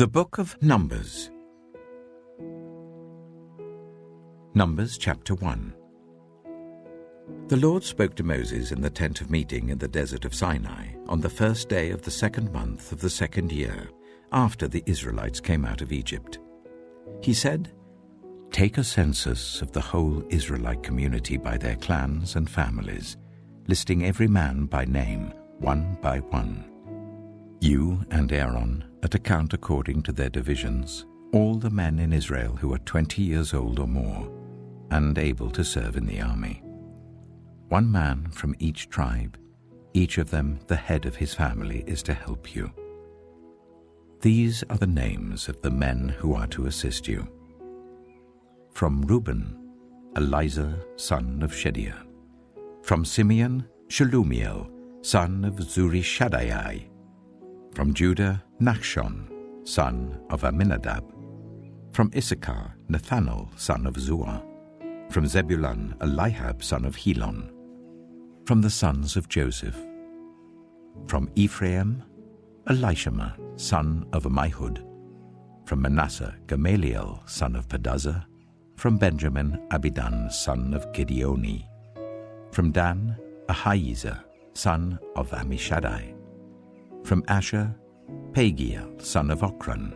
The Book of Numbers. Numbers chapter 1. The Lord spoke to Moses in the tent of meeting in the desert of Sinai on the first day of the second month of the second year after the Israelites came out of Egypt. He said, "Take a census of the whole Israelite community by their clans and families, listing every man by name, one by one. You and Aaron are to count according to their divisions all the men in Israel who are 20 years old or more and able to serve in the army. One man from each tribe, each of them the head of his family, is to help you. These are the names of the men who are to assist you. From Reuben, Elizur, son of Shedeiah. From Simeon, Shelumiel, son of Zurishaddai. From Judah, Nachshon, son of Amminadab. From Issachar, Nathanael, son of Zuar. From Zebulun, Eliab, son of Helon. From the sons of Joseph. From Ephraim, Elishama, son of Ammihud. From Manasseh, Gamaliel, son of Pedazah. From Benjamin, Abidan, son of Gideoni. From Dan, Ahiezer, son of Ammishaddai. From Asher, Pagiel, son of Ochran.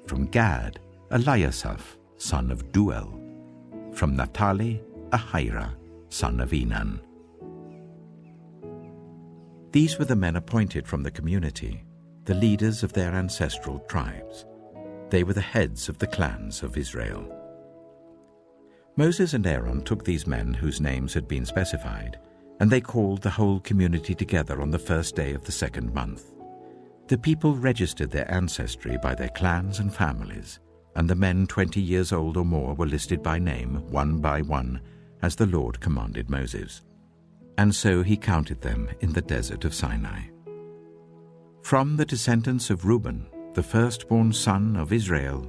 From Gad, Eliasaph, son of Duel. From Naphtali, Ahira, son of Enan. These were the men appointed from the community, the leaders of their ancestral tribes. They were the heads of the clans of Israel. Moses and Aaron took these men whose names had been specified, and they called the whole community together on the first day of the second month. The people registered their ancestry by their clans and families, and the men 20 years old or more were listed by name, one by one, as the Lord commanded Moses. And so he counted them in the desert of Sinai. From the descendants of Reuben, the firstborn son of Israel,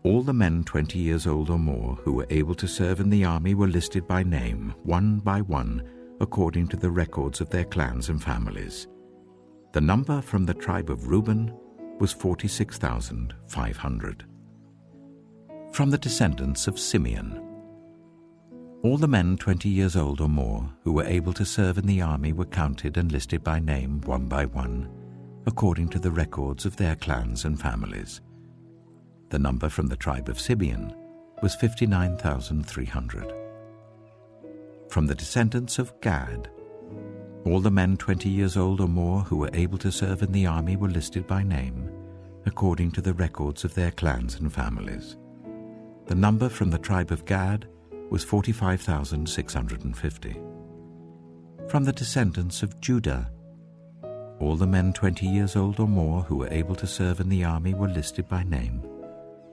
all the men 20 years old or more who were able to serve in the army were listed by name, one by one, according to the records of their clans and families. The number from the tribe of Reuben was 46,500. From the descendants of Simeon, all the men 20 years old or more who were able to serve in the army were counted and listed by name, one by one, according to the records of their clans and families. The number from the tribe of Simeon was 59,300. From the descendants of Gad, all the men 20 years old or more who were able to serve in the army were listed by name, according to the records of their clans and families. The number from the tribe of Gad was 45,650. From the descendants of Judah, all the men 20 years old or more who were able to serve in the army were listed by name,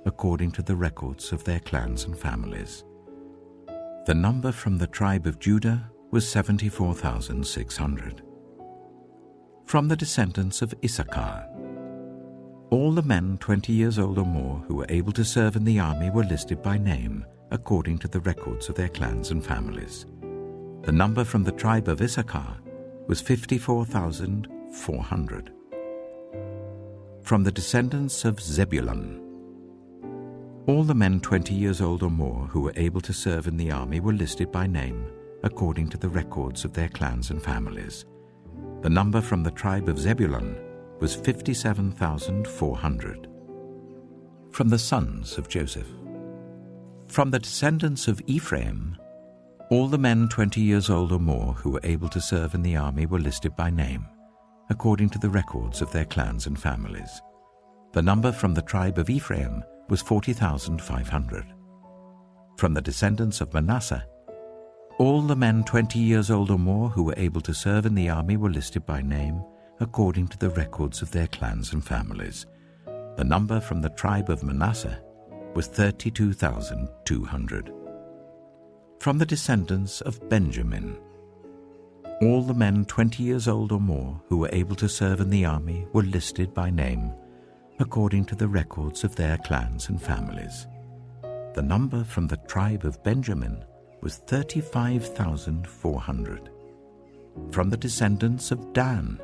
according to the records of their clans and families. The number from the tribe of Judah was 74,600. From the descendants of Issachar, all the men 20 years old or more who were able to serve in the army were listed by name, according to the records of their clans and families. The number from the tribe of Issachar was 54,400. From the descendants of Zebulun, all the men 20 years old or more who were able to serve in the army were listed by name, according to the records of their clans and families. The number from the tribe of Zebulun was 57,400. From the sons of Joseph, from the descendants of Ephraim, all the men 20 years old or more who were able to serve in the army were listed by name, according to the records of their clans and families. The number from the tribe of Ephraim was 40,500. From the descendants of Manasseh, all the men 20 years old or more who were able to serve in the army were listed by name, according to the records of their clans and families. The number from the tribe of Manasseh was 32,200. From the descendants of Benjamin, all the men 20 years old or more who were able to serve in the army were listed by name, according to the records of their clans and families. The number from the tribe of Benjamin was 35,400. From the descendants of Dan,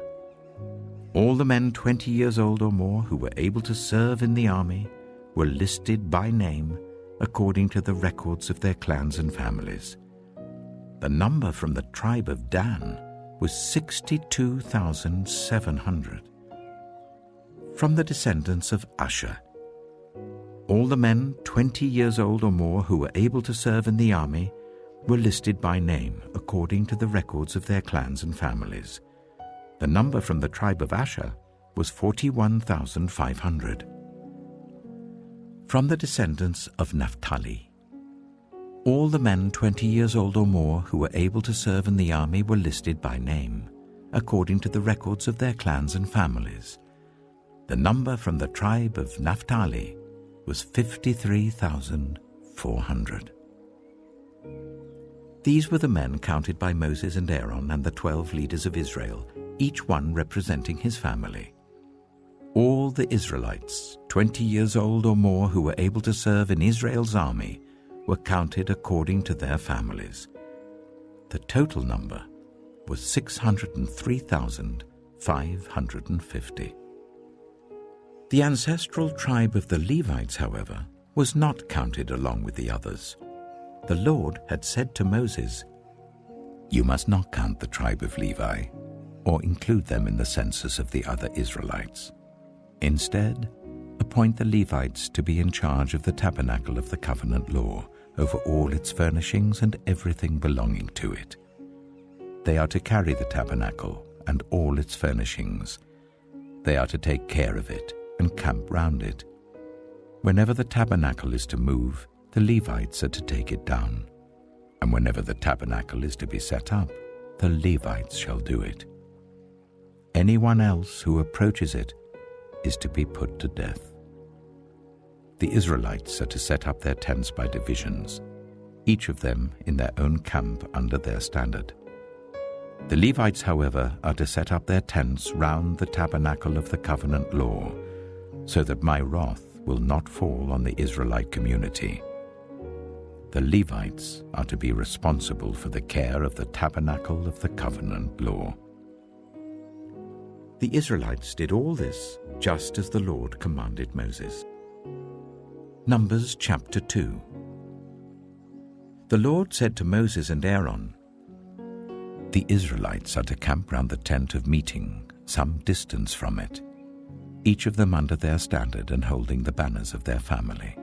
All the men 20 years old or more who were able to serve in the army were listed by name according to the records of their clans and families. The number from the tribe of Dan was 62,700. From the descendants of Asher, all the men 20 years old or more who were able to serve in the army were listed by name according to the records of their clans and families. The number from the tribe of Asher was 41,500. From the descendants of Naphtali, all the men 20 years old or more who were able to serve in the army were listed by name, according to the records of their clans and families. The number from the tribe of Naphtali was 53,400. These were the men counted by Moses and Aaron and the 12 leaders of Israel, each one representing his family. All the Israelites, 20 years old or more who were able to serve in Israel's army, were counted according to their families. The total number was 603,550. The ancestral tribe of the Levites, however, was not counted along with the others. The Lord had said to Moses, "You must not count the tribe of Levi, or include them in the census of the other Israelites. Instead, appoint the Levites to be in charge of the tabernacle of the covenant law, over all its furnishings and everything belonging to it. They are to carry the tabernacle and all its furnishings. They are to take care of it and camp round it. Whenever the tabernacle is to move, the Levites are to take it down. And whenever the tabernacle is to be set up, the Levites shall do it. Anyone else who approaches it is to be put to death." The Israelites are to set up their tents by divisions, each of them in their own camp under their standard. The Levites, however, are to set up their tents round the tabernacle of the covenant law, so that my wrath will not fall on the Israelite community. The Levites are to be responsible for the care of the tabernacle of the covenant law. The Israelites did all this just as the Lord commanded Moses. Numbers chapter 2. The Lord said to Moses and Aaron, "The Israelites are to camp round the tent of meeting, some distance from it, each of them under their standard and holding the banners of their family.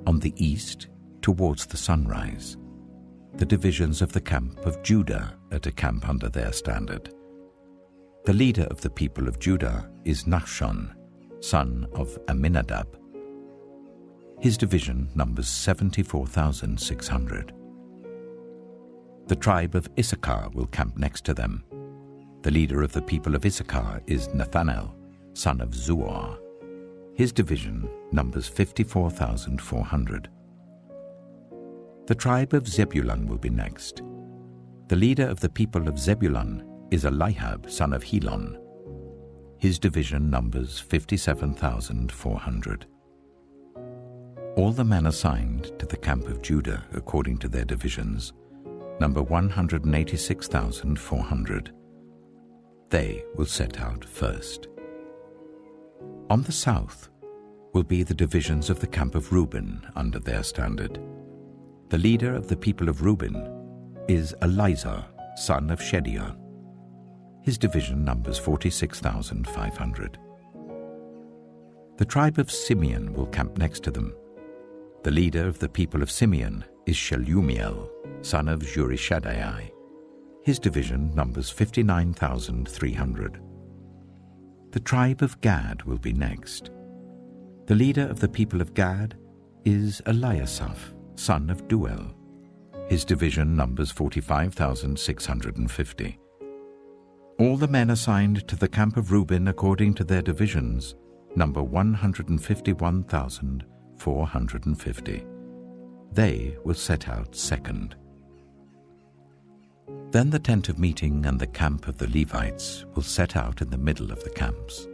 On the east, towards the sunrise, the divisions of the camp of Judah are to camp under their standard. The leader of the people of Judah is Nahshon, son of Amminadab. His division numbers 74,600. The tribe of Issachar will camp next to them. The leader of the people of Issachar is Nathanael, son of Zuar. His division numbers 54,400. The tribe of Zebulun will be next. The leader of the people of Zebulun is Eliab, son of Helon. His division numbers 57,400. All the men assigned to the camp of Judah according to their divisions number 186,400. They will set out first. On the south will be the divisions of the camp of Reuben under their standard. The leader of the people of Reuben is Elizur, son of Shedeur. His division numbers 46,500. The tribe of Simeon will camp next to them. The leader of the people of Simeon is Shelumiel, son of Zurishaddai. His division numbers 59,300. The tribe of Gad will be next. The leader of the people of Gad is Eliasaph, son of Duel. His division numbers 45,650. All the men assigned to the camp of Reuben according to their divisions number 151,450. They will set out second. Then the tent of meeting and the camp of the Levites will set out in the middle of the camps.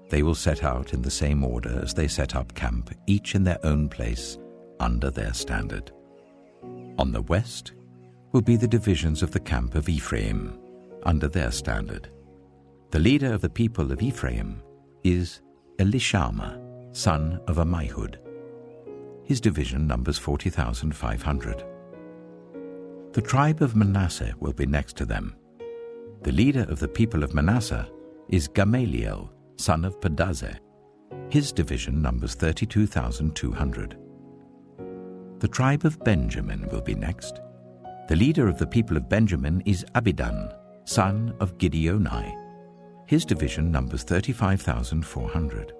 They will set out in the same order as they set up camp, each in their own place, under their standard. On the west will be the divisions of the camp of Ephraim, under their standard. The leader of the people of Ephraim is Elishama, son of Ammihud. His division numbers 40,500. The tribe of Manasseh will be next to them. The leader of the people of Manasseh is Gamaliel, son of Pedazeh. His division numbers 32,200. The tribe of Benjamin will be next. The leader of the people of Benjamin is Abidan, son of Gideoni. His division numbers 35,400.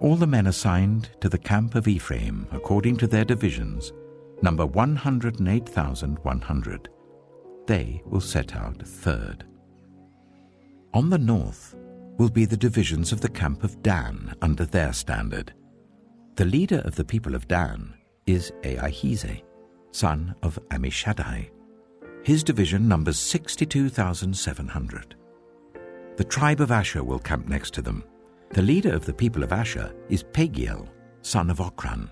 All the men assigned to the camp of Ephraim, according to their divisions, number 108,100. They will set out third. On the north will be the divisions of the camp of Dan under their standard. The leader of the people of Dan is Ahijah, son of Ammishaddai. His division numbers 62,700. The tribe of Asher will camp next to them. The leader of the people of Asher is Pagiel, son of Ochran.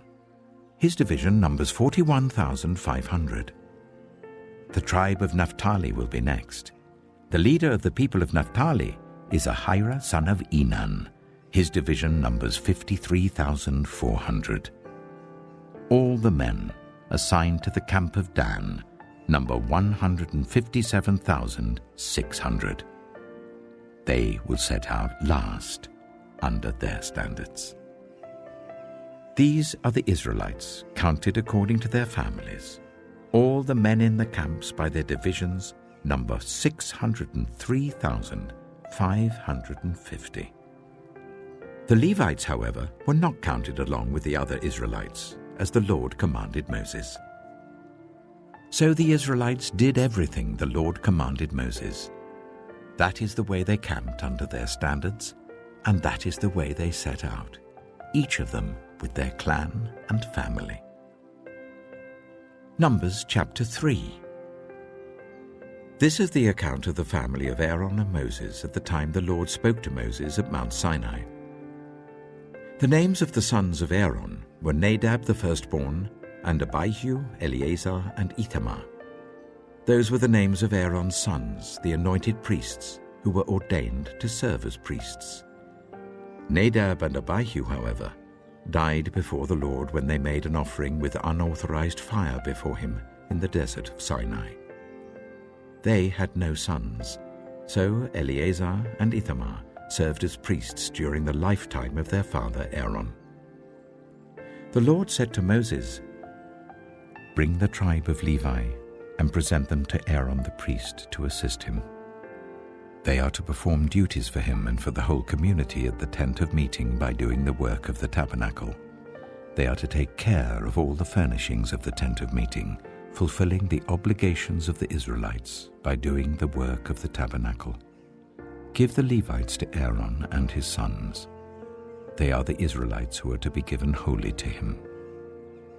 His division numbers 41,500. The tribe of Naphtali will be next. The leader of the people of Naphtali is Ahira, son of Enan. His division numbers 53,400. All the men assigned to the camp of Dan number 157,600. They will set out last under their standards. These are the Israelites, counted according to their families. All the men in the camps by their divisions number 603,550. The Levites, however, were not counted along with the other Israelites, as the Lord commanded Moses. So the Israelites did everything the Lord commanded Moses. That is the way they camped under their standards, and that is the way they set out, each of them with their clan and family. Numbers chapter 3. This is the account of the family of Aaron and Moses at the time the Lord spoke to Moses at Mount Sinai. The names of the sons of Aaron were Nadab the firstborn, and Abihu, Eleazar, and Ithamar. Those were the names of Aaron's sons, the anointed priests, who were ordained to serve as priests. Nadab and Abihu, however, died before the Lord when they made an offering with unauthorized fire before him in the desert of Sinai. They had no sons, so Eleazar and Ithamar served as priests during the lifetime of their father Aaron. The Lord said to Moses, "Bring the tribe of Levi and present them to Aaron the priest to assist him. They are to perform duties for him and for the whole community at the tent of meeting by doing the work of the tabernacle. They are to take care of all the furnishings of the tent of meeting, fulfilling the obligations of the Israelites by doing the work of the tabernacle. Give the Levites to Aaron and his sons. They are the Israelites who are to be given wholly to him.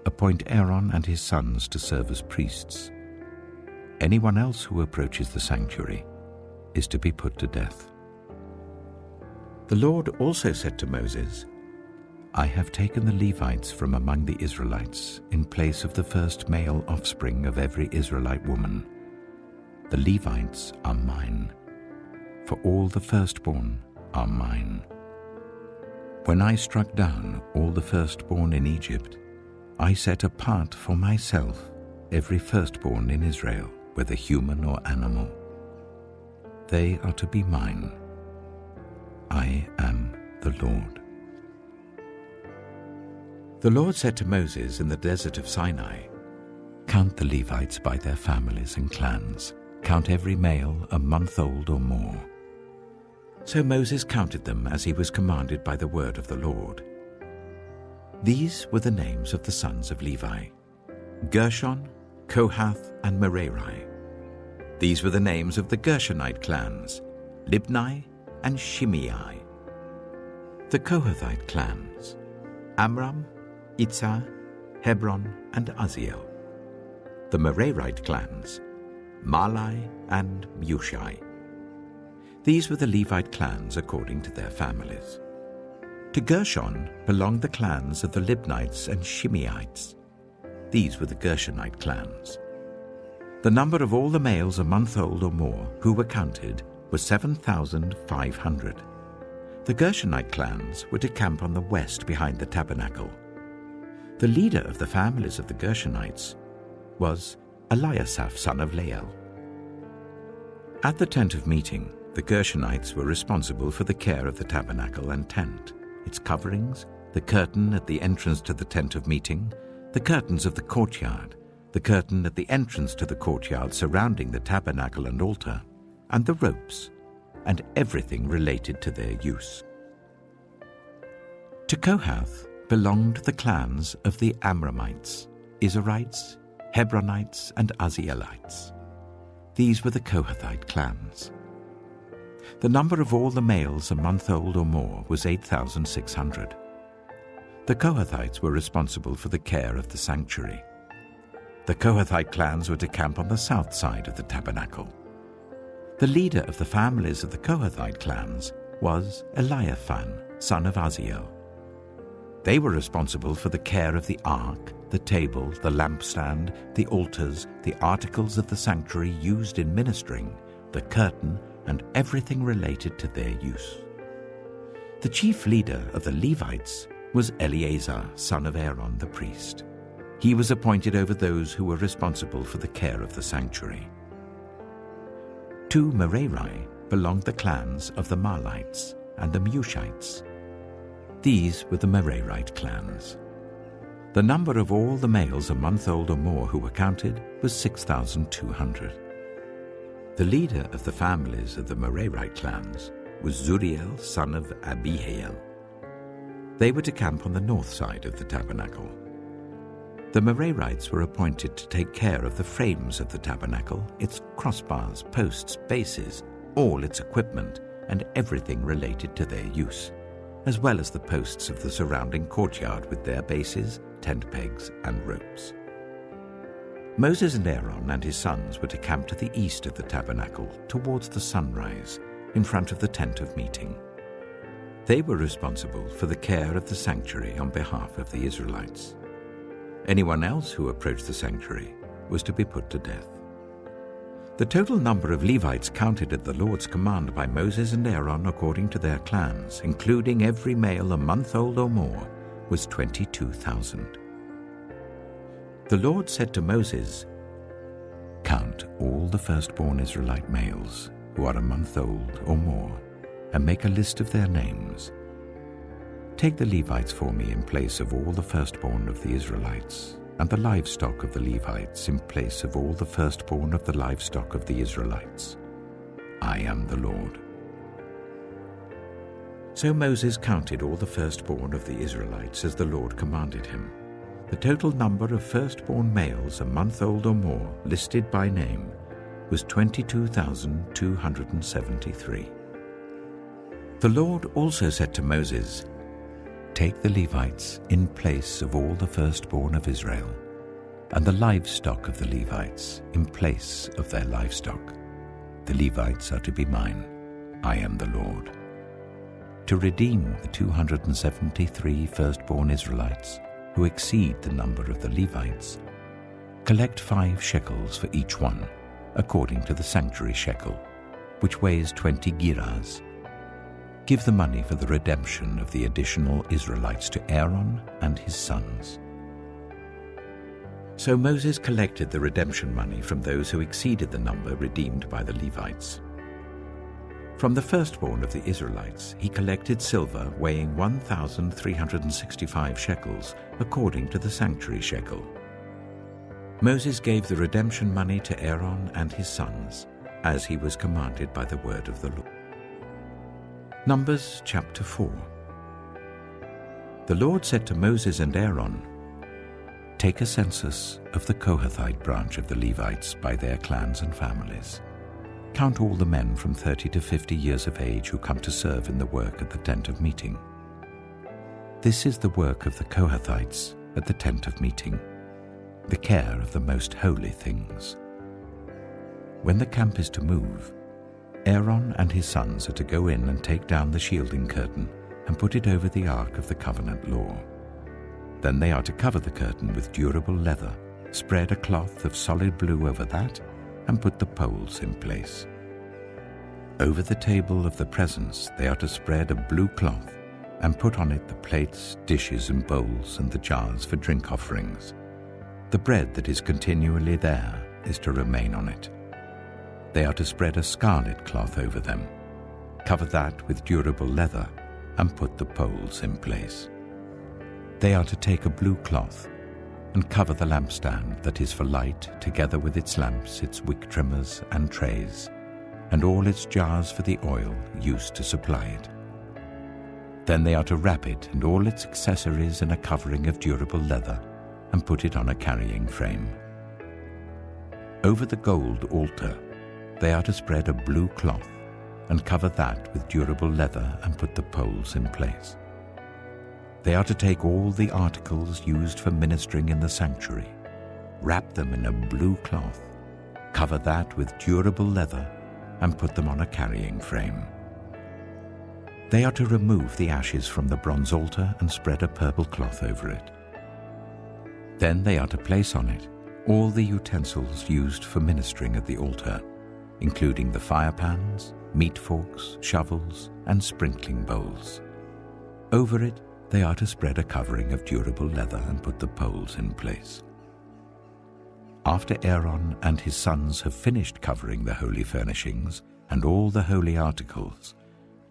Appoint Aaron and his sons to serve as priests. Anyone else who approaches the sanctuary is to be put to death." The Lord also said to Moses, "I have taken the Levites from among the Israelites in place of the first male offspring of every Israelite woman. The Levites are mine, for all the firstborn are mine. When I struck down all the firstborn in Egypt, I set apart for myself every firstborn in Israel, whether human or animal. They are to be mine. I am the Lord." The Lord said to Moses in the desert of Sinai, "Count the Levites by their families and clans. Count every male a month old or more." So Moses counted them as he was commanded by the word of the Lord. These were the names of the sons of Levi: Gershon, Kohath, and Merari. These were the names of the Gershonite clans: Libni and Shimei. The Kohathite clans: Amram, Itzah, Hebron, and Uzziel. The Merarite clans: Malai and Mushai. These were the Levite clans according to their families. To Gershon belonged the clans of the Libnites and Shimeites. These were the Gershonite clans. The number of all the males a month old or more who were counted were 7,500. The Gershonite clans were to camp on the west behind the tabernacle. The leader of the families of the Gershonites was Eliasaph, son of Lael. At the tent of meeting, the Gershonites were responsible for the care of the tabernacle and tent, its coverings, the curtain at the entrance to the tent of meeting, the curtains of the courtyard, the curtain at the entrance to the courtyard surrounding the tabernacle and altar, and the ropes, and everything related to their use. To Kohath belonged the clans of the Amramites, Israelites, Hebronites, and Uzzielites. These were the Kohathite clans. The number of all the males a month old or more was 8,600. The Kohathites were responsible for the care of the sanctuary. The Kohathite clans were to camp on the south side of the tabernacle. The leader of the families of the Kohathite clans was Eliaphan, son of Uzziel. They were responsible for the care of the ark, the table, the lampstand, the altars, the articles of the sanctuary used in ministering, the curtain, and everything related to their use. The chief leader of the Levites was Eleazar, son of Aaron the priest. He was appointed over those who were responsible for the care of the sanctuary. To Merari belonged the clans of the Mahlites and the Mushites. These were the Merarite clans. The number of all the males a month old or more who were counted was 6,200. The leader of the families of the Merarite clans was Zuriel, son of Abihail. They were to camp on the north side of the tabernacle. The Merarites were appointed to take care of the frames of the tabernacle, its crossbars, posts, bases, all its equipment, and everything related to their use, as well as the posts of the surrounding courtyard with their bases, tent pegs, and ropes. Moses and Aaron and his sons were to camp to the east of the tabernacle, towards the sunrise, in front of the tent of meeting. They were responsible for the care of the sanctuary on behalf of the Israelites. Anyone else who approached the sanctuary was to be put to death. The total number of Levites counted at the Lord's command by Moses and Aaron according to their clans, including every male a month old or more, was 22,000. The Lord said to Moses, "Count all the firstborn Israelite males who are a month old or more, and make a list of their names. Take the Levites for me in place of all the firstborn of the Israelites, and the livestock of the Levites in place of all the firstborn of the livestock of the Israelites. I am the Lord." So Moses counted all the firstborn of the Israelites as the Lord commanded him. The total number of firstborn males a month old or more, listed by name, was 22,273. The Lord also said to Moses, "Take the Levites in place of all the firstborn of Israel, and the livestock of the Levites in place of their livestock. The Levites are to be mine. I am the Lord. To redeem the 273 firstborn Israelites who exceed the number of the Levites, collect 5 shekels for each one, according to the sanctuary shekel, which weighs 20 gerahs. Give the money for the redemption of the additional Israelites to Aaron and his sons." So Moses collected the redemption money from those who exceeded the number redeemed by the Levites. From the firstborn of the Israelites, he collected silver weighing 1,365 shekels, according to the sanctuary shekel. Moses gave the redemption money to Aaron and his sons, as he was commanded by the word of the Lord. Numbers chapter 4. The Lord said to Moses and Aaron, "Take a census of the Kohathite branch of the Levites by their clans and families. Count all the men from 30 to 50 years of age who come to serve in the work at the tent of meeting. This is the work of the Kohathites at the tent of meeting, the care of the most holy things. When the camp is to move, Aaron and his sons are to go in and take down the shielding curtain and put it over the ark of the covenant law. Then they are to cover the curtain with durable leather, spread a cloth of solid blue over that, and put the poles in place. Over the table of the presence they are to spread a blue cloth and put on it the plates, dishes and bowls and the jars for drink offerings. The bread that is continually there is to remain on it. They are to spread a scarlet cloth over them, cover that with durable leather, and put the poles in place. They are to take a blue cloth and cover the lampstand that is for light, together with its lamps, its wick trimmers and trays, and all its jars for the oil used to supply it. Then they are to wrap it and all its accessories in a covering of durable leather and put it on a carrying frame. Over the gold altar they are to spread a blue cloth and cover that with durable leather and put the poles in place. They are to take all the articles used for ministering in the sanctuary, wrap them in a blue cloth, cover that with durable leather, and put them on a carrying frame. They are to remove the ashes from the bronze altar and spread a purple cloth over it. Then they are to place on it all the utensils used for ministering at the altar, including the fire pans, meat forks, shovels, and sprinkling bowls. Over it, they are to spread a covering of durable leather and put the poles in place. After Aaron and his sons have finished covering the holy furnishings and all the holy articles,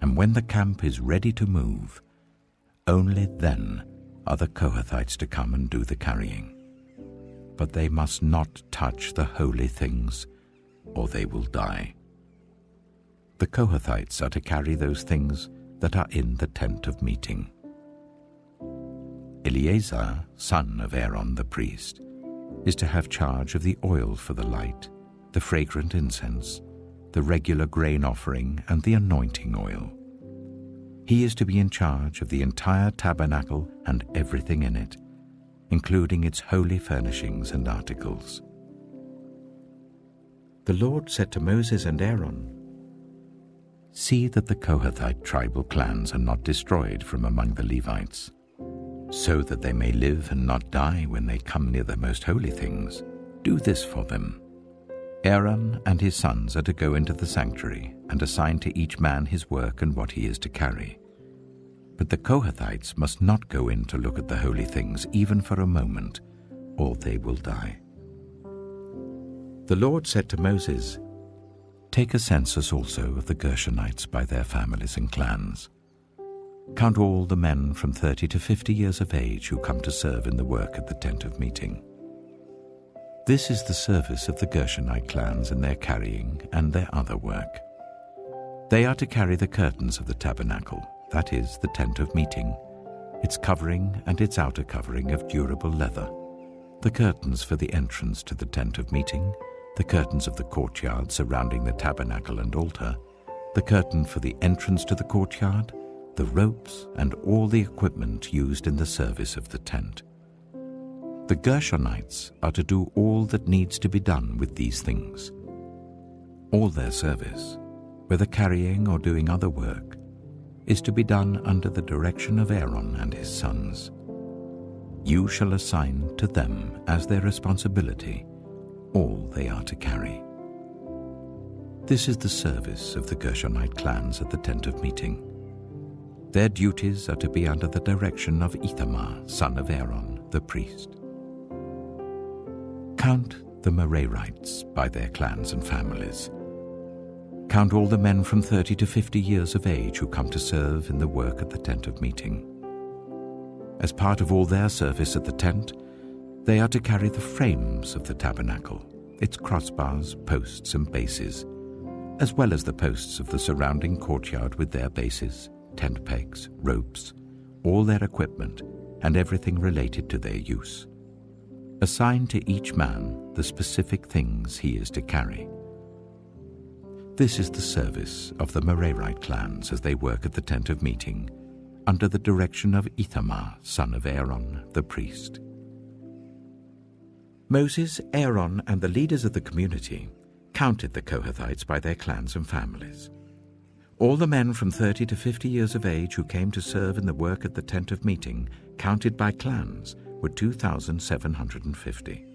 and when the camp is ready to move, only then are the Kohathites to come and do the carrying. But they must not touch the holy things, or they will die. The Kohathites are to carry those things that are in the tent of meeting. Eleazar, son of Aaron the priest, is to have charge of the oil for the light, the fragrant incense, the regular grain offering, and the anointing oil. He is to be in charge of the entire tabernacle and everything in it, including its holy furnishings and articles. The Lord said to Moses and Aaron, "See that the Kohathite tribal clans are not destroyed from among the Levites, so that they may live and not die when they come near the most holy things. Do this for them. Aaron and his sons are to go into the sanctuary and assign to each man his work and what he is to carry. But the Kohathites must not go in to look at the holy things even for a moment, or they will die." The Lord said to Moses, "Take a census also of the Gershonites by their families and clans. Count all the men from 30 to 50 years of age who come to serve in the work at the tent of meeting. This is the service of the Gershonite clans in their carrying and their other work. They are to carry the curtains of the tabernacle, that is, the tent of meeting, its covering and its outer covering of durable leather, the curtains for the entrance to the tent of meeting, the curtains of the courtyard surrounding the tabernacle and altar, the curtain for the entrance to the courtyard, the ropes, and all the equipment used in the service of the tent. The Gershonites are to do all that needs to be done with these things. All their service, whether carrying or doing other work, is to be done under the direction of Aaron and his sons. You shall assign to them as their responsibility all they are to carry. This is the service of the Gershonite clans at the tent of meeting. Their duties are to be under the direction of Ithamar, son of Aaron, the priest. Count the Merarites by their clans and families. Count all the men from 30 to 50 years of age who come to serve in the work at the tent of meeting. As part of all their service at the tent, they are to carry the frames of the tabernacle, its crossbars, posts, and bases, as well as the posts of the surrounding courtyard with their bases, tent pegs, ropes, all their equipment, and everything related to their use. Assign to each man the specific things he is to carry. This is the service of the Merarite clans as they work at the tent of meeting, under the direction of Ithamar, son of Aaron, the priest. Moses, Aaron, and the leaders of the community counted the Kohathites by their clans and families. All the men from 30 to 50 years of age who came to serve in the work at the tent of meeting, counted by clans, were 2,750.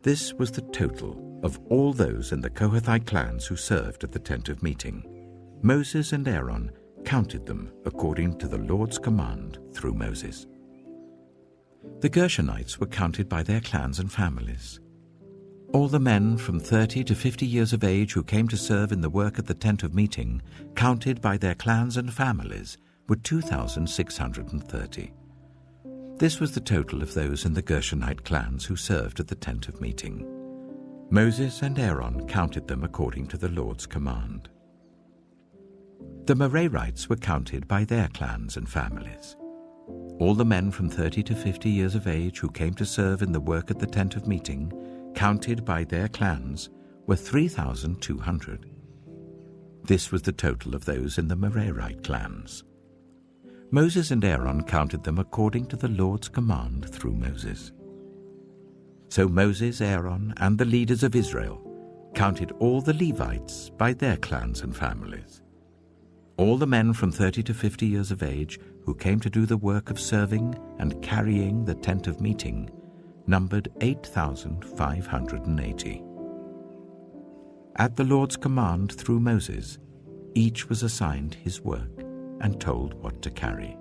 This was the total of all those in the Kohathite clans who served at the tent of meeting. Moses and Aaron counted them according to the Lord's command through Moses. The Gershonites were counted by their clans and families. All the men from 30 to 50 years of age who came to serve in the work at the tent of meeting, counted by their clans and families, were 2,630. This was the total of those in the Gershonite clans who served at the tent of meeting. Moses and Aaron counted them according to the Lord's command. The Merarites were counted by their clans and families. All the men from 30 to 50 years of age who came to serve in the work at the tent of meeting, counted by their clans, were 3,200. This was the total of those in the Merarite clans. Moses and Aaron counted them according to the Lord's command through Moses. So Moses, Aaron, and the leaders of Israel counted all the Levites by their clans and families. All the men from 30 to 50 years of age who came to do the work of serving and carrying the tent of meeting numbered 8,580. At the Lord's command through Moses, each was assigned his work and told what to carry.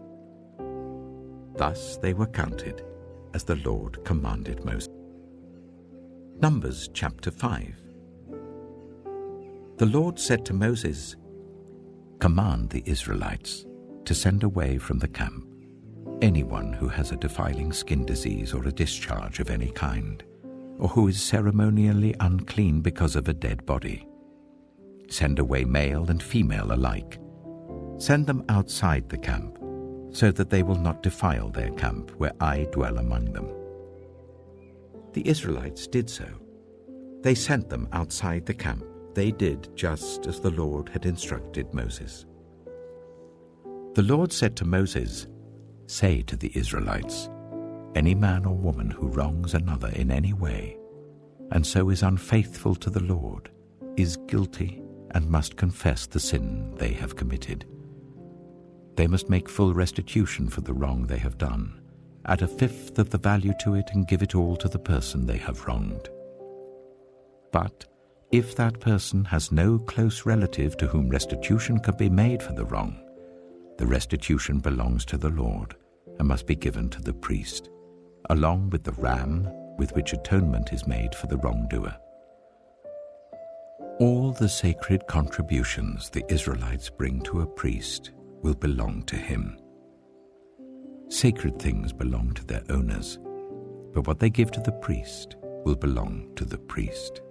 Thus they were counted as the Lord commanded Moses. Numbers chapter 5. The Lord said to Moses, "Command the Israelites to send away from the camp anyone who has a defiling skin disease or a discharge of any kind, or who is ceremonially unclean because of a dead body. Send away male and female alike. Send them outside the camp, so that they will not defile their camp where I dwell among them." The Israelites did so. They sent them outside the camp. They did just as the Lord had instructed Moses. The Lord said to Moses, "Say to the Israelites, any man or woman who wrongs another in any way, and so is unfaithful to the Lord, is guilty and must confess the sin they have committed. They must make full restitution for the wrong they have done, add a fifth of the value to it and give it all to the person they have wronged. But if that person has no close relative to whom restitution can be made for the wrong, the restitution belongs to the Lord and must be given to the priest, along with the ram with which atonement is made for the wrongdoer. All the sacred contributions the Israelites bring to a priest will belong to him. Sacred things belong to their owners, but what they give to the priest will belong to the priest."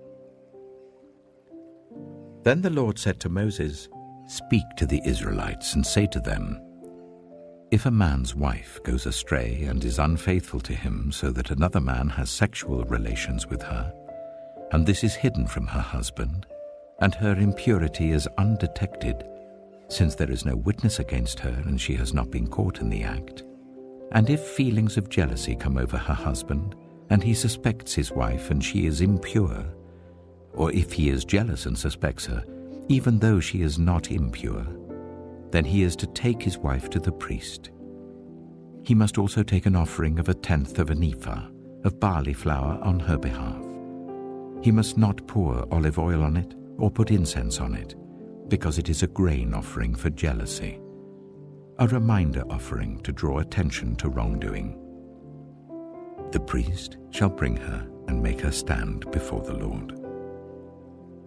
Then the Lord said to Moses, "Speak to the Israelites and say to them, if a man's wife goes astray and is unfaithful to him so that another man has sexual relations with her, and this is hidden from her husband, and her impurity is undetected, since there is no witness against her and she has not been caught in the act, and if feelings of jealousy come over her husband, and he suspects his wife and she is impure, or if he is jealous and suspects her, even though she is not impure, then he is to take his wife to the priest. He must also take an offering of 1/10 of an ephah of barley flour on her behalf. He must not pour olive oil on it or put incense on it, because it is a grain offering for jealousy, a reminder offering to draw attention to wrongdoing. The priest shall bring her and make her stand before the Lord.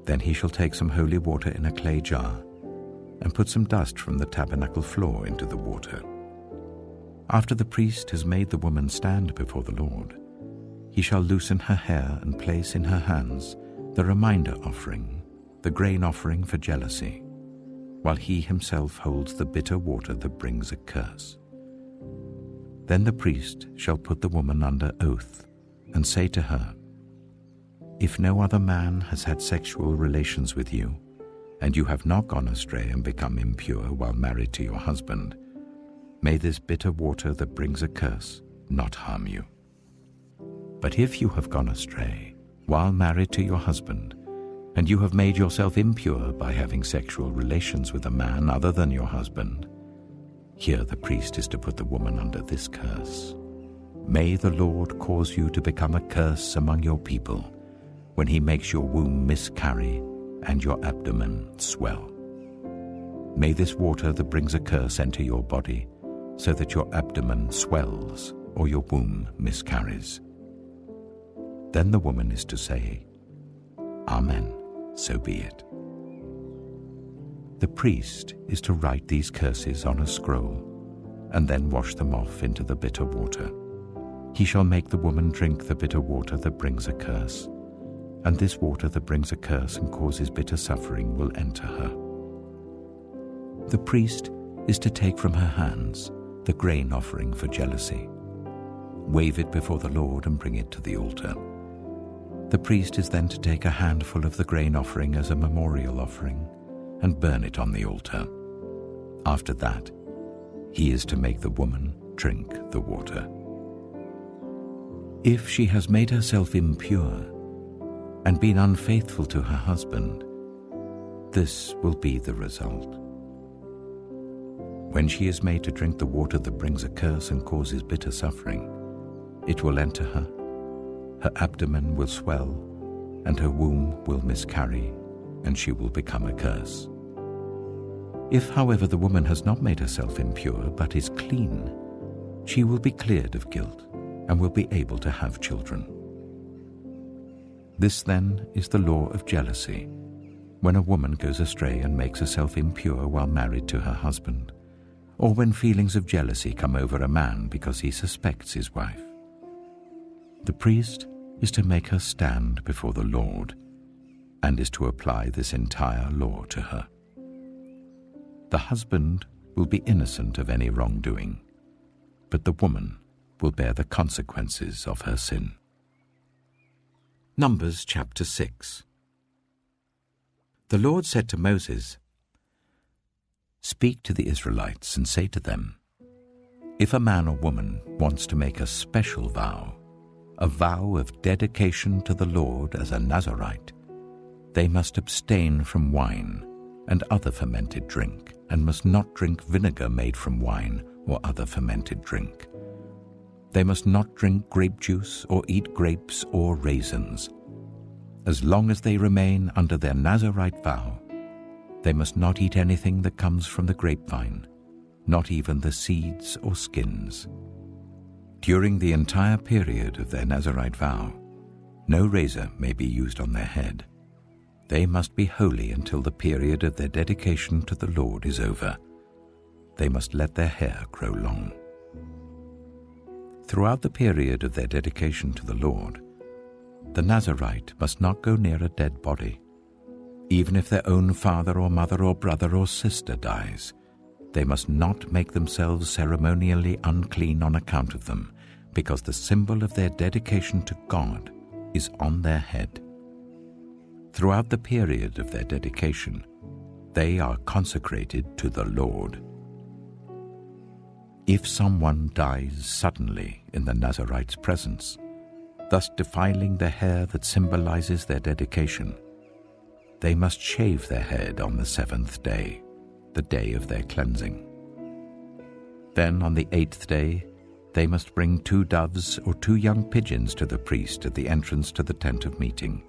Then he shall take some holy water in a clay jar and put some dust from the tabernacle floor into the water. After the priest has made the woman stand before the Lord, he shall loosen her hair and place in her hands the reminder offering, the grain offering for jealousy, while he himself holds the bitter water that brings a curse. Then the priest shall put the woman under oath and say to her, if no other man has had sexual relations with you, and you have not gone astray and become impure while married to your husband, may this bitter water that brings a curse not harm you. But if you have gone astray while married to your husband, and you have made yourself impure by having sexual relations with a man other than your husband, here the priest is to put the woman under this curse. May the Lord cause you to become a curse among your people, when he makes your womb miscarry and your abdomen swell. May this water that brings a curse enter your body, so that your abdomen swells or your womb miscarries. Then the woman is to say, Amen, so be it. The priest is to write these curses on a scroll and then wash them off into the bitter water. He shall make the woman drink the bitter water that brings a curse, and this water that brings a curse and causes bitter suffering will enter her. The priest is to take from her hands the grain offering for jealousy, wave it before the Lord and bring it to the altar. The priest is then to take a handful of the grain offering as a memorial offering and burn it on the altar. After that, he is to make the woman drink the water. If she has made herself impure and been unfaithful to her husband, this will be the result. When she is made to drink the water that brings a curse and causes bitter suffering, it will enter her, her abdomen will swell, and her womb will miscarry, and she will become a curse. If, however, the woman has not made herself impure but is clean, she will be cleared of guilt and will be able to have children. This, then, is the law of jealousy, when a woman goes astray and makes herself impure while married to her husband, or when feelings of jealousy come over a man because he suspects his wife. The priest is to make her stand before the Lord and is to apply this entire law to her. The husband will be innocent of any wrongdoing, but the woman will bear the consequences of her sin. Numbers chapter 6. The Lord said to Moses, Speak to the Israelites and say to them, If a man or woman wants to make a special vow, a vow of dedication to the Lord as a Nazarite, they must abstain from wine and other fermented drink, and must not drink vinegar made from wine or other fermented drink. They must not drink grape juice or eat grapes or raisins. As long as they remain under their Nazarite vow, they must not eat anything that comes from the grapevine, not even the seeds or skins. During the entire period of their Nazarite vow, no razor may be used on their head. They must be holy until the period of their dedication to the Lord is over. They must let their hair grow long. Throughout the period of their dedication to the Lord, the Nazarite must not go near a dead body. Even if their own father or mother or brother or sister dies, they must not make themselves ceremonially unclean on account of them, because the symbol of their dedication to God is on their head. Throughout the period of their dedication, they are consecrated to the Lord. If someone dies suddenly in the Nazarite's presence, thus defiling the hair that symbolizes their dedication, they must shave their head on the 7th day, the day of their cleansing. Then on the 8th day, they must bring 2 doves or 2 young pigeons to the priest at the entrance to the tent of meeting.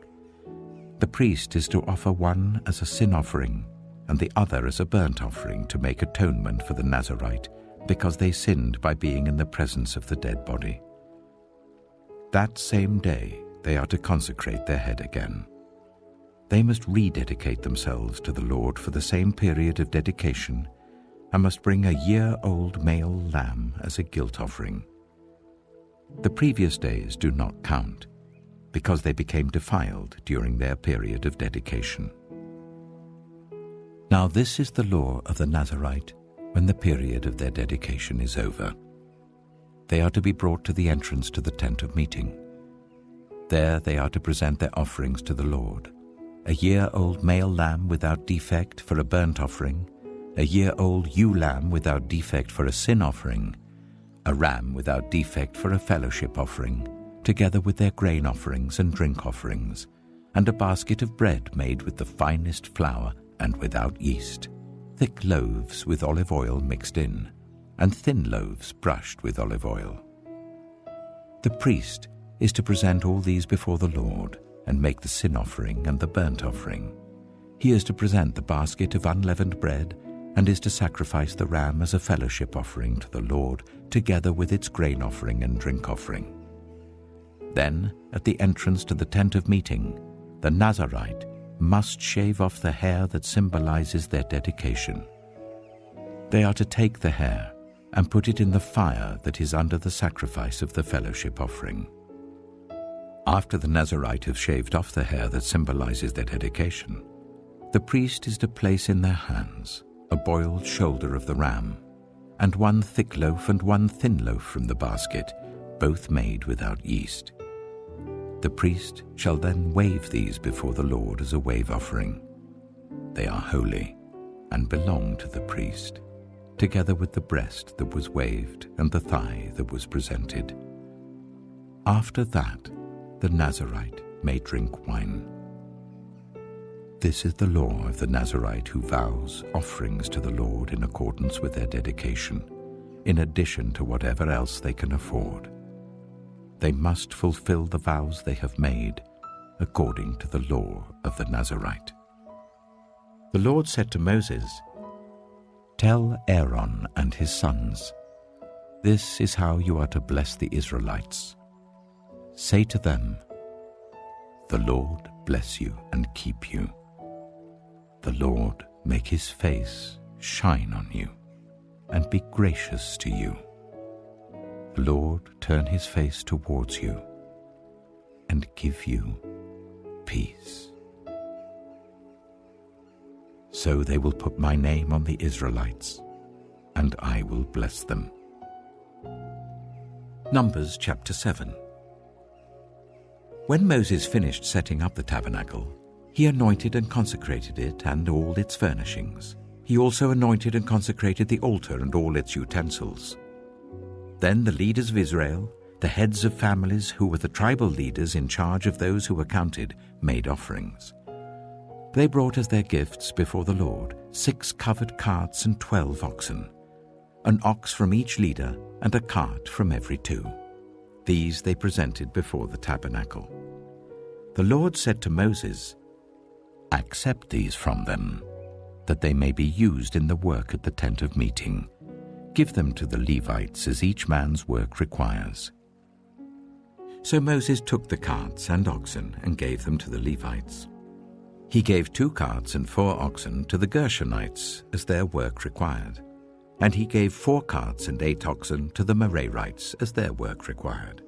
The priest is to offer one as a sin offering and the other as a burnt offering to make atonement for the Nazarite, because they sinned by being in the presence of the dead body. That same day they are to consecrate their head again. They must rededicate themselves to the Lord for the same period of dedication and must bring a year-old male lamb as a guilt offering. The previous days do not count, because they became defiled during their period of dedication. Now this is the law of the Nazarite when the period of their dedication is over. They are to be brought to the entrance to the tent of meeting. There they are to present their offerings to the Lord: a year-old male lamb without defect for a burnt offering, a year-old ewe lamb without defect for a sin offering, a ram without defect for a fellowship offering, together with their grain offerings and drink offerings, and a basket of bread made with the finest flour and without yeast, thick loaves with olive oil mixed in, and thin loaves brushed with olive oil. The priest is to present all these before the Lord and make the sin offering and the burnt offering. He is to present the basket of unleavened bread and is to sacrifice the ram as a fellowship offering to the Lord, together with its grain offering and drink offering. Then, at the entrance to the tent of meeting, the Nazarite must shave off the hair that symbolizes their dedication. They are to take the hair and put it in the fire that is under the sacrifice of the fellowship offering. After the Nazarite have shaved off the hair that symbolizes their dedication, the priest is to place in their hands a boiled shoulder of the ram, and one thick loaf and one thin loaf from the basket, both made without yeast. The priest shall then wave these before the Lord as a wave offering. They are holy and belong to the priest, together with the breast that was waved and the thigh that was presented. After that, the Nazarite may drink wine. This is the law of the Nazarite who vows offerings to the Lord in accordance with their dedication, in addition to whatever else they can afford. They must fulfill the vows they have made according to the law of the Nazarite. The Lord said to Moses, "Tell Aaron and his sons, this is how you are to bless the Israelites. Say to them, the Lord bless you and keep you. The Lord make his face shine on you and be gracious to you. The Lord turn his face towards you and give you peace." So they will put my name on the Israelites, and I will bless them. Numbers chapter 7. When Moses finished setting up the tabernacle, he anointed and consecrated it and all its furnishings. He also anointed and consecrated the altar and all its utensils. Then the leaders of Israel, the heads of families who were the tribal leaders in charge of those who were counted, made offerings. They brought as their gifts before the Lord 6 covered carts and 12 oxen, an ox from each leader and a cart from every 2. These they presented before the tabernacle. The Lord said to Moses, "Accept these from them, that they may be used in the work at the tent of meeting. Give them to the Levites as each man's work requires." So Moses took the carts and oxen and gave them to the Levites. He gave 2 carts and 4 oxen to the Gershonites as their work required, and he gave 4 carts and 8 oxen to the Merarites as their work required.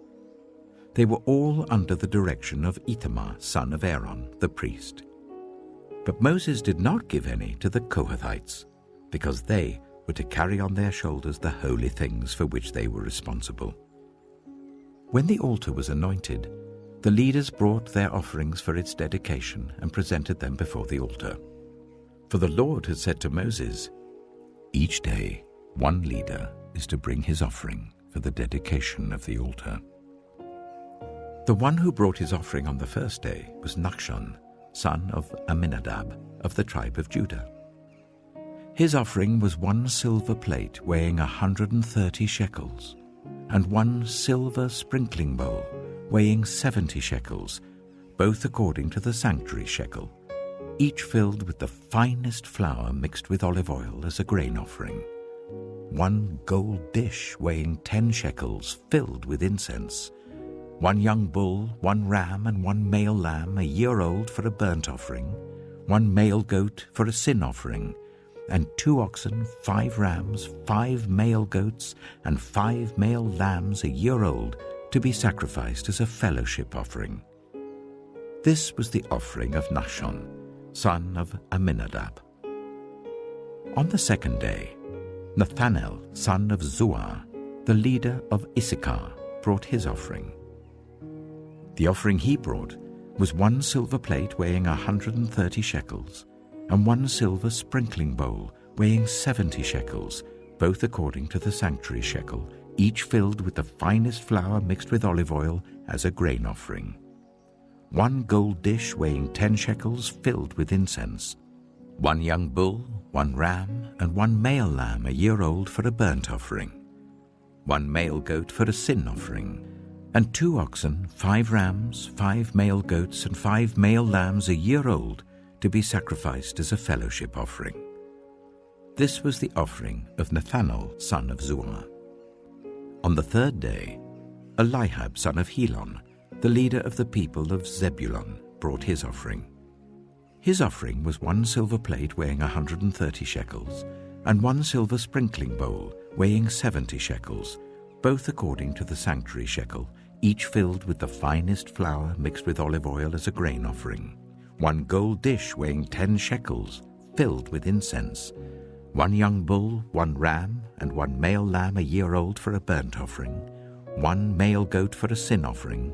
They were all under the direction of Ithamar, son of Aaron, the priest. But Moses did not give any to the Kohathites, because they were to carry on their shoulders the holy things for which they were responsible. When the altar was anointed, the leaders brought their offerings for its dedication and presented them before the altar. For the Lord had said to Moses, "Each day 1 leader is to bring his offering for the dedication of the altar." The one who brought his offering on the first day was Nachshon, son of Amminadab, of the tribe of Judah. His offering was 1 silver plate weighing 130 shekels, and 1 silver sprinkling bowl weighing 70 shekels, both according to the sanctuary shekel, each filled with the finest flour mixed with olive oil as a grain offering. 1 gold dish weighing 10 shekels filled with incense, 1 young bull, 1 ram, and 1 male lamb a year old for a burnt offering, 1 male goat for a sin offering, and 2 oxen, 5 rams, 5 male goats, and 5 male lambs a year old to be sacrificed as a fellowship offering. This was the offering of Nachshon, son of Amminadab. On the second day, Nathanael, son of Zuar, the leader of Issachar, brought his offering. The offering he brought was 1 silver plate weighing 130 shekels, and 1 silver sprinkling bowl weighing 70 shekels, both according to the sanctuary shekel, each filled with the finest flour mixed with olive oil as a grain offering. 1 gold dish weighing 10 shekels filled with incense, 1 young bull, 1 ram, and 1 male lamb a year old for a burnt offering, 1 male goat for a sin offering, and 2 oxen, 5 rams, 5 male goats, and 5 male lambs a year old, to be sacrificed as a fellowship offering. This was the offering of Nathanael, son of Zuar. On the 3rd day, Eliab, son of Helon, the leader of the people of Zebulun, brought his offering. His offering was 1 silver plate weighing 130 shekels, and 1 silver sprinkling bowl weighing 70 shekels, both according to the sanctuary shekel, each filled with the finest flour mixed with olive oil as a grain offering. 1 gold dish weighing 10 shekels, filled with incense. 1 young bull, 1 ram, and 1 male lamb a year old for a burnt offering. 1 male goat for a sin offering,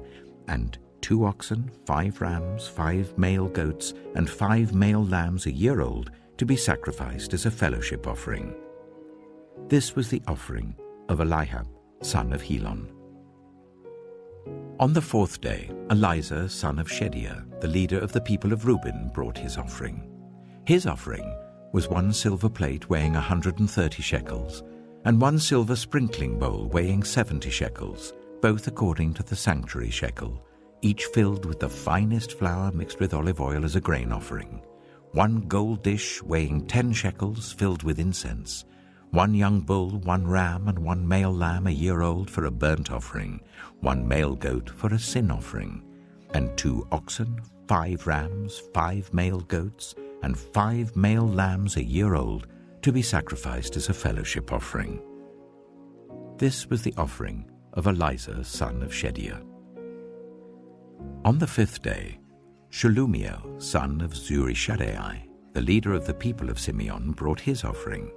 and 2 oxen, 5 rams, 5 male goats, and 5 male lambs a year old, to be sacrificed as a fellowship offering. This was the offering of Eliab, son of Helon. On the 4th day, Eliezer, son of Shedeur, the leader of the people of Reuben, brought his offering. His offering was 1 silver plate weighing 130 shekels, and 1 silver sprinkling bowl weighing 70 shekels, both according to the sanctuary shekel, each filled with the finest flour mixed with olive oil as a grain offering. 1 gold dish weighing 10 shekels, filled with incense. 1 young bull, 1 ram, and 1 male lamb a year old for a burnt offering. 1 male goat for a sin offering. And 2 oxen, 5 rams, 5 male goats, and 5 male lambs a year old, to be sacrificed as a fellowship offering. This was the offering of Eliezer, son of Shedeur. On the 5th day, Shelumiel, son of Zurishaddai, the leader of the people of Simeon, brought his offering.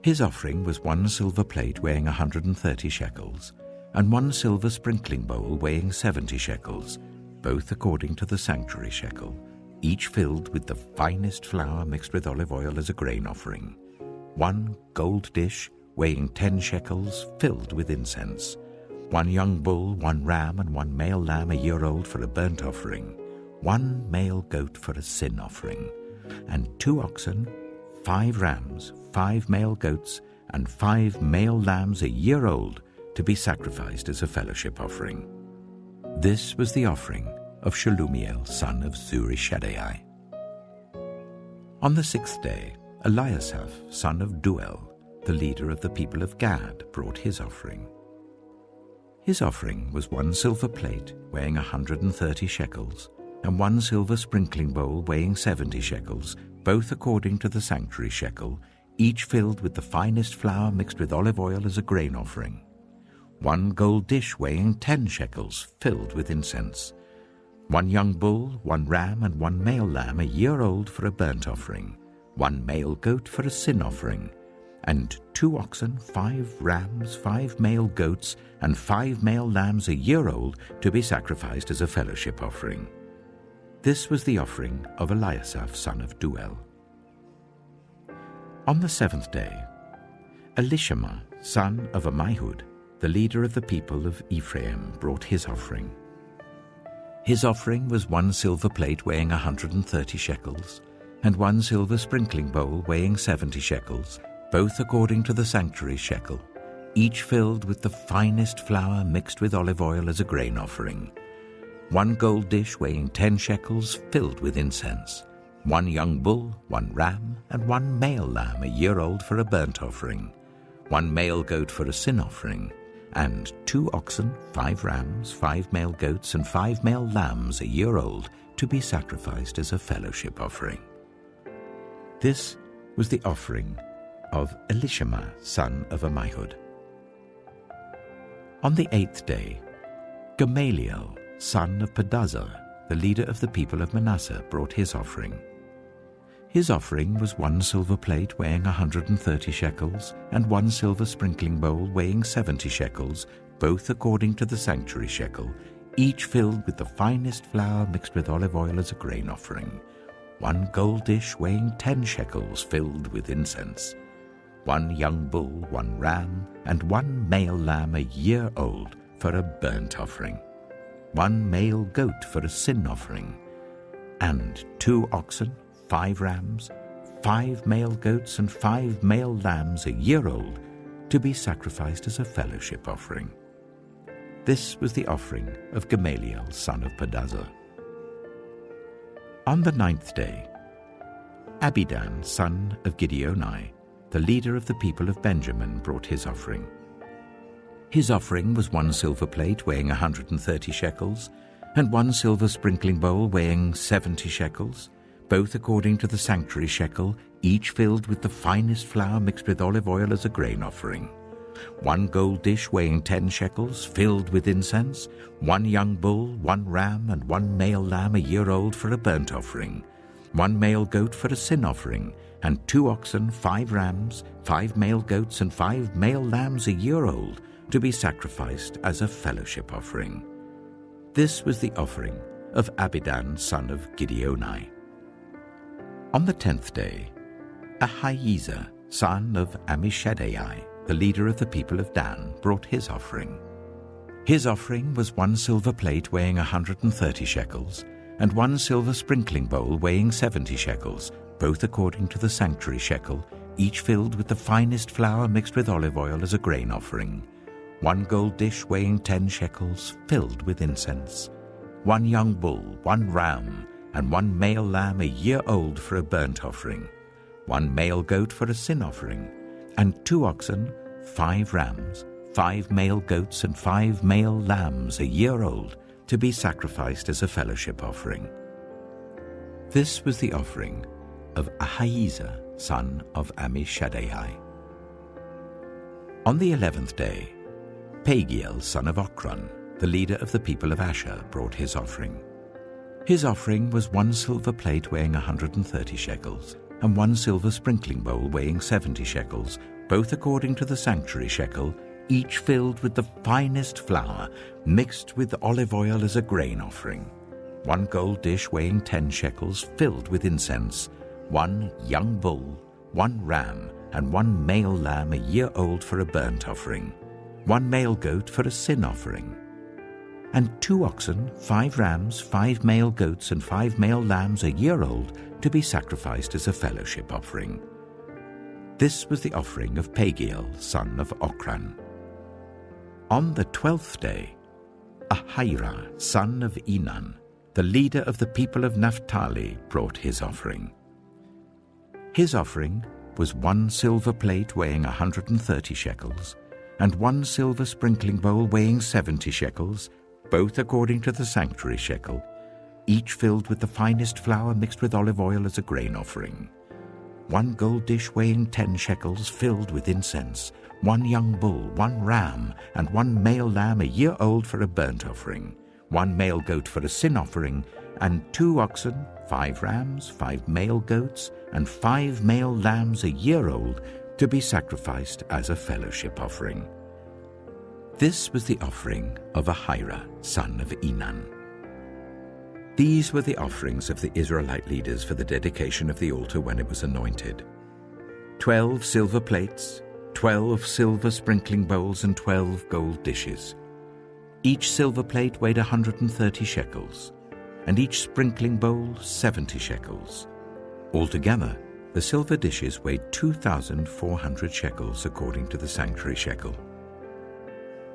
His offering was 1 silver plate weighing 130 shekels, and 1 silver sprinkling bowl weighing 70 shekels, both according to the sanctuary shekel, each filled with the finest flour mixed with olive oil as a grain offering. 1 gold dish weighing 10 shekels, filled with incense. 1 young bull, 1 ram, and 1 male lamb a year old for a burnt offering. 1 male goat for a sin offering, and 2 oxen, 5 rams, 5 male goats, and 5 male lambs a year old, to be sacrificed as a fellowship offering. This was the offering of Shelumiel, son of Zurishaddai. On the 6th day, Eliasaph, son of Duel, the leader of the people of Gad, brought his offering. His offering was 1 silver plate weighing 130 shekels, and 1 silver sprinkling bowl weighing 70 shekels, both according to the sanctuary shekel, each filled with the finest flour mixed with olive oil as a grain offering. 1 gold dish weighing 10 shekels, filled with incense. 1 young bull, 1 ram, and 1 male lamb a year old for a burnt offering. 1 male goat for a sin offering. And 2 oxen, 5 rams, 5 male goats, and 5 male lambs a year old, to be sacrificed as a fellowship offering. This was the offering of Eliasaph, son of Duel. On the 7th day, Elishama, son of Ammihud, the leader of the people of Ephraim, brought his offering. His offering was 1 silver plate weighing 130 shekels, and 1 silver sprinkling bowl weighing 70 shekels, both according to the sanctuary shekel, each filled with the finest flour mixed with olive oil as a grain offering. 1 gold dish weighing 10 shekels, filled with incense. 1 young bull, 1 ram, and 1 male lamb a year old for a burnt offering. 1 male goat for a sin offering, and 2 oxen, 5 rams, 5 male goats, and 5 male lambs a year old, to be sacrificed as a fellowship offering. This was the offering of Elishama, son of Ammihud. On the 8th day, Gamaliel, son of Pedazur, the leader of the people of Manasseh, brought his offering. His offering was 1 silver plate weighing 130 shekels, and 1 silver sprinkling bowl weighing 70 shekels, both according to the sanctuary shekel, each filled with the finest flour mixed with olive oil as a grain offering. 1 gold dish weighing 10 shekels, filled with incense. 1 young bull, 1 ram, and 1 male lamb a year old for a burnt offering. 1 male goat for a sin offering, and 2 oxen, 5 rams, 5 male goats, and 5 male lambs a year old, to be sacrificed as a fellowship offering. This was the offering of Gamaliel, son of Pedazur. On the 9th day, Abidan, son of Gideoni, the leader of the people of Benjamin, brought his offering. His offering was 1 silver plate weighing 130 shekels, and 1 silver sprinkling bowl weighing 70 shekels, both according to the sanctuary shekel, each filled with the finest flour mixed with olive oil as a grain offering. 1 gold dish weighing 10 shekels, filled with incense, 1 young bull, 1 ram, and 1 male lamb a year old for a burnt offering, 1 male goat for a sin offering, and 2 oxen, 5 rams, 5 male goats, and 5 male lambs a year old, to be sacrificed as a fellowship offering. This was the offering of Abidan, son of Gideoni. On the 10th day, Ahiezer, son of Ammishaddai, the leader of the people of Dan, brought his offering. His offering was 1 silver plate weighing 130 shekels, and 1 silver sprinkling bowl weighing 70 shekels, both according to the sanctuary shekel, each filled with the finest flour mixed with olive oil as a grain offering. 1 gold dish weighing 10 shekels, filled with incense. 1 young bull, 1 ram, and 1 male lamb a year old for a burnt offering. 1 male goat for a sin offering, and 2 oxen, 5 rams, 5 male goats, and 5 male lambs a year old, to be sacrificed as a fellowship offering. This was the offering of Ahiezer, son of Ammishaddai. On the 11th day, Pagiel, son of Ochran, the leader of the people of Asher, brought his offering. His offering was 1 silver plate weighing 130 shekels, and 1 silver sprinkling bowl weighing 70 shekels, both according to the sanctuary shekel, each filled with the finest flour, mixed with olive oil as a grain offering. 1 gold dish weighing 10 shekels, filled with incense. 1 young bull, 1 ram, and 1 male lamb a year old for a burnt offering. 1 male goat for a sin offering. And 2 oxen, 5 rams, 5 male goats, and 5 male lambs a year old, to be sacrificed as a fellowship offering. This was the offering of Pagiel, son of Ochran. On the 12th day, Ahira, son of Enan, the leader of the people of Naphtali, brought his offering. His offering was 1 silver plate weighing 130 shekels, and 1 silver sprinkling bowl weighing 70 shekels, both according to the sanctuary shekel, each filled with the finest flour mixed with olive oil as a grain offering. 1 gold dish weighing 10 shekels, filled with incense. 1 young bull, 1 ram, and 1 male lamb a year old for a burnt offering. 1 male goat for a sin offering, and 2 oxen, 5 rams, 5 male goats, and 5 male lambs a year old, to be sacrificed as a fellowship offering. This was the offering of Ahira, son of Enan. These were the offerings of the Israelite leaders for the dedication of the altar when it was anointed: 12 silver plates, 12 silver sprinkling bowls, and 12 gold dishes. Each silver plate weighed 130 shekels, and each sprinkling bowl 70 shekels. Altogether, the silver dishes weighed 2,400 shekels according to the sanctuary shekel.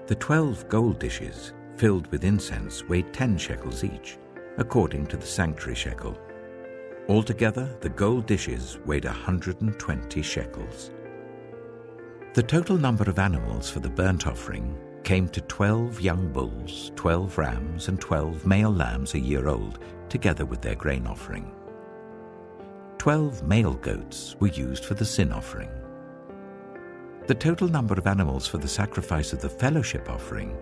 The 12 gold dishes, filled with incense, weighed 10 shekels each, according to the sanctuary shekel. Altogether, the gold dishes weighed 120 shekels. The total number of animals for the burnt offering came to 12 young bulls, 12 rams, and 12 male lambs a year old, together with their grain offering. 12 male goats were used for the sin offering. The total number of animals for the sacrifice of the fellowship offering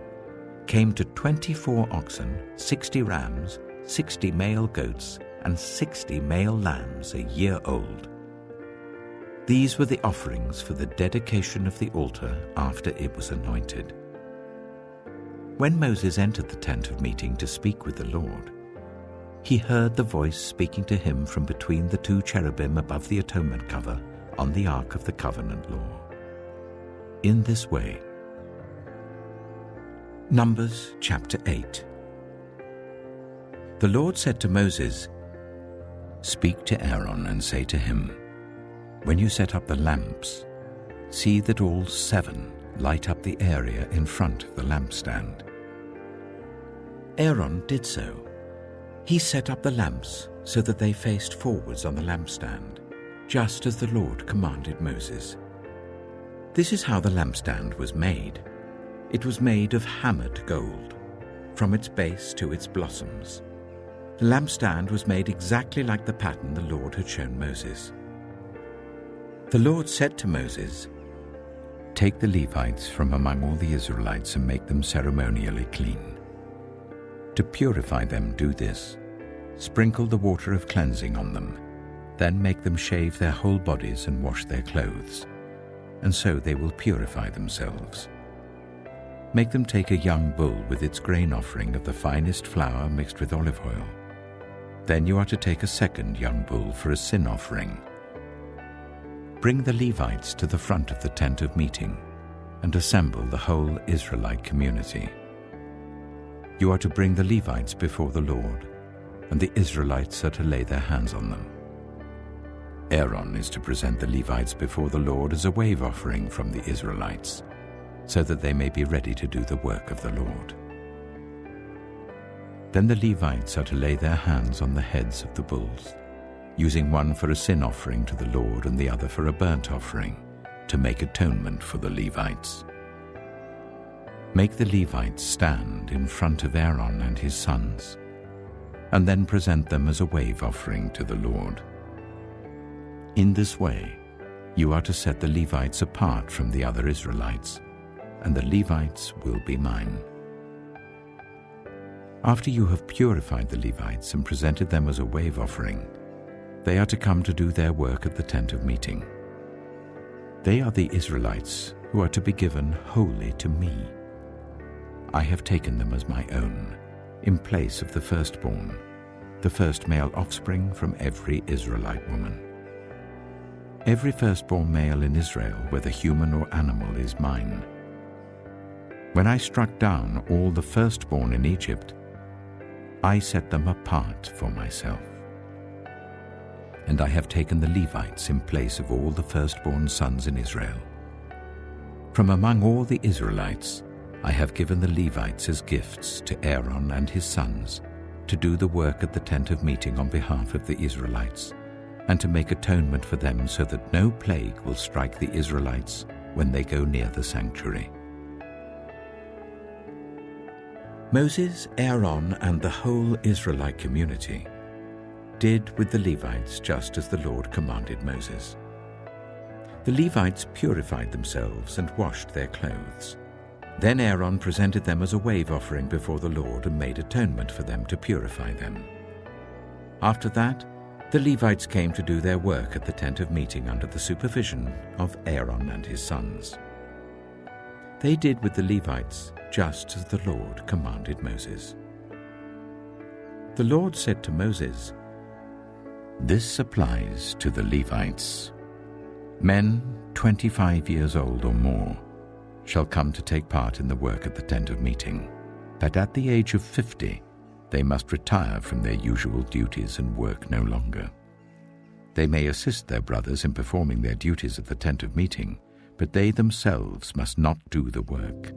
came to 24 oxen, 60 rams, 60 male goats, and 60 male lambs a year old. These were the offerings for the dedication of the altar after it was anointed. When Moses entered the tent of meeting to speak with the Lord, he heard the voice speaking to him from between the 2 cherubim above the atonement cover on the ark of the covenant law. In this way, Numbers chapter 8. The Lord said to Moses, "Speak to Aaron and say to him, when you set up the lamps, see that all 7 light up the area in front of the lampstand. Aaron did so. He set up the lamps so that they faced forwards on the lampstand, just as the Lord commanded Moses. This is how the lampstand was made. It was made of hammered gold, from its base to its blossoms. The lampstand was made exactly like the pattern the Lord had shown Moses. The Lord said to Moses, "Take the Levites from among all the Israelites and make them ceremonially clean. To purify them, do this: sprinkle the water of cleansing on them, then make them shave their whole bodies and wash their clothes, and so they will purify themselves. Make them take a young bull with its grain offering of the finest flour mixed with olive oil. Then you are to take a second young bull for a sin offering. Bring the Levites to the front of the tent of meeting and assemble the whole Israelite community. You are to bring the Levites before the Lord, and the Israelites are to lay their hands on them. Aaron is to present the Levites before the Lord as a wave offering from the Israelites, so that they may be ready to do the work of the Lord. Then the Levites are to lay their hands on the heads of the bulls, using one for a sin offering to the Lord and the other for a burnt offering, to make atonement for the Levites. Make the Levites stand in front of Aaron and his sons, and then present them as a wave offering to the Lord. In this way, you are to set the Levites apart from the other Israelites, and the Levites will be mine. After you have purified the Levites and presented them as a wave offering, they are to come to do their work at the tent of meeting. They are the Israelites who are to be given wholly to me. I have taken them as my own, in place of the firstborn, the first male offspring from every Israelite woman. Every firstborn male in Israel, whether human or animal, is mine. When I struck down all the firstborn in Egypt, I set them apart for myself. And I have taken the Levites in place of all the firstborn sons in Israel. From among all the Israelites, I have given the Levites as gifts to Aaron and his sons to do the work at the tent of meeting on behalf of the Israelites, and to make atonement for them so that no plague will strike the Israelites when they go near the sanctuary. Moses, Aaron, and the whole Israelite community did with the Levites just as the Lord commanded Moses. The Levites purified themselves and washed their clothes. Then Aaron presented them as a wave offering before the Lord and made atonement for them to purify them. After that, the Levites came to do their work at the tent of meeting under the supervision of Aaron and his sons. They did with the Levites just as the Lord commanded Moses. The Lord said to Moses, "This applies to the Levites. Men 25 years old or more shall come to take part in the work at the tent of meeting, but at the age of 50 they must retire from their usual duties and work no longer. They may assist their brothers in performing their duties at the tent of meeting, but they themselves must not do the work.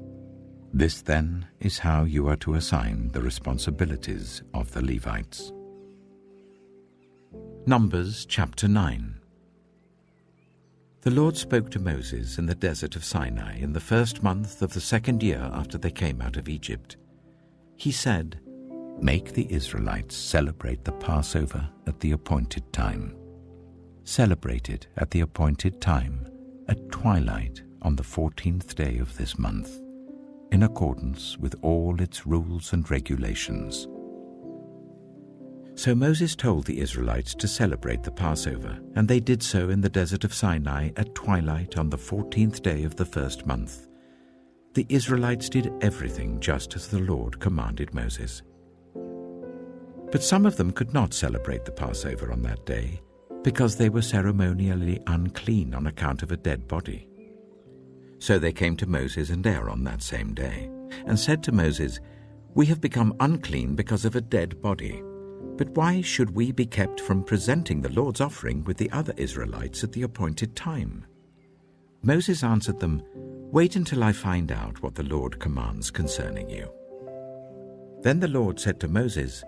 This, then, is how you are to assign the responsibilities of the Levites." Numbers chapter 9. The Lord spoke to Moses in the desert of Sinai in the first month of the second year after they came out of Egypt. He said, "Make the Israelites celebrate the Passover at the appointed time. Celebrate it at the appointed time, at twilight on the 14th day of this month, in accordance with all its rules and regulations." So Moses told the Israelites to celebrate the Passover, and they did so in the desert of Sinai at twilight on the 14th day of the first month. The Israelites did everything just as the Lord commanded Moses. But some of them could not celebrate the Passover on that day, because they were ceremonially unclean on account of a dead body. So they came to Moses and Aaron that same day, and said to Moses, "We have become unclean because of a dead body. But why should we be kept from presenting the Lord's offering with the other Israelites at the appointed time?" Moses answered them, "Wait until I find out what the Lord commands concerning you." Then the Lord said to Moses,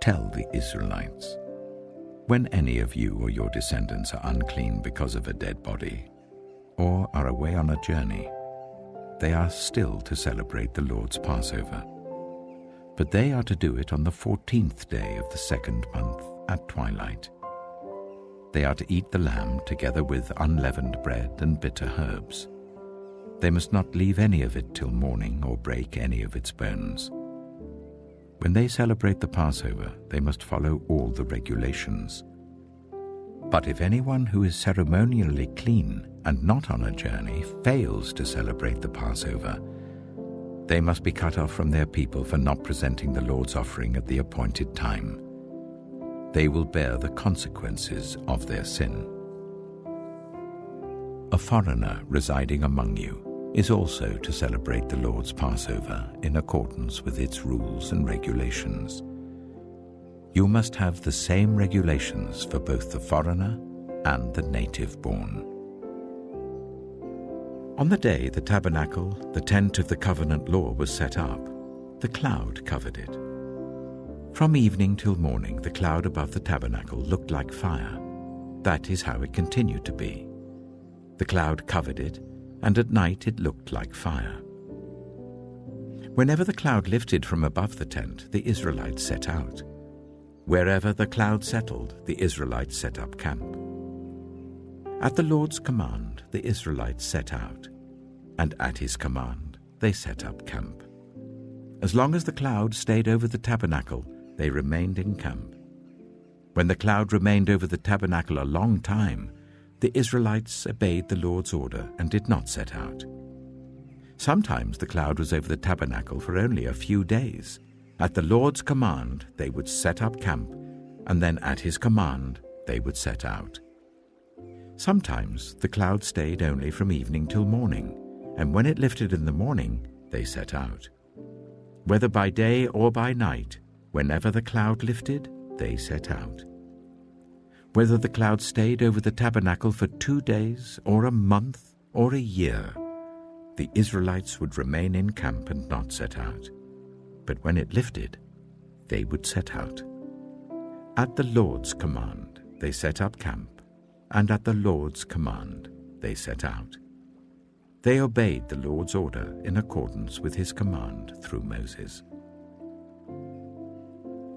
"Tell the Israelites, when any of you or your descendants are unclean because of a dead body, or are away on a journey, they are still to celebrate the Lord's Passover. But they are to do it on the 14th day of the second month at twilight. They are to eat the lamb together with unleavened bread and bitter herbs. They must not leave any of it till morning or break any of its bones. When they celebrate the Passover, they must follow all the regulations. But if anyone who is ceremonially clean and not on a journey fails to celebrate the Passover, they must be cut off from their people for not presenting the Lord's offering at the appointed time. They will bear the consequences of their sin. A foreigner residing among you is also to celebrate the Lord's Passover in accordance with its rules and regulations. You must have the same regulations for both the foreigner and the native-born. On the day the tabernacle, the tent of the covenant law, was set up, the cloud covered it. From evening till morning, the cloud above the tabernacle looked like fire. That is how it continued to be. The cloud covered it, and at night it looked like fire. Whenever the cloud lifted from above the tent, the Israelites set out. Wherever the cloud settled, the Israelites set up camp. At the Lord's command, the Israelites set out, and at his command, they set up camp. As long as the cloud stayed over the tabernacle, they remained in camp. When the cloud remained over the tabernacle a long time, the Israelites obeyed the Lord's order and did not set out. Sometimes the cloud was over the tabernacle for only a few days. At the Lord's command, they would set up camp, and then at his command, they would set out. Sometimes the cloud stayed only from evening till morning, and when it lifted in the morning, they set out. Whether by day or by night, whenever the cloud lifted, they set out. Whether the cloud stayed over the tabernacle for 2 days, or a month, or a year, the Israelites would remain in camp and not set out. But when it lifted, they would set out. At the Lord's command, they set up camp, and at the Lord's command, they set out. They obeyed the Lord's order in accordance with his command through Moses.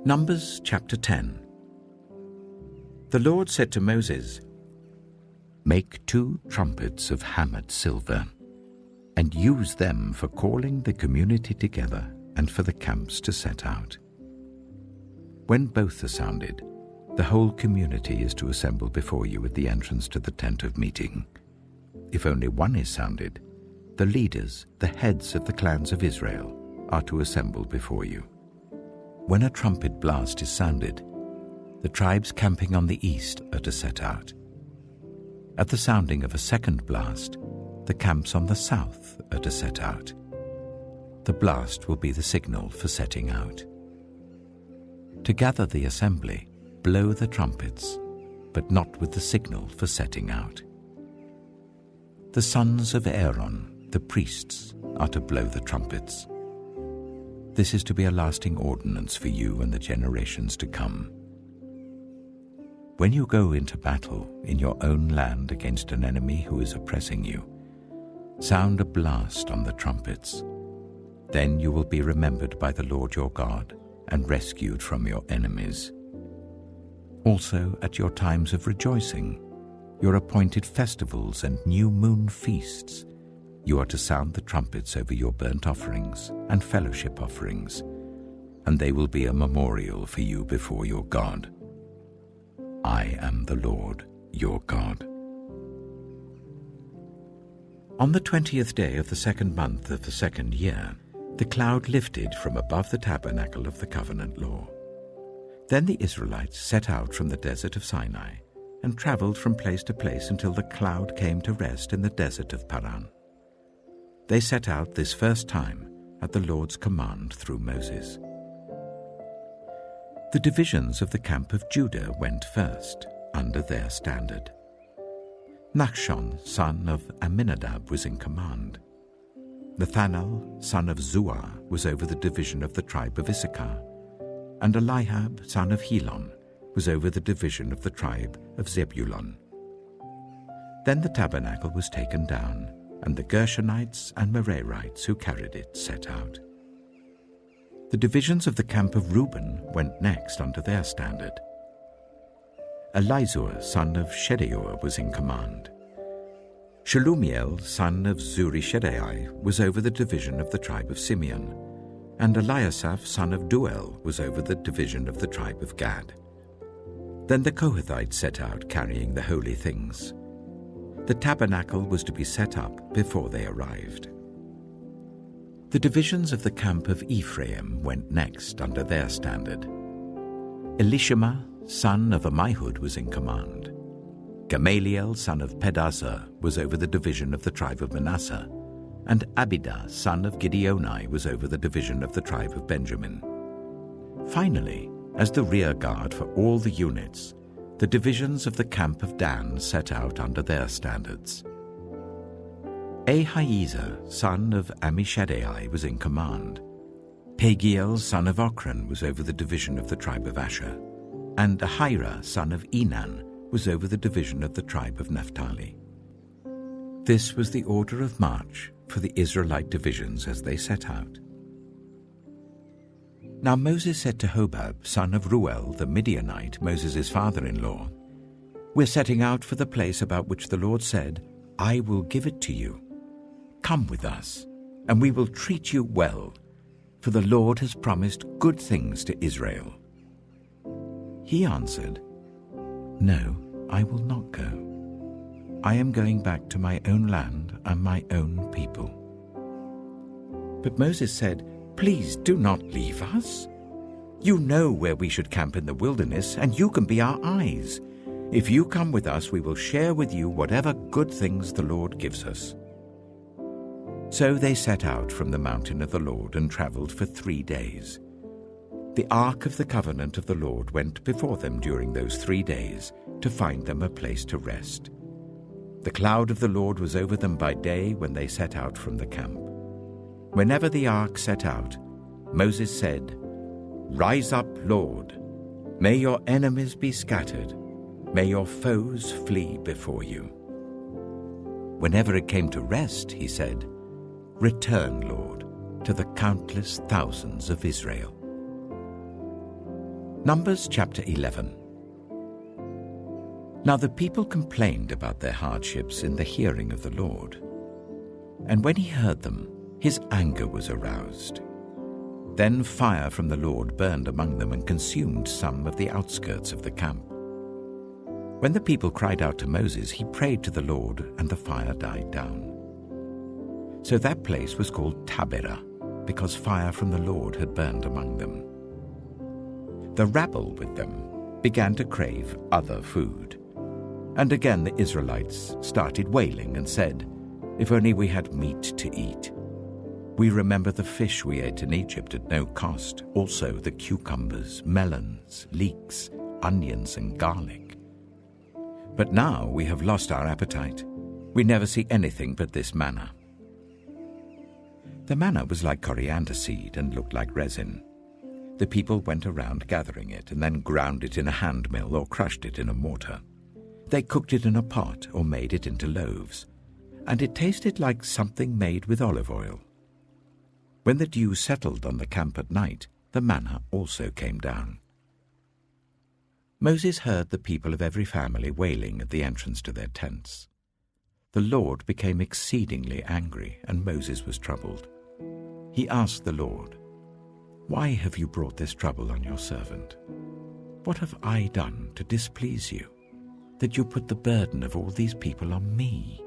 Numbers chapter 10. The Lord said to Moses, "Make 2 trumpets of hammered silver, and use them for calling the community together and for the camps to set out. When both are sounded, the whole community is to assemble before you at the entrance to the tent of meeting. If only one is sounded, the leaders, the heads of the clans of Israel, are to assemble before you. When a trumpet blast is sounded, the tribes camping on the east are to set out. At the sounding of a second blast, the camps on the south are to set out. The blast will be the signal for setting out. To gather the assembly, blow the trumpets, but not with the signal for setting out. The sons of Aaron, the priests, are to blow the trumpets. This is to be a lasting ordinance for you and the generations to come. When you go into battle in your own land against an enemy who is oppressing you, sound a blast on the trumpets. Then you will be remembered by the Lord your God and rescued from your enemies. Also at your times of rejoicing, your appointed festivals and new moon feasts, you are to sound the trumpets over your burnt offerings and fellowship offerings, and they will be a memorial for you before your God. I am the Lord your God. On the 20th day of the second month of the second year, the cloud lifted from above the tabernacle of the covenant law. Then the Israelites set out from the desert of Sinai and traveled from place to place until the cloud came to rest in the desert of Paran. They set out this first time at the Lord's command through Moses. The divisions of the camp of Judah went first, under their standard. Nachshon, son of Amminadab, was in command. Nathanael, son of Zuar, was over the division of the tribe of Issachar, and Eliab, son of Helon, was over the division of the tribe of Zebulun. Then the tabernacle was taken down, and the Gershonites and Merarites who carried it set out. The divisions of the camp of Reuben went next under their standard. Elizur, son of Shedeur, was in command. Shelumiel, son of Zurishaddai, was over the division of the tribe of Simeon, and Eliasaph, son of Duel, was over the division of the tribe of Gad. Then the Kohathites set out carrying the holy things. The tabernacle was to be set up before they arrived. The divisions of the camp of Ephraim went next under their standard. Elishama, son of Ammihud, was in command. Gamaliel, son of Pedazur, was over the division of the tribe of Manasseh, and Abidah, son of Gideoni, was over the division of the tribe of Benjamin. Finally, as the rear guard for all the units, the divisions of the camp of Dan set out under their standards. Ahiezer, son of Ammishaddai, was in command. Pagiel, son of Ochran, was over the division of the tribe of Asher, and Ahira, son of Enan, was over the division of the tribe of Naphtali. This was the order of march for the Israelite divisions as they set out. Now Moses said to Hobab, son of Ruel, the Midianite, Moses' father-in-law, "We're setting out for the place about which the Lord said, 'I will give it to you.' Come with us, and we will treat you well, for the Lord has promised good things to Israel." He answered, "No, I will not go. I am going back to my own land and my own people." But Moses said, "Please do not leave us. You know where we should camp in the wilderness, and you can be our eyes. If you come with us, we will share with you whatever good things the Lord gives us." So they set out from the mountain of the Lord and traveled for 3 days. The ark of the covenant of the Lord went before them during those 3 days to find them a place to rest. The cloud of the Lord was over them by day when they set out from the camp. Whenever the ark set out, Moses said, "Rise up, Lord. May your enemies be scattered. May your foes flee before you." Whenever it came to rest, he said, "Return, Lord, to the countless thousands of Israel." Numbers chapter 11. Now the people complained about their hardships in the hearing of the Lord. And when he heard them, his anger was aroused. Then fire from the Lord burned among them and consumed some of the outskirts of the camp. When the people cried out to Moses, he prayed to the Lord, and the fire died down. So that place was called Taberah, because fire from the Lord had burned among them. The rabble with them began to crave other food. And again the Israelites started wailing and said, "If only we had meat to eat. We remember the fish we ate in Egypt at no cost, also the cucumbers, melons, leeks, onions, and garlic. But now we have lost our appetite. We never see anything but this manna." The manna was like coriander seed and looked like resin. The people went around gathering it and then ground it in a hand mill or crushed it in a mortar. They cooked it in a pot or made it into loaves, and it tasted like something made with olive oil. When the dew settled on the camp at night, the manna also came down. Moses heard the people of every family wailing at the entrance to their tents. The Lord became exceedingly angry, and Moses was troubled. He asked the Lord, "Why have you brought this trouble on your servant? What have I done to displease you, that you put the burden of all these people on me?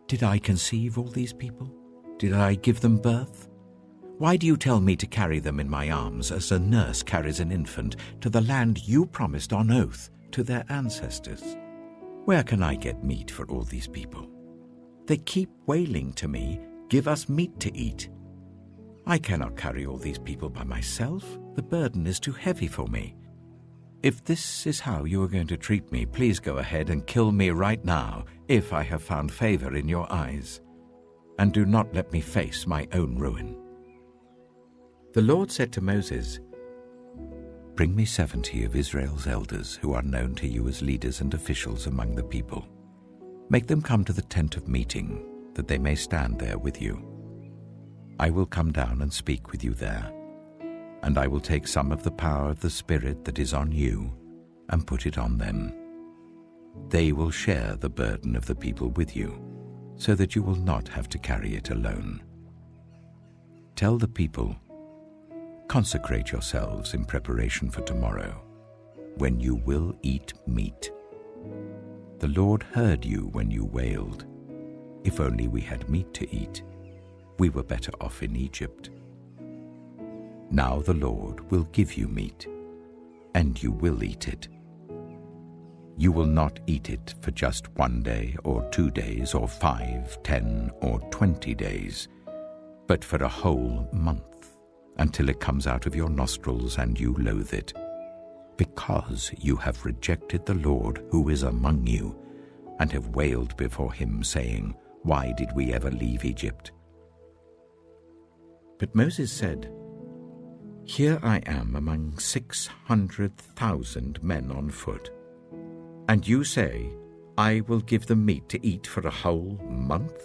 Did I conceive all these people? Did I give them birth? Why do you tell me to carry them in my arms as a nurse carries an infant to the land you promised on oath to their ancestors? Where can I get meat for all these people? They keep wailing to me, 'Give us meat to eat.' I cannot carry all these people by myself. The burden is too heavy for me. If this is how you are going to treat me, please go ahead and kill me right now, if I have found favor in your eyes. and do not let me face my own ruin." The Lord said to Moses, "Bring me 70 of Israel's elders who are known to you as leaders and officials among the people. Make them come to the tent of meeting, that they may stand there with you. I will come down and speak with you there, and I will take some of the power of the Spirit that is on you and put it on them. They will share the burden of the people with you, so that you will not have to carry it alone. Tell the people, 'Consecrate yourselves in preparation for tomorrow, when you will eat meat. The Lord heard you when you wailed, "If only we had meat to eat. We were better off in Egypt." Now the Lord will give you meat, and you will eat it. You will not eat it for just 1 day or 2 days or 5, 10, or 20 days, but for a whole month, until it comes out of your nostrils and you loathe it, because you have rejected the Lord who is among you, and have wailed before him, saying, "Why did we ever leave Egypt?" But Moses said, "Here I am among 600,000 men on foot, and you say, 'I will give them meat to eat for a whole month?'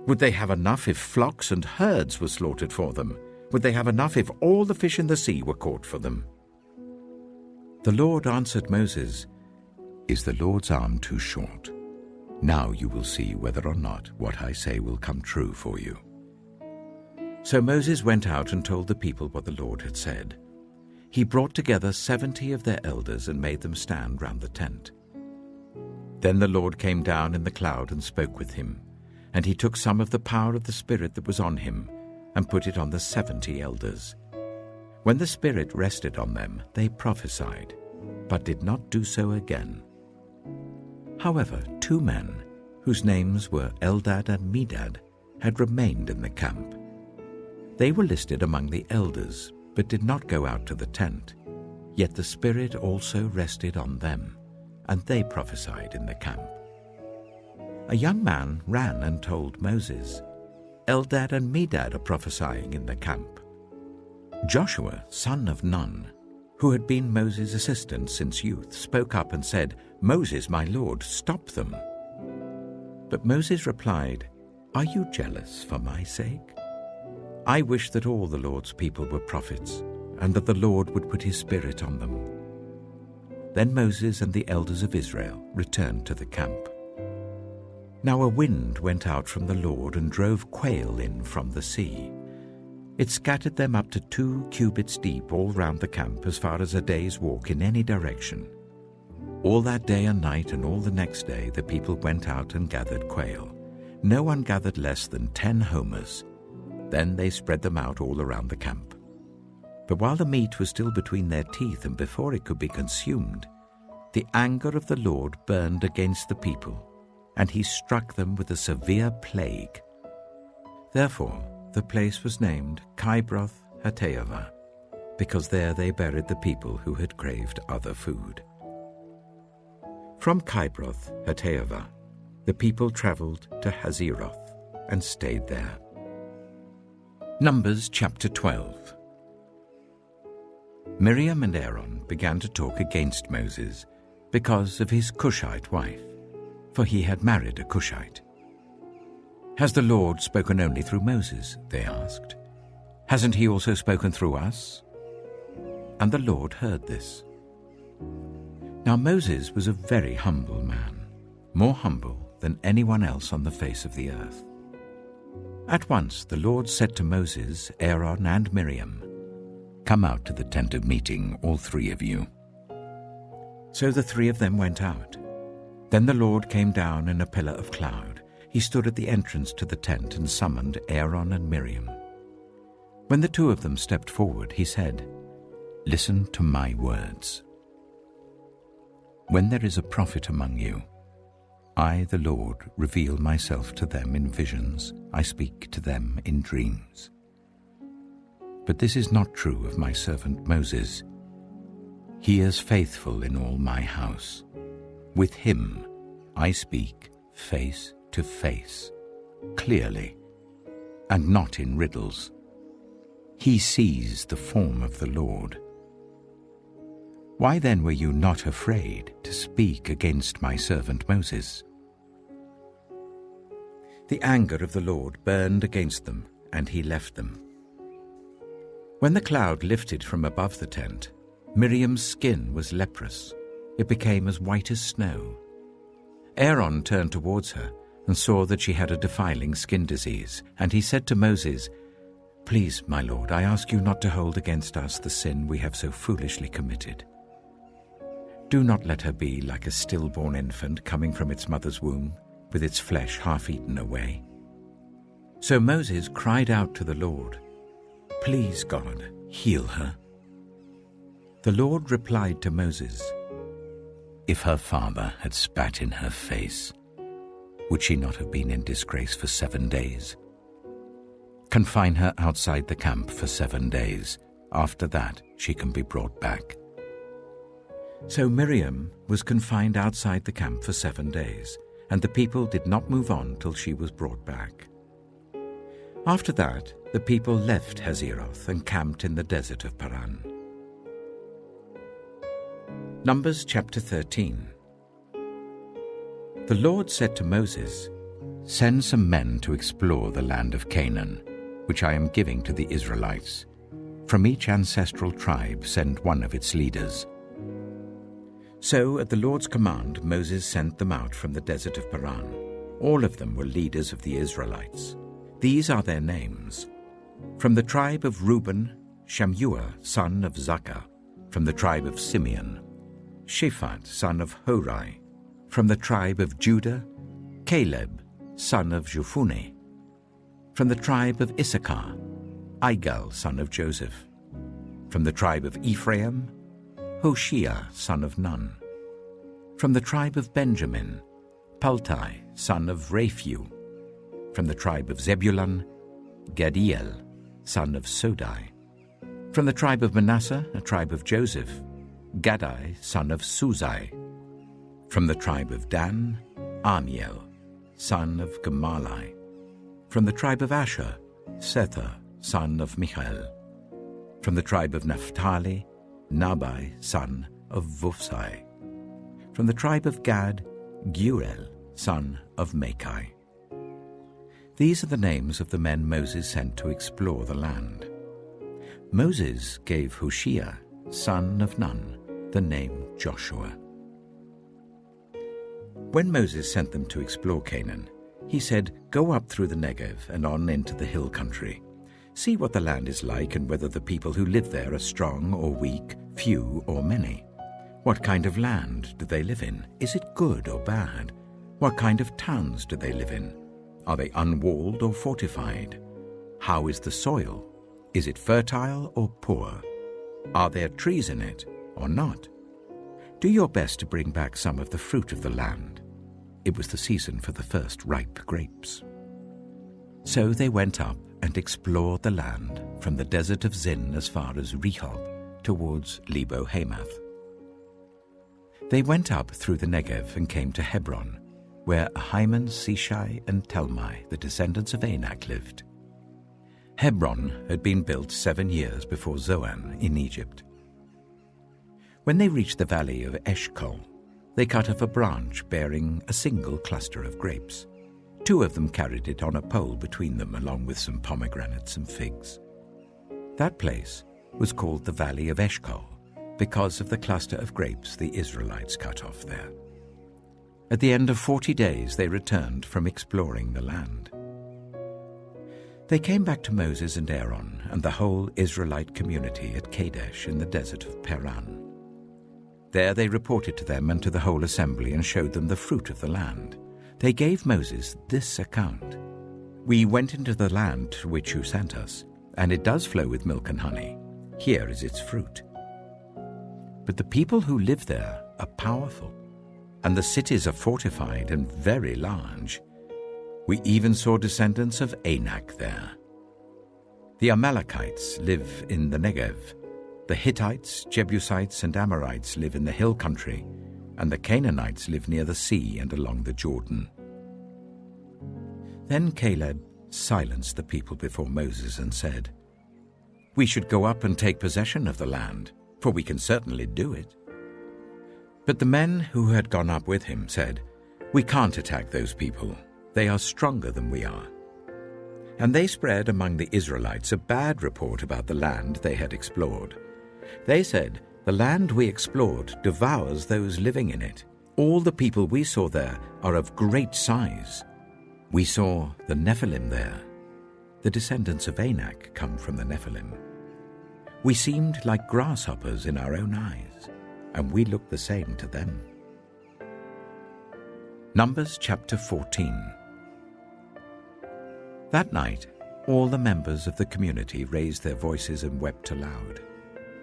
Would they have enough if flocks and herds were slaughtered for them? Would they have enough if all the fish in the sea were caught for them?" The Lord answered Moses, "Is the Lord's arm too short? Now you will see whether or not what I say will come true for you." So Moses went out and told the people what the Lord had said. He brought together 70 of their elders and made them stand round the tent. Then the Lord came down in the cloud and spoke with him, and he took some of the power of the Spirit that was on him and put it on the 70 elders. When the Spirit rested on them, they prophesied, but did not do so again. However, 2 men, whose names were Eldad and Medad, had remained in the camp. They were listed among the elders, but did not go out to the tent. Yet the Spirit also rested on them, and they prophesied in the camp. A young man ran and told Moses, "Eldad and Medad are prophesying in the camp." Joshua, son of Nun, who had been Moses' assistant since youth, spoke up and said, "Moses, my lord, stop them." But Moses replied, "Are you jealous for my sake? I wish that all the Lord's people were prophets, and that the Lord would put his Spirit on them." Then Moses and the elders of Israel returned to the camp. Now a wind went out from the Lord and drove quail in from the sea. It scattered them up to 2 cubits deep all round the camp, as far as a day's walk in any direction. All that day and night and all the next day the people went out and gathered quail. No one gathered less than 10 homers. Then they spread them out all around the camp. But while the meat was still between their teeth and before it could be consumed, the anger of the Lord burned against the people, and he struck them with a severe plague. Therefore the place was named Kibroth Hattaavah, because there they buried the people who had craved other food. From Kibroth Hattaavah the people traveled to Hazeroth and stayed there. Numbers chapter 12. Miriam and Aaron began to talk against Moses because of his Cushite wife, for he had married a Cushite. "Has the Lord spoken only through Moses?" they asked. "Hasn't he also spoken through us?" And the Lord heard this. Now Moses was a very humble man, more humble than anyone else on the face of the earth. At once the Lord said to Moses, Aaron, and Miriam, "Come out to the tent of meeting, all 3 of you." So the 3 of them went out. Then the Lord came down in a pillar of cloud. He stood at the entrance to the tent and summoned Aaron and Miriam. When the 2 of them stepped forward, he said, "Listen to my words. When there is a prophet among you, I, the Lord, reveal myself to them in visions. I speak to them in dreams. But this is not true of my servant Moses. He is faithful in all my house. With him I speak face to face, clearly, and not in riddles. He sees the form of the Lord. Why then were you not afraid to speak against my servant Moses?" The anger of the Lord burned against them, and he left them. When the cloud lifted from above the tent, Miriam's skin was leprous. It became as white as snow. Aaron turned towards her and saw that she had a defiling skin disease, and he said to Moses, "Please, my lord, I ask you not to hold against us the sin we have so foolishly committed. Do not let her be like a stillborn infant coming from its mother's womb, with its flesh half eaten away." So Moses cried out to the Lord, "Please, God, heal her." The Lord replied to Moses, "If her father had spat in her face, would she not have been in disgrace for 7 days? Confine her outside the camp for 7 days. After that, she can be brought back." So Miriam was confined outside the camp for 7 days, and the people did not move on till she was brought back. After that, the people left Hazeroth and camped in the desert of Paran. Numbers chapter 13. The Lord said to Moses, "Send some men to explore the land of Canaan, which I am giving to the Israelites. From each ancestral tribe send one of its leaders." So, at the Lord's command, Moses sent them out from the desert of Paran. All of them were leaders of the Israelites. These are their names. From the tribe of Reuben, Shammua, son of Zakkar. From the tribe of Simeon, Shaphat, son of Hori. From the tribe of Judah, Caleb, son of Jephunneh. From the tribe of Issachar, Igal, son of Joseph. From the tribe of Ephraim, Hoshea, son of Nun. From the tribe of Benjamin, Paltai, son of Raphu. From the tribe of Zebulun, Gadiel, son of Sodai. From the tribe of Manasseh, a tribe of Joseph, Gadai, son of Suzai. From the tribe of Dan, Amiel, son of Gemalai. From the tribe of Asher, Sethur, son of Michael. From the tribe of Naphtali, Nabai, son of Vusai. From the tribe of Gad, Gurel, son of Makai. These are the names of the men Moses sent to explore the land. Moses gave Hoshea, son of Nun, the name Joshua. When Moses sent them to explore Canaan, he said, "Go up through the Negev and on into the hill country. See what the land is like and whether the people who live there are strong or weak, few or many. What kind of land do they live in? Is it good or bad? What kind of towns do they live in? Are they unwalled or fortified? How is the soil? Is it fertile or poor? Are there trees in it or not? Do your best to bring back some of the fruit of the land." It was the season for the first ripe grapes. So they went up and explored the land from the desert of Zin as far as Rehob towards Lebo Hamath. They went up through the Negev and came to Hebron, where Ahiman, Sheshai, and Talmai, the descendants of Anak, lived. Hebron had been built 7 years before Zoan in Egypt. When they reached the valley of Eshcol, they cut off a branch bearing a single cluster of grapes. 2 of them carried it on a pole between them, along with some pomegranates and figs. That place was called the Valley of Eshcol because of the cluster of grapes the Israelites cut off there. At the end of 40 days, they returned from exploring the land. They came back to Moses and Aaron and the whole Israelite community at Kadesh in the desert of Paran. There they reported to them and to the whole assembly and showed them the fruit of the land. They gave Moses this account: "We went into the land to which you sent us, and it does flow with milk and honey. Here is its fruit. But the people who live there are powerful, and the cities are fortified and very large. We even saw descendants of Anak there. The Amalekites live in the Negev. The Hittites, Jebusites, and Amorites live in the hill country, and the Canaanites live near the sea and along the Jordan." Then Caleb silenced the people before Moses and said, "We should go up and take possession of the land, for we can certainly do it." But the men who had gone up with him said, "We can't attack those people. They are stronger than we are." And they spread among the Israelites a bad report about the land they had explored. They said, "The land we explored devours those living in it. All the people we saw there are of great size. We saw the Nephilim there. The descendants of Anak come from the Nephilim. We seemed like grasshoppers in our own eyes, and we looked the same to them." Numbers chapter 14. That night, all the members of the community raised their voices and wept aloud.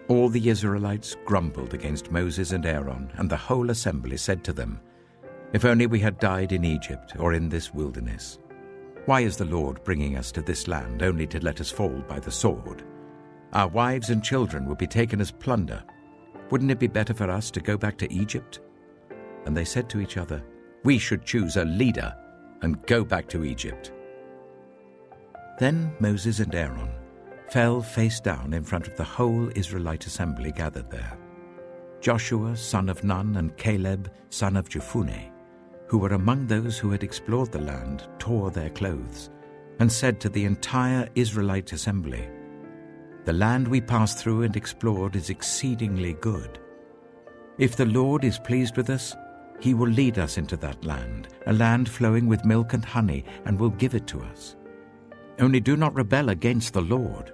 All the Israelites grumbled against Moses and Aaron, and the whole assembly said to them, "If only we had died in Egypt or in this wilderness. Why is the Lord bringing us to this land only to let us fall by the sword? Our wives and children will be taken as plunder. Wouldn't it be better for us to go back to Egypt?" And they said to each other, "We should choose a leader and go back to Egypt." Then Moses and Aaron fell face down in front of the whole Israelite assembly gathered there. Joshua, son of Nun, and Caleb, son of Jephunneh, who were among those who had explored the land, tore their clothes and said to the entire Israelite assembly, "The land we passed through and explored is exceedingly good. If the Lord is pleased with us, he will lead us into that land, a land flowing with milk and honey, and will give it to us. Only do not rebel against the Lord.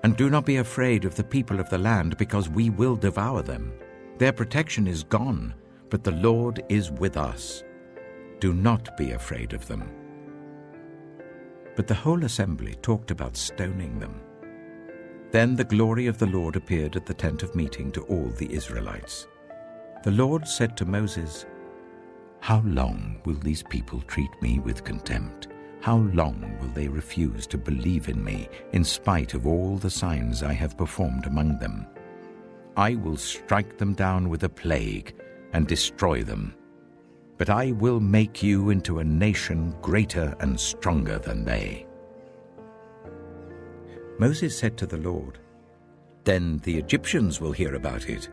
And do not be afraid of the people of the land, because we will devour them. Their protection is gone, but the Lord is with us. Do not be afraid of them." But the whole assembly talked about stoning them. Then the glory of the Lord appeared at the tent of meeting to all the Israelites. The Lord said to Moses, "How long will these people treat me with contempt? How long will they refuse to believe in me, in spite of all the signs I have performed among them? I will strike them down with a plague and destroy them. But I will make you into a nation greater and stronger than they." Moses said to the Lord, "Then the Egyptians will hear about it.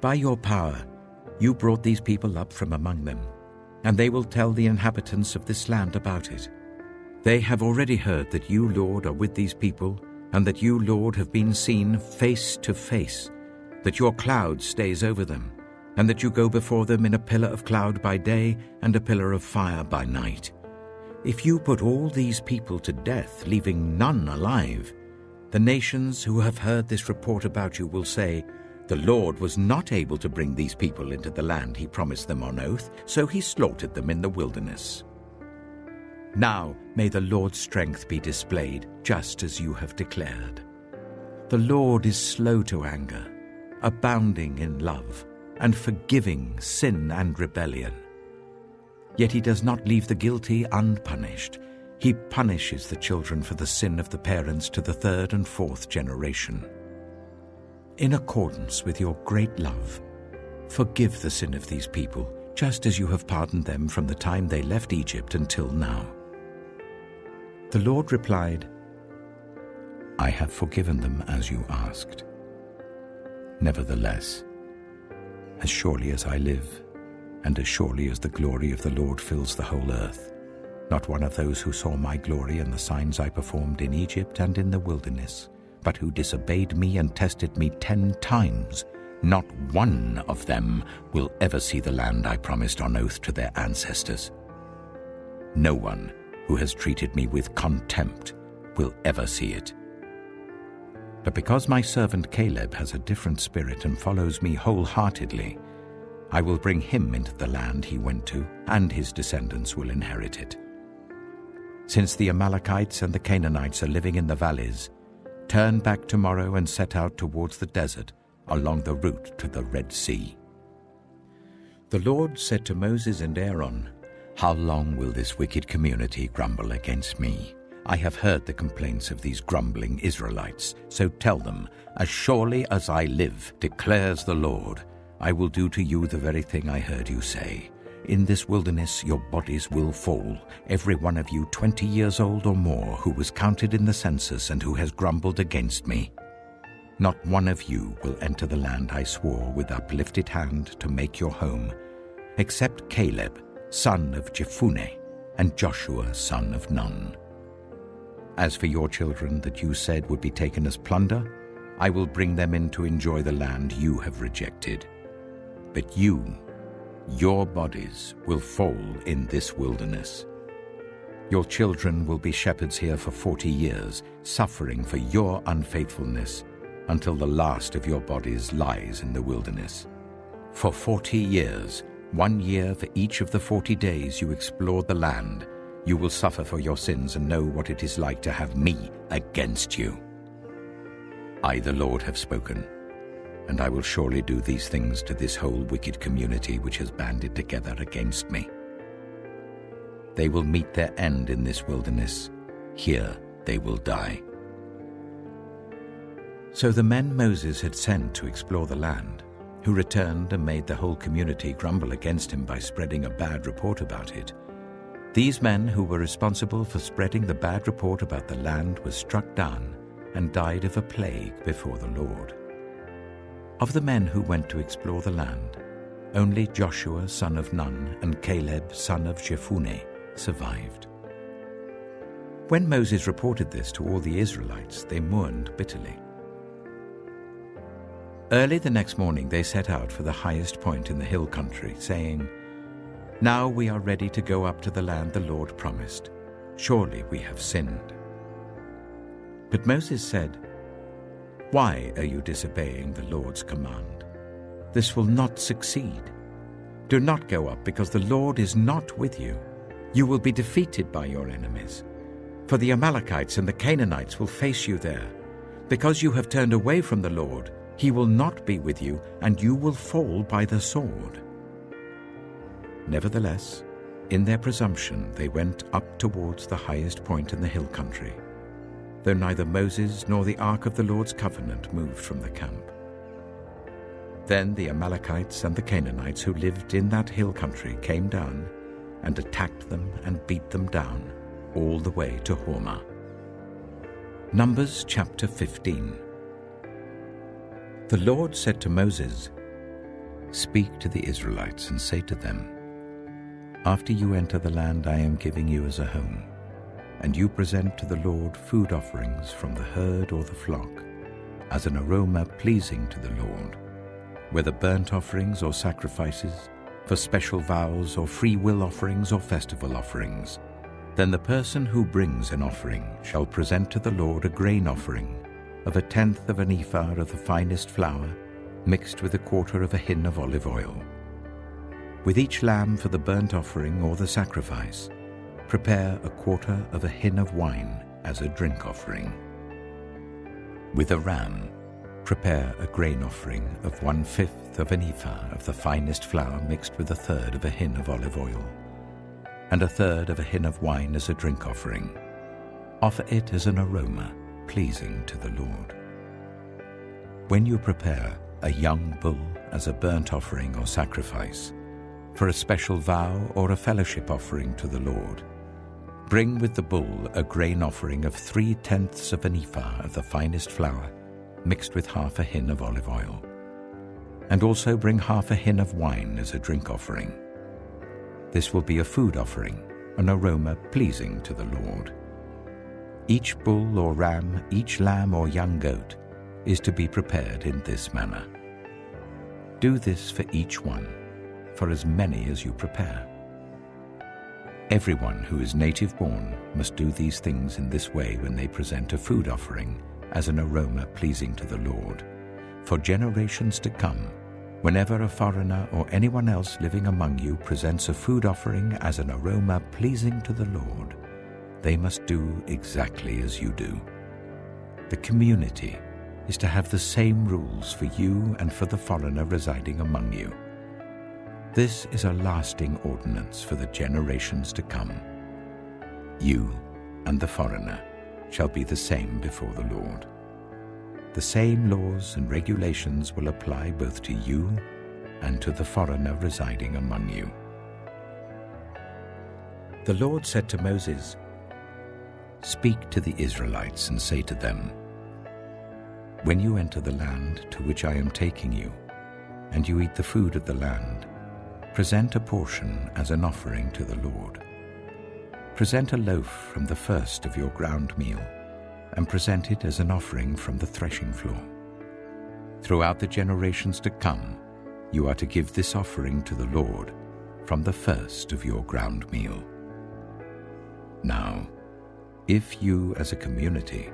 By your power you brought these people up from among them, and they will tell the inhabitants of this land about it. They have already heard that you, Lord, are with these people, and that you, Lord, have been seen face to face, that your cloud stays over them, and that you go before them in a pillar of cloud by day and a pillar of fire by night. If you put all these people to death, leaving none alive, the nations who have heard this report about you will say, 'The Lord was not able to bring these people into the land he promised them on oath, so he slaughtered them in the wilderness.' Now may the Lord's strength be displayed, just as you have declared. The Lord is slow to anger, abounding in love, and forgiving sin and rebellion. Yet he does not leave the guilty unpunished. He punishes the children for the sin of the parents to the third and fourth generation. In accordance with your great love, forgive the sin of these people, just as you have pardoned them from the time they left Egypt until now." The Lord replied, "I have forgiven them as you asked. Nevertheless, as surely as I live, and as surely as the glory of the Lord fills the whole earth, not one of those who saw my glory and the signs I performed in Egypt and in the wilderness, but who disobeyed me and tested me 10 times, not one of them will ever see the land I promised on oath to their ancestors. No one who has treated me with contempt will ever see it. But because my servant Caleb has a different spirit and follows me wholeheartedly, I will bring him into the land he went to, and his descendants will inherit it. Since the Amalekites and the Canaanites are living in the valleys, turn back tomorrow and set out towards the desert along the route to the Red Sea." The Lord said to Moses and Aaron, "How long will this wicked community grumble against me? I have heard the complaints of these grumbling Israelites, so tell them, 'As surely as I live, declares the Lord, I will do to you the very thing I heard you say. in this wilderness your bodies will fall, every one of you 20 years old or more, who was counted in the census and who has grumbled against me. Not one of you will enter the land I swore with uplifted hand to make your home, except Caleb, son of Jephunneh, and Joshua, son of Nun. As for your children that you said would be taken as plunder, I will bring them in to enjoy the land you have rejected. But you, your bodies will fall in this wilderness. Your children will be shepherds here for 40 years, suffering for your unfaithfulness, until the last of your bodies lies in the wilderness. For 40 years, 1 year for each of the 40 days you explored the land, you will suffer for your sins and know what it is like to have me against you. I, the Lord, have spoken, and I will surely do these things to this whole wicked community which has banded together against me. They will meet their end in this wilderness. Here they will die. So the men Moses had sent to explore the land, who returned and made the whole community grumble against him by spreading a bad report about it, these men who were responsible for spreading the bad report about the land were struck down and died of a plague before the Lord. Of the men who went to explore the land, only Joshua son of Nun and Caleb son of Jephunneh survived. When Moses reported this to all the Israelites, they mourned bitterly. Early the next morning they set out for the highest point in the hill country, saying, "Now we are ready to go up to the land the Lord promised. Surely we have sinned." But Moses said, "Why are you disobeying the Lord's command? This will not succeed. Do not go up, because the Lord is not with you. You will be defeated by your enemies. For the Amalekites and the Canaanites will face you there. Because you have turned away from the Lord, he will not be with you, and you will fall by the sword." Nevertheless, in their presumption they went up towards the highest point in the hill country, though neither Moses nor the ark of the Lord's covenant moved from the camp. Then the Amalekites and the Canaanites who lived in that hill country came down and attacked them and beat them down all the way to Hormah. Numbers chapter 15. The Lord said to Moses, "Speak to the Israelites and say to them, after you enter the land I am giving you as a home, and you present to the Lord food offerings from the herd or the flock, as an aroma pleasing to the Lord, whether burnt offerings or sacrifices, for special vows or free will offerings or festival offerings, then the person who brings an offering shall present to the Lord a grain offering of 1/10 of an ephah of the finest flour, mixed with 1/4 of a hin of olive oil. With each lamb for the burnt offering or the sacrifice, prepare 1/4 of a hin of wine as a drink offering. With a ram, prepare a grain offering of 1/5 of an ephah of the finest flour mixed with 1/3 of a hin of olive oil, and 1/3 of a hin of wine as a drink offering. Offer it as an aroma pleasing to the Lord. When you prepare a young bull as a burnt offering or sacrifice, for a special vow or a fellowship offering to the Lord, bring with the bull a grain offering of 3/10 of an ephah of the finest flour, mixed with 1/2 a hin of olive oil. And also bring 1/2 a hin of wine as a drink offering. This will be a food offering, an aroma pleasing to the Lord. Each bull or ram, each lamb or young goat is to be prepared in this manner. Do this for each one, for as many as you prepare. Everyone who is native-born must do these things in this way when they present a food offering as an aroma pleasing to the Lord. For generations to come, whenever a foreigner or anyone else living among you presents a food offering as an aroma pleasing to the Lord, they must do exactly as you do. The community is to have the same rules for you and for the foreigner residing among you. This is a lasting ordinance for the generations to come. You and the foreigner shall be the same before the Lord. The same laws and regulations will apply both to you and to the foreigner residing among you. The Lord said to Moses, "Speak to the Israelites and say to them, when you enter the land to which I am taking you, and you eat the food of the land, present a portion as an offering to the Lord. Present a loaf from the first of your ground meal, and present it as an offering from the threshing floor. Throughout the generations to come, you are to give this offering to the Lord from the first of your ground meal. Now, if you as a community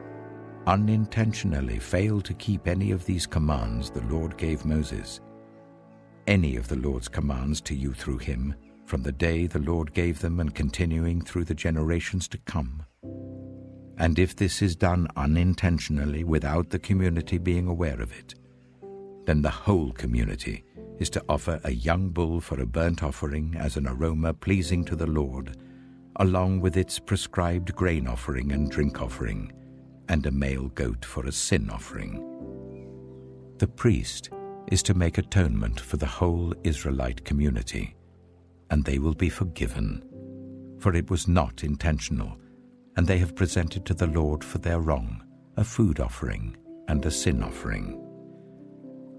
unintentionally fail to keep any of these commands the Lord gave Moses, any of the Lord's commands to you through him, from the day the Lord gave them and continuing through the generations to come, and if this is done unintentionally without the community being aware of it, then the whole community is to offer a young bull for a burnt offering as an aroma pleasing to the Lord, along with its prescribed grain offering and drink offering, and a male goat for a sin offering. The priest is to make atonement for the whole Israelite community, and they will be forgiven, for it was not intentional, and they have presented to the Lord for their wrong a food offering and a sin offering.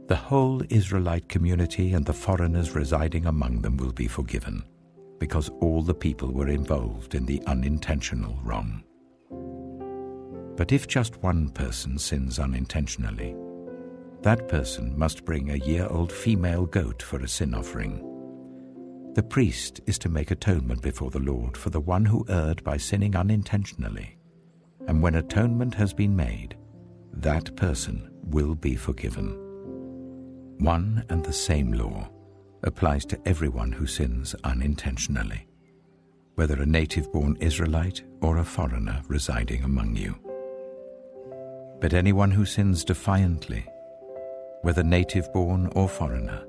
The whole Israelite community and the foreigners residing among them will be forgiven, because all the people were involved in the unintentional wrong. But if just one person sins unintentionally, that person must bring a year-old female goat for a sin offering. The priest is to make atonement before the Lord for the one who erred by sinning unintentionally, and when atonement has been made, that person will be forgiven. One and the same law applies to everyone who sins unintentionally, whether a native-born Israelite or a foreigner residing among you. But anyone who sins defiantly, whether native-born or foreigner,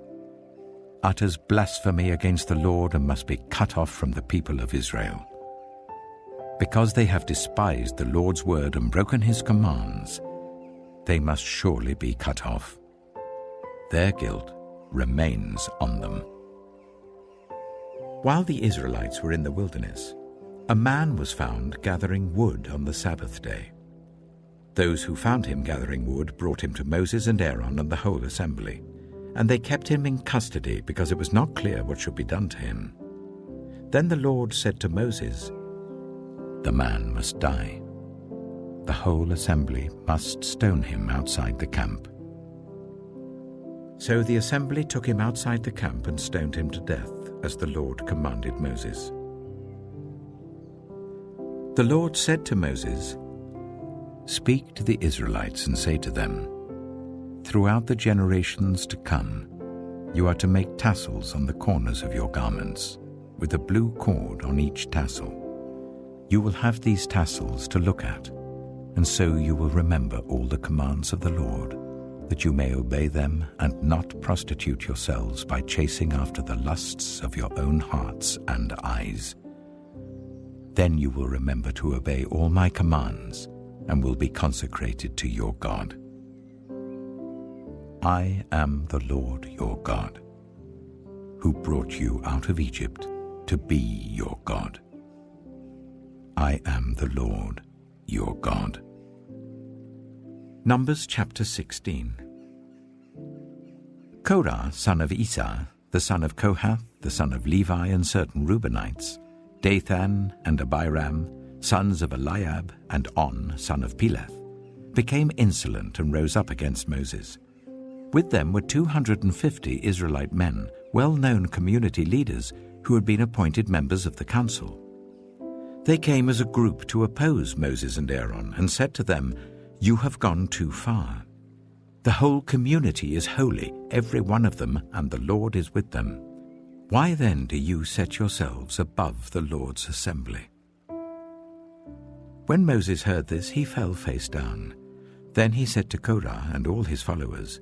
utters blasphemy against the Lord and must be cut off from the people of Israel. Because they have despised the Lord's word and broken his commands, they must surely be cut off. Their guilt remains on them. While the Israelites were in the wilderness, a man was found gathering wood on the Sabbath day. Those who found him gathering wood brought him to Moses and Aaron and the whole assembly, and they kept him in custody because it was not clear what should be done to him. Then the Lord said to Moses, "The man must die. The whole assembly must stone him outside the camp." So the assembly took him outside the camp and stoned him to death, as the Lord commanded Moses. The Lord said to Moses, "Speak to the Israelites and say to them, throughout the generations to come, you are to make tassels on the corners of your garments, with a blue cord on each tassel. You will have these tassels to look at, and so you will remember all the commands of the Lord, that you may obey them and not prostitute yourselves by chasing after the lusts of your own hearts and eyes. Then you will remember to obey all my commands and will be consecrated to your God. I am the Lord your God, who brought you out of Egypt to be your God. I am the Lord your God." Numbers chapter 16. Korah, son of Esau, the son of Kohath, the son of Levi, and certain Reubenites, Dathan and Abiram, sons of Eliab, and On, son of Peleth, became insolent and rose up against Moses. With them were 250 Israelite men, well-known community leaders who had been appointed members of the council. They came as a group to oppose Moses and Aaron and said to them, "You have gone too far. The whole community is holy, every one of them, and the Lord is with them. Why then do you set yourselves above the Lord's assembly?" When Moses heard this, he fell face down. Then he said to Korah and all his followers,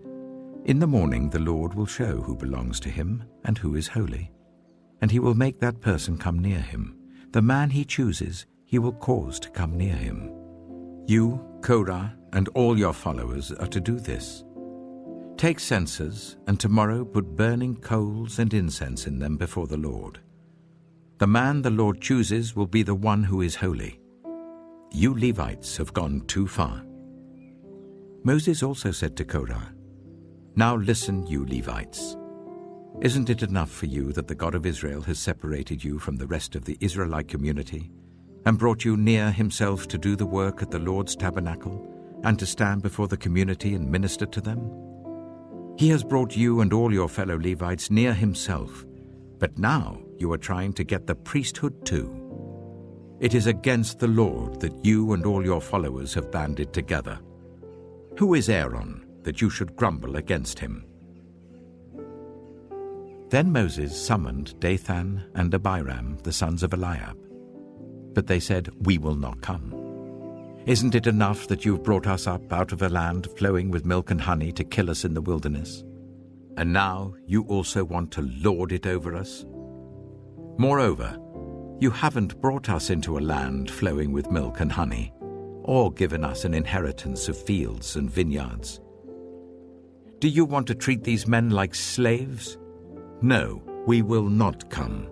"In the morning the Lord will show who belongs to him and who is holy, and he will make that person come near him. The man he chooses he will cause to come near him. You, Korah, and all your followers are to do this. Take censers, and tomorrow put burning coals and incense in them before the Lord. The man the Lord chooses will be the one who is holy. You Levites have gone too far." Moses also said to Korah, "Now listen, you Levites. Isn't it enough for you that the God of Israel has separated you from the rest of the Israelite community and brought you near himself to do the work at the Lord's tabernacle and to stand before the community and minister to them? He has brought you and all your fellow Levites near himself, but now you are trying to get the priesthood too. It is against the Lord that you and all your followers have banded together. Who is Aaron that you should grumble against him?" Then Moses summoned Dathan and Abiram, the sons of Eliab. But they said, "We will not come. Isn't it enough that you have brought us up out of a land flowing with milk and honey to kill us in the wilderness? And now you also want to lord it over us? Moreover, you haven't brought us into a land flowing with milk and honey, or given us an inheritance of fields and vineyards. Do you want to treat these men like slaves? No, we will not come."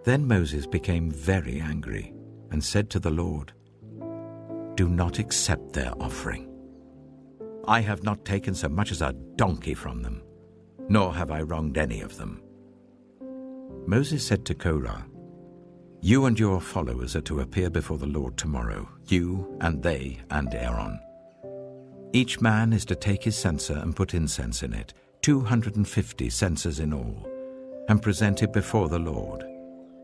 Then Moses became very angry and said to the Lord, "Do not accept their offering. I have not taken so much as a donkey from them, nor have I wronged any of them." Moses said to Korah, "You and your followers are to appear before the Lord tomorrow, you and they and Aaron. Each man is to take his censer and put incense in it, 250 censers in all, and present it before the Lord.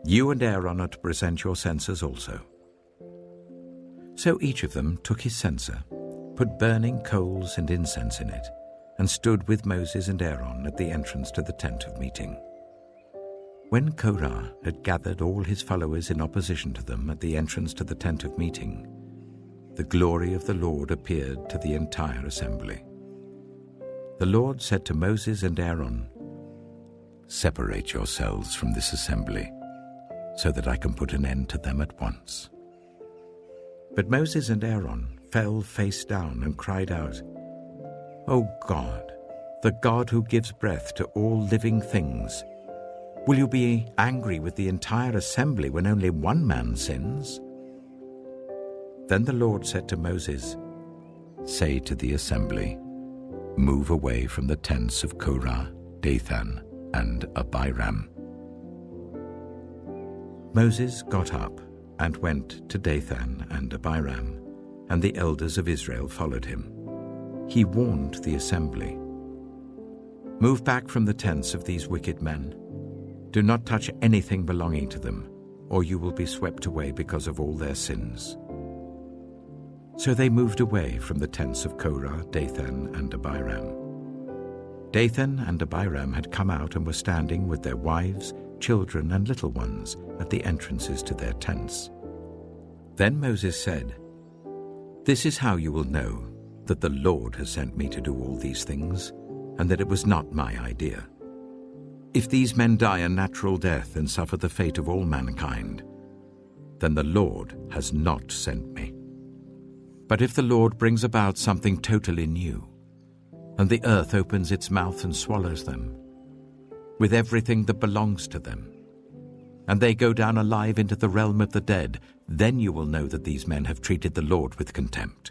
You and Aaron are to present your censers also." So each of them took his censer, put burning coals and incense in it, and stood with Moses and Aaron at the entrance to the tent of meeting. When Korah had gathered all his followers in opposition to them at the entrance to the tent of meeting, the glory of the Lord appeared to the entire assembly. The Lord said to Moses and Aaron, "Separate yourselves from this assembly, so that I can put an end to them at once." But Moses and Aaron fell face down and cried out, "O God, the God who gives breath to all living things, will you be angry with the entire assembly when only one man sins?" Then the Lord said to Moses, "Say to the assembly, move away from the tents of Korah, Dathan, and Abiram." Moses got up and went to Dathan and Abiram, and the elders of Israel followed him. He warned the assembly, "Move back from the tents of these wicked men. Do not touch anything belonging to them, or you will be swept away because of all their sins." So they moved away from the tents of Korah, Dathan, and Abiram. Dathan and Abiram had come out and were standing with their wives, children, and little ones at the entrances to their tents. Then Moses said, "This is how you will know that the Lord has sent me to do all these things, and that it was not my idea. If these men die a natural death and suffer the fate of all mankind, then the Lord has not sent me. But if the Lord brings about something totally new, and the earth opens its mouth and swallows them, with everything that belongs to them, and they go down alive into the realm of the dead, then you will know that these men have treated the Lord with contempt."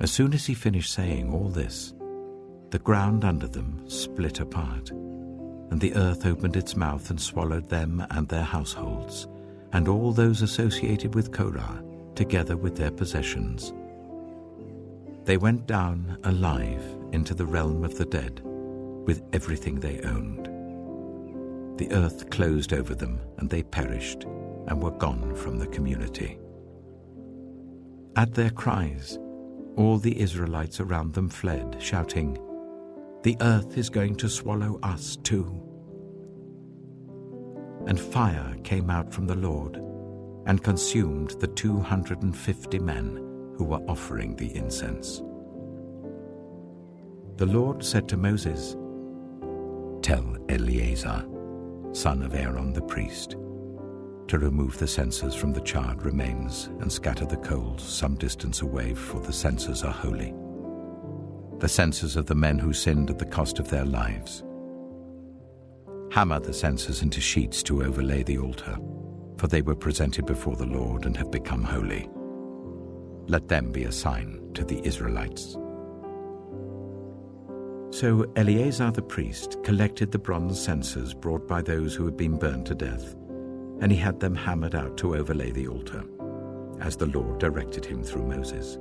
As soon as he finished saying all this, the ground under them split apart, and the earth opened its mouth and swallowed them and their households, and all those associated with Korah, together with their possessions. They went down alive into the realm of the dead, with everything they owned. The earth closed over them, and they perished, and were gone from the community. At their cries, all the Israelites around them fled, shouting, "The earth is going to swallow us too." And fire came out from the Lord, and consumed the 250 men who were offering the incense. The Lord said to Moses, "Tell Eleazar, son of Aaron the priest, to remove the censers from the charred remains and scatter the coals some distance away, for the censers are holy, the censers of the men who sinned at the cost of their lives. Hammer the censers into sheets to overlay the altar, for they were presented before the Lord and have become holy. Let them be a sign to the Israelites." So Eleazar the priest collected the bronze censers brought by those who had been burned to death, and he had them hammered out to overlay the altar, as the Lord directed him through Moses.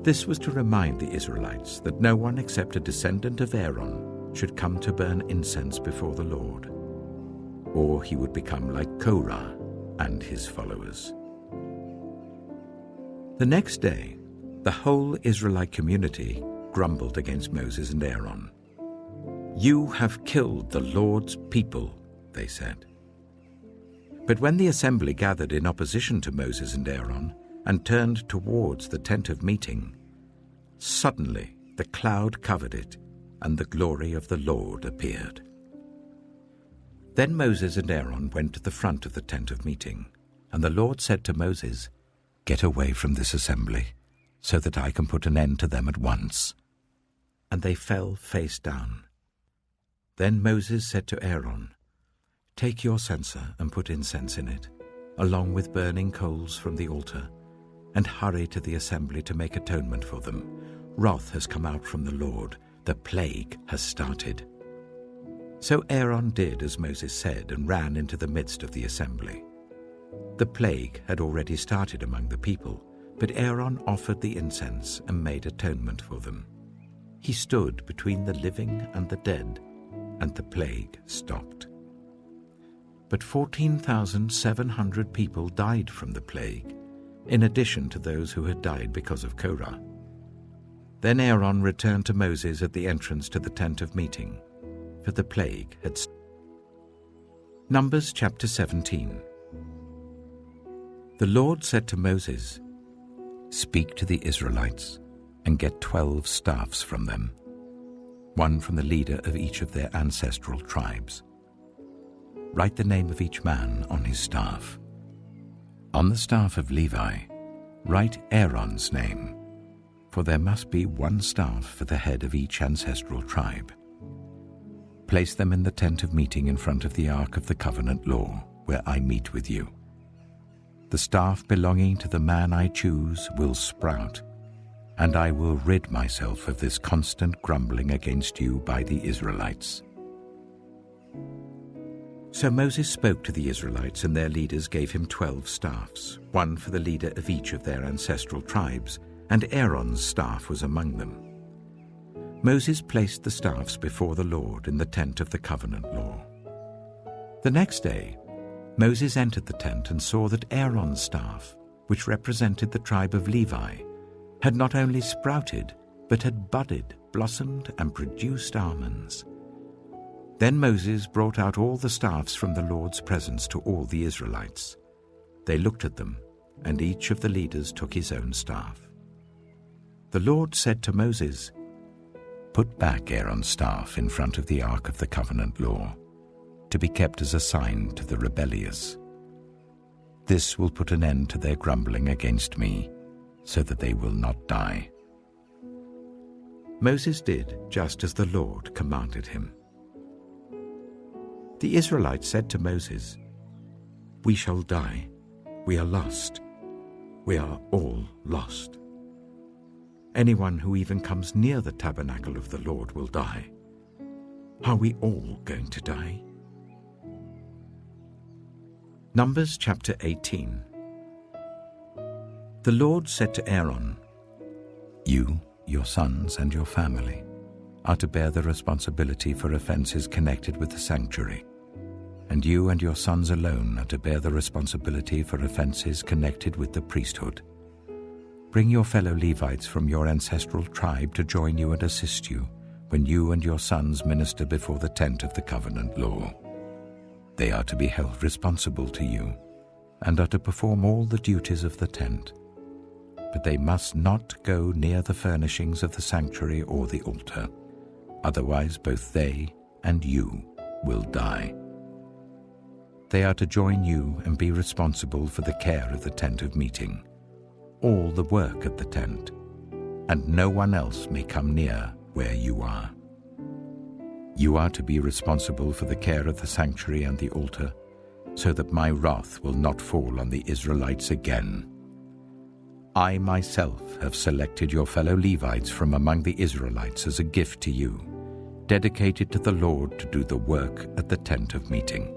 This was to remind the Israelites that no one except a descendant of Aaron should come to burn incense before the Lord, or he would become like Korah and his followers. The next day, the whole Israelite community grumbled against Moses and Aaron. "You have killed the Lord's people," they said. But when the assembly gathered in opposition to Moses and Aaron and turned towards the tent of meeting, suddenly the cloud covered it, and the glory of the Lord appeared. Then Moses and Aaron went to the front of the tent of meeting, and the Lord said to Moses, "Get away from this assembly, so that I can put an end to them at once." And they fell face down. Then Moses said to Aaron, "Take your censer and put incense in it, along with burning coals from the altar, and hurry to the assembly to make atonement for them. Wrath has come out from the Lord. The plague has started." So Aaron did as Moses said and ran into the midst of the assembly. The plague had already started among the people, but Aaron offered the incense and made atonement for them. He stood between the living and the dead, and the plague stopped. But 14,700 people died from the plague, in addition to those who had died because of Korah. Then Aaron returned to Moses at the entrance to the tent of meeting, for the plague had stopped. Numbers chapter 17. The Lord said to Moses, "Speak to the Israelites and get 12 staffs from them, one from the leader of each of their ancestral tribes. Write the name of each man on his staff. On the staff of Levi, write Aaron's name, for there must be one staff for the head of each ancestral tribe. Place them in the tent of meeting in front of the Ark of the Covenant law, where I meet with you. The staff belonging to the man I choose will sprout, and I will rid myself of this constant grumbling against you by the Israelites." So Moses spoke to the Israelites, and their leaders gave him 12 staffs, one for the leader of each of their ancestral tribes, and Aaron's staff was among them. Moses placed the staffs before the Lord in the tent of the covenant law. The next day, Moses entered the tent and saw that Aaron's staff, which represented the tribe of Levi, had not only sprouted, but had budded, blossomed, and produced almonds. Then Moses brought out all the staffs from the Lord's presence to all the Israelites. They looked at them, and each of the leaders took his own staff. The Lord said to Moses, "Put back Aaron's staff in front of the Ark of the Covenant law, to be kept as a sign to the rebellious. This will put an end to their grumbling against me, so that they will not die." Moses did just as the Lord commanded him. The Israelites said to Moses, "We shall die. We are lost. We are all lost. Anyone who even comes near the tabernacle of the Lord will die. Are we all going to die?" Numbers chapter 18. The Lord said to Aaron, "You, your sons, and your family are to bear the responsibility for offenses connected with the sanctuary, and you and your sons alone are to bear the responsibility for offenses connected with the priesthood. Bring your fellow Levites from your ancestral tribe to join you and assist you when you and your sons minister before the tent of the covenant law. They are to be held responsible to you and are to perform all the duties of the tent, but they must not go near the furnishings of the sanctuary or the altar, otherwise both they and you will die. They are to join you and be responsible for the care of the tent of meeting, all the work at the tent, and no one else may come near where you are. You are to be responsible for the care of the sanctuary and the altar, so that my wrath will not fall on the Israelites again. I myself have selected your fellow Levites from among the Israelites as a gift to you, dedicated to the Lord to do the work at the tent of meeting.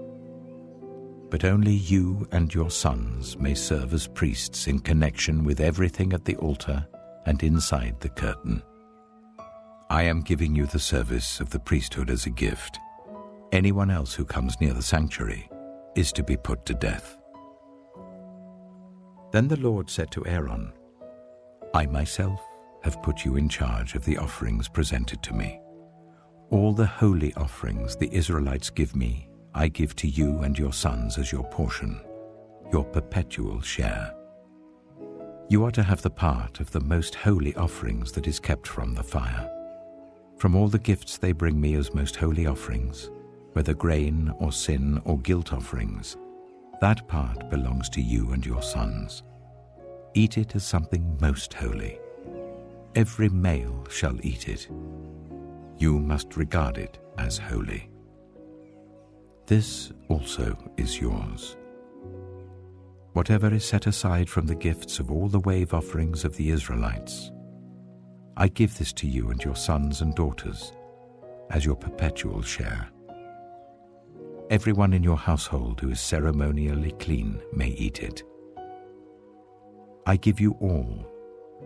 But only you and your sons may serve as priests in connection with everything at the altar and inside the curtain. I am giving you the service of the priesthood as a gift. Anyone else who comes near the sanctuary is to be put to death." Then the Lord said to Aaron, "I myself have put you in charge of the offerings presented to me. All the holy offerings the Israelites give me, I give to you and your sons as your portion, your perpetual share. You are to have the part of the most holy offerings that is kept from the fire. From all the gifts they bring me as most holy offerings, whether grain or sin or guilt offerings, that part belongs to you and your sons. Eat it as something most holy. Every male shall eat it. You must regard it as holy. This also is yours. Whatever is set aside from the gifts of all the wave offerings of the Israelites, I give this to you and your sons and daughters as your perpetual share. Everyone in your household who is ceremonially clean may eat it. I give you all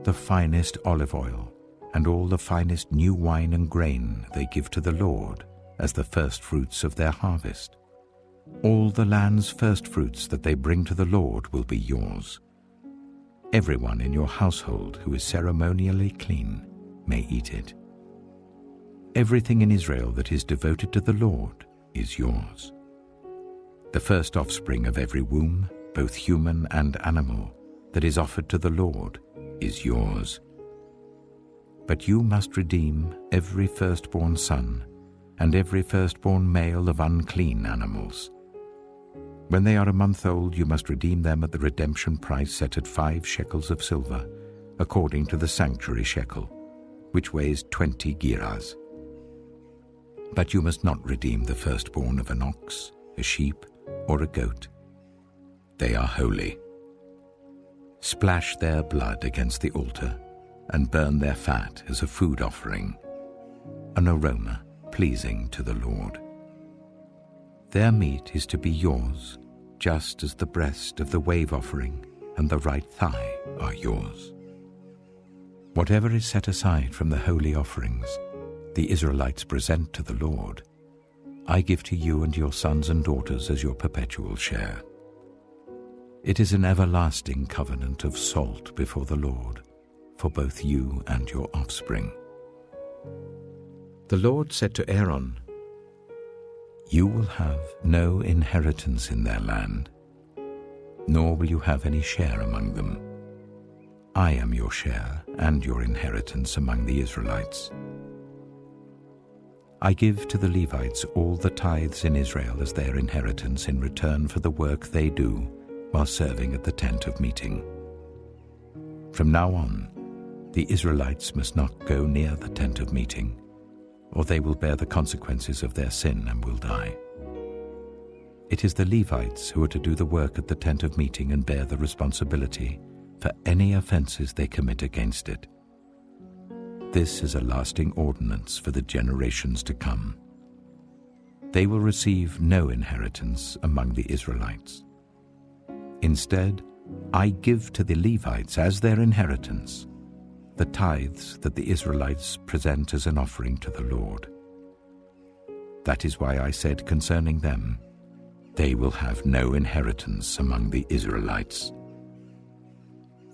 the finest olive oil and all the finest new wine and grain they give to the Lord as the first fruits of their harvest. All the land's first fruits that they bring to the Lord will be yours. Everyone in your household who is ceremonially clean may eat it. Everything in Israel that is devoted to the Lord is yours. The first offspring of every womb, both human and animal, that is offered to the Lord is yours. But you must redeem every firstborn son and every firstborn male of unclean animals. When they are a month old, you must redeem them at the redemption price set at 5 shekels of silver, according to the sanctuary shekel, which weighs 20 gerahs. But you must not redeem the firstborn of an ox, a sheep, or a goat. They are holy. Splash their blood against the altar and burn their fat as a food offering, an aroma pleasing to the Lord. Their meat is to be yours, just as the breast of the wave offering and the right thigh are yours. Whatever is set aside from the holy offerings the Israelites present to the Lord, I give to you and your sons and daughters as your perpetual share. It is an everlasting covenant of salt before the Lord, for both you and your offspring." The Lord said to Aaron, "You will have no inheritance in their land, nor will you have any share among them. I am your share and your inheritance among the Israelites. I give to the Levites all the tithes in Israel as their inheritance in return for the work they do while serving at the tent of meeting. From now on, the Israelites must not go near the tent of meeting, or they will bear the consequences of their sin and will die. It is the Levites who are to do the work at the tent of meeting and bear the responsibility for any offenses they commit against it. This is a lasting ordinance for the generations to come. They will receive no inheritance among the Israelites. Instead, I give to the Levites as their inheritance the tithes that the Israelites present as an offering to the Lord. That is why I said concerning them, they will have no inheritance among the Israelites."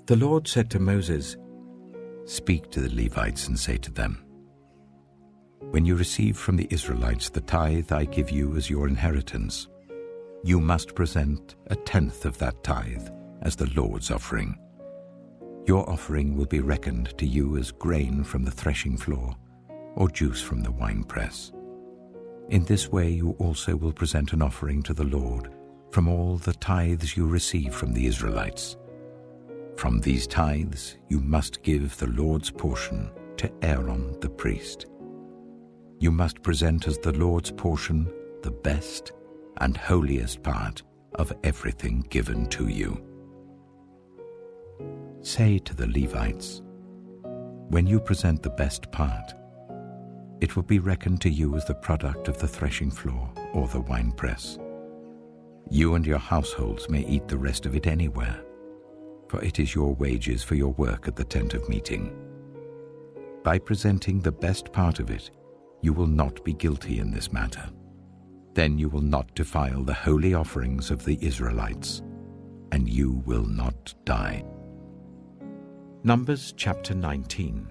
The Lord said to Moses, "Speak to the Levites and say to them, when you receive from the Israelites the tithe I give you as your inheritance, you must present 1/10 of that tithe as the Lord's offering. Your offering will be reckoned to you as grain from the threshing floor or juice from the winepress. In this way you also will present an offering to the Lord from all the tithes you receive from the Israelites. From these tithes you must give the Lord's portion to Aaron the priest. you must present as the Lord's portion the best and holiest part of everything given to you. Say to the Levites, when you present the best part, it will be reckoned to you as the product of the threshing floor or the winepress. You and your households may eat the rest of it anywhere, for it is your wages for your work at the tent of meeting. By presenting the best part of it, you will not be guilty in this matter. Then you will not defile the holy offerings of the Israelites, and you will not die. Numbers chapter 19.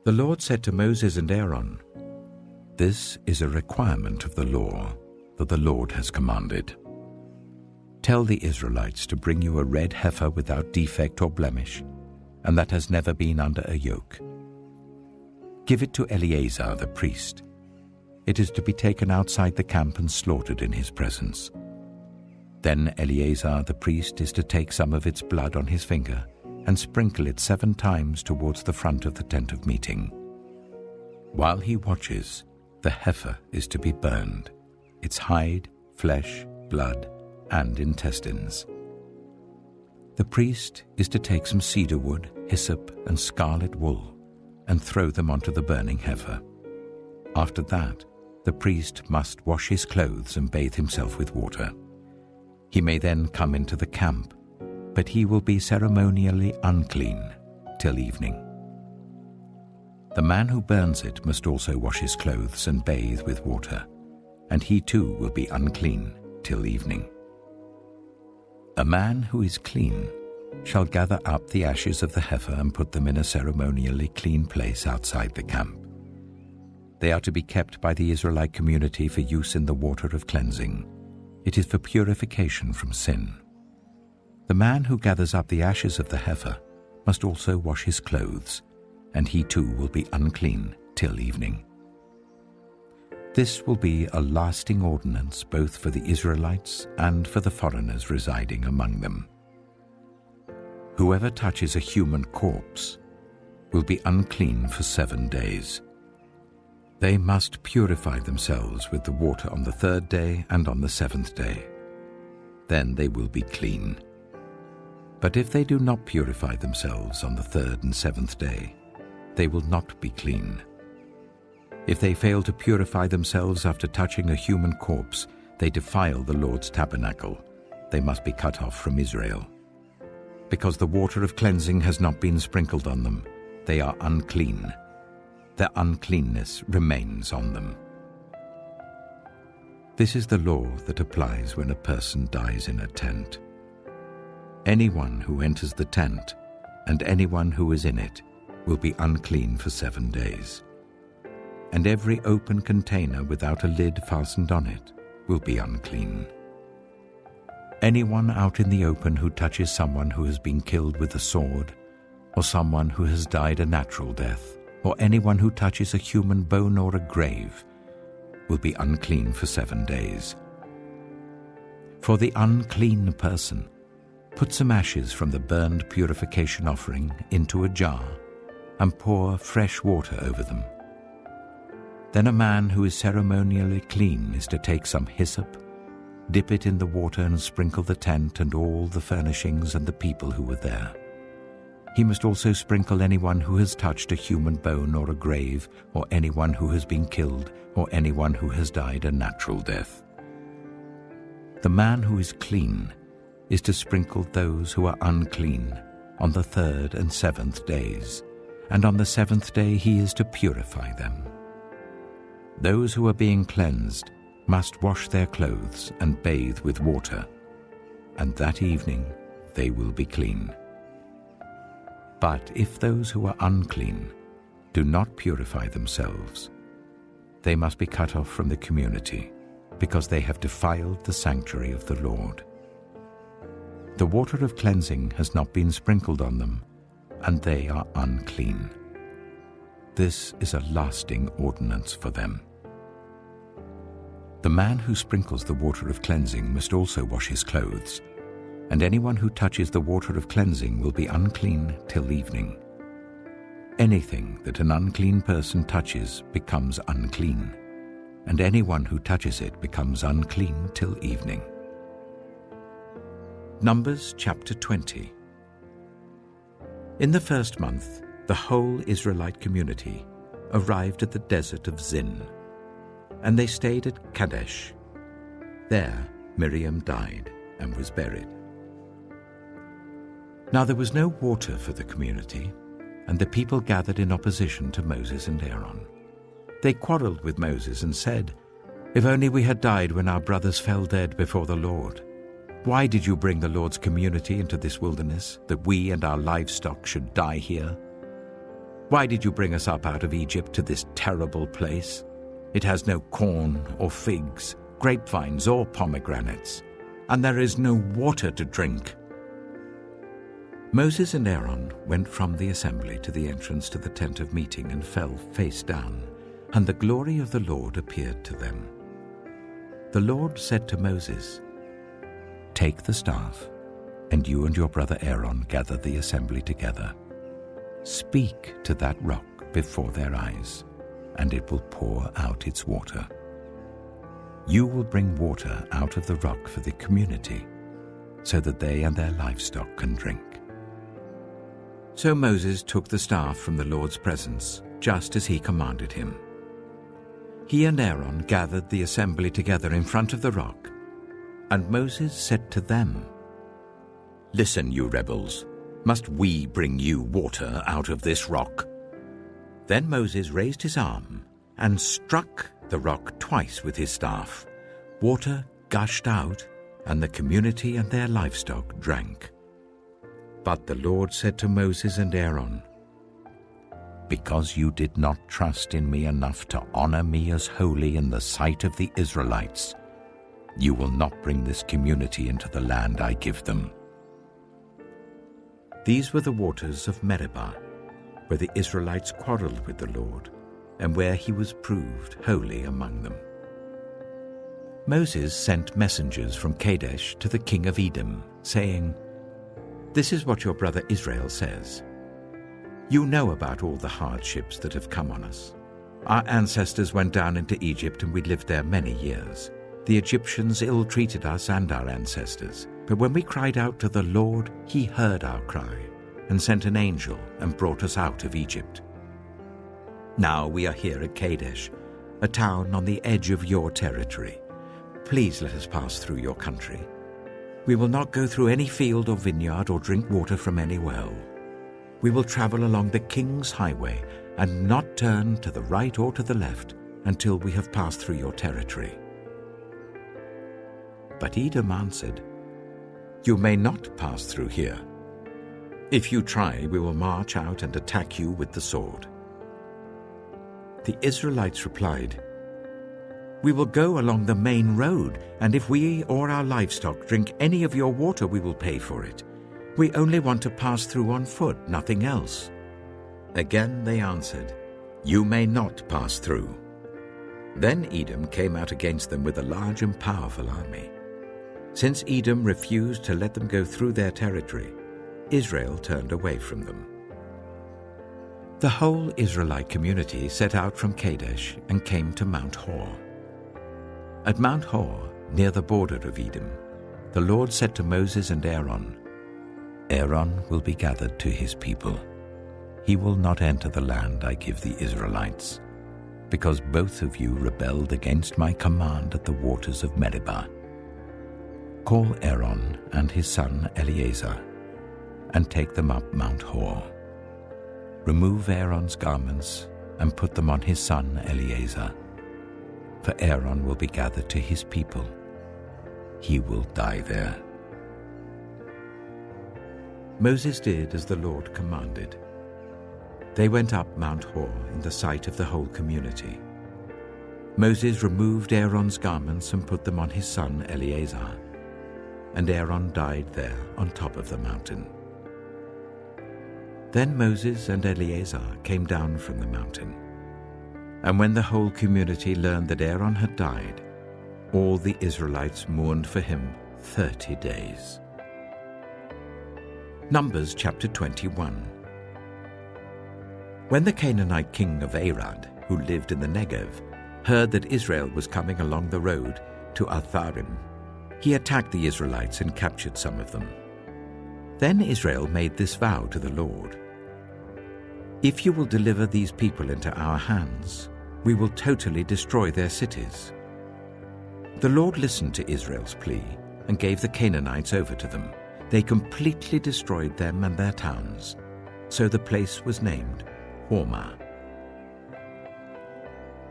The Lord said to Moses and Aaron, "This is a requirement of the law that the Lord has commanded. Tell the Israelites to bring you a red heifer without defect or blemish, and that has never been under a yoke. Give it to Eleazar the priest. It is to be taken outside the camp and slaughtered in his presence. Then Eleazar the priest is to take some of its blood on his finger and sprinkle it 7 times towards the front of the tent of meeting. While he watches, the heifer is to be burned, its hide, flesh, blood, and intestines. The priest is to take some cedar wood, hyssop, and scarlet wool and throw them onto the burning heifer. After that, the priest must wash his clothes and bathe himself with water. He may then come into the camp, but he will be ceremonially unclean till evening. The man who burns it must also wash his clothes and bathe with water, and he too will be unclean till evening. A man who is clean shall gather up the ashes of the heifer and put them in a ceremonially clean place outside the camp. They are to be kept by the Israelite community for use in the water of cleansing. It is for purification from sin. The man who gathers up the ashes of the heifer must also wash his clothes, and he too will be unclean till evening. This will be a lasting ordinance both for the Israelites and for the foreigners residing among them. Whoever touches a human corpse will be unclean for 7 days. They must purify themselves with the water on the 3rd day and on the 7th day. Then they will be clean. But if they do not purify themselves on the 3rd and 7th day, they will not be clean. If they fail to purify themselves after touching a human corpse, they defile the Lord's tabernacle. They must be cut off from Israel. Because the water of cleansing has not been sprinkled on them, they are unclean. Their uncleanness remains on them. This is the law that applies when a person dies in a tent. Anyone who enters the tent and anyone who is in it will be unclean for 7 days. And every open container without a lid fastened on it will be unclean. Anyone out in the open who touches someone who has been killed with a sword, or someone who has died a natural death, or anyone who touches a human bone or a grave, will be unclean for 7 days. For the unclean person, put some ashes from the burned purification offering into a jar and pour fresh water over them. Then a man who is ceremonially clean is to take some hyssop, dip it in the water and sprinkle the tent and all the furnishings and the people who were there. He must also sprinkle anyone who has touched a human bone or a grave, or anyone who has been killed, or anyone who has died a natural death. The man who is clean is to sprinkle those who are unclean on the 3rd and 7th days, and on the 7th day he is to purify them. Those who are being cleansed must wash their clothes and bathe with water, and that evening they will be clean. But if those who are unclean do not purify themselves, they must be cut off from the community, because they have defiled the sanctuary of the Lord. The water of cleansing has not been sprinkled on them, and they are unclean. This is a lasting ordinance for them. The man who sprinkles the water of cleansing must also wash his clothes, and anyone who touches the water of cleansing will be unclean till evening. Anything that an unclean person touches becomes unclean, and anyone who touches it becomes unclean till evening. Numbers chapter 20. In the first month, the whole Israelite community arrived at the desert of Zin, and they stayed at Kadesh. There Miriam died and was buried. Now there was no water for the community, and the people gathered in opposition to Moses and Aaron. They quarreled with Moses and said, "If only we had died when our brothers fell dead before the Lord. Why did you bring the Lord's community into this wilderness, that we and our livestock should die here? Why did you bring us up out of Egypt to this terrible place? It has no corn or figs, grapevines or pomegranates, and there is no water to drink." Moses and Aaron went from the assembly to the entrance to the tent of meeting and fell face down, and the glory of the Lord appeared to them. The Lord said to Moses, "Take the staff, and you and your brother Aaron gather the assembly together. Speak to that rock before their eyes, and it will pour out its water. You will bring water out of the rock for the community, so that they and their livestock can drink." So Moses took the staff from the Lord's presence, just as he commanded him. He and Aaron gathered the assembly together in front of the rock, and Moses said to them, "Listen, you rebels, must we bring you water out of this rock?" Then Moses raised his arm and struck the rock twice with his staff. Water gushed out, and the community and their livestock drank. But the Lord said to Moses and Aaron, "Because you did not trust in me enough to honor me as holy in the sight of the Israelites, you will not bring this community into the land I give them." These were the waters of Meribah, where the Israelites quarreled with the Lord, and where he was proved holy among them. Moses sent messengers from Kadesh to the king of Edom, saying, "This is what your brother Israel says. You know about all the hardships that have come on us. Our ancestors went down into Egypt, and we lived there many years. The Egyptians ill-treated us and our ancestors, but when we cried out to the Lord, he heard our cry and sent an angel and brought us out of Egypt. Now we are here at Kadesh, a town on the edge of your territory. Please let us pass through your country. We will not go through any field or vineyard or drink water from any well. We will travel along the king's highway and not turn to the right or to the left until we have passed through your territory." But Edom answered, "You may not pass through here. If you try, we will march out and attack you with the sword." The Israelites replied, "We will go along the main road, and if we or our livestock drink any of your water, we will pay for it. We only want to pass through on foot, nothing else." Again they answered, "You may not pass through." Then Edom came out against them with a large and powerful army. Since Edom refused to let them go through their territory, Israel turned away from them. The whole Israelite community set out from Kadesh and came to Mount Hor. At Mount Hor, near the border of Edom, the Lord said to Moses and Aaron, "Aaron will be gathered to his people. He will not enter the land I give the Israelites, because both of you rebelled against my command at the waters of Meribah. Call Aaron and his son Eleazar, and take them up Mount Hor. Remove Aaron's garments and put them on his son Eleazar, for Aaron will be gathered to his people. He will die there." Moses did as the Lord commanded. They went up Mount Hor in the sight of the whole community. Moses removed Aaron's garments and put them on his son Eleazar, and Aaron died there on top of the mountain. Then Moses and Eleazar came down from the mountain. And when the whole community learned that Aaron had died, all the Israelites mourned for him 30 days. Numbers chapter 21. When the Canaanite king of Arad, who lived in the Negev, heard that Israel was coming along the road to Atharim, he attacked the Israelites and captured some of them. Then Israel made this vow to the Lord: "If you will deliver these people into our hands, we will totally destroy their cities." The Lord listened to Israel's plea and gave the Canaanites over to them. They completely destroyed them and their towns. So the place was named Hormah.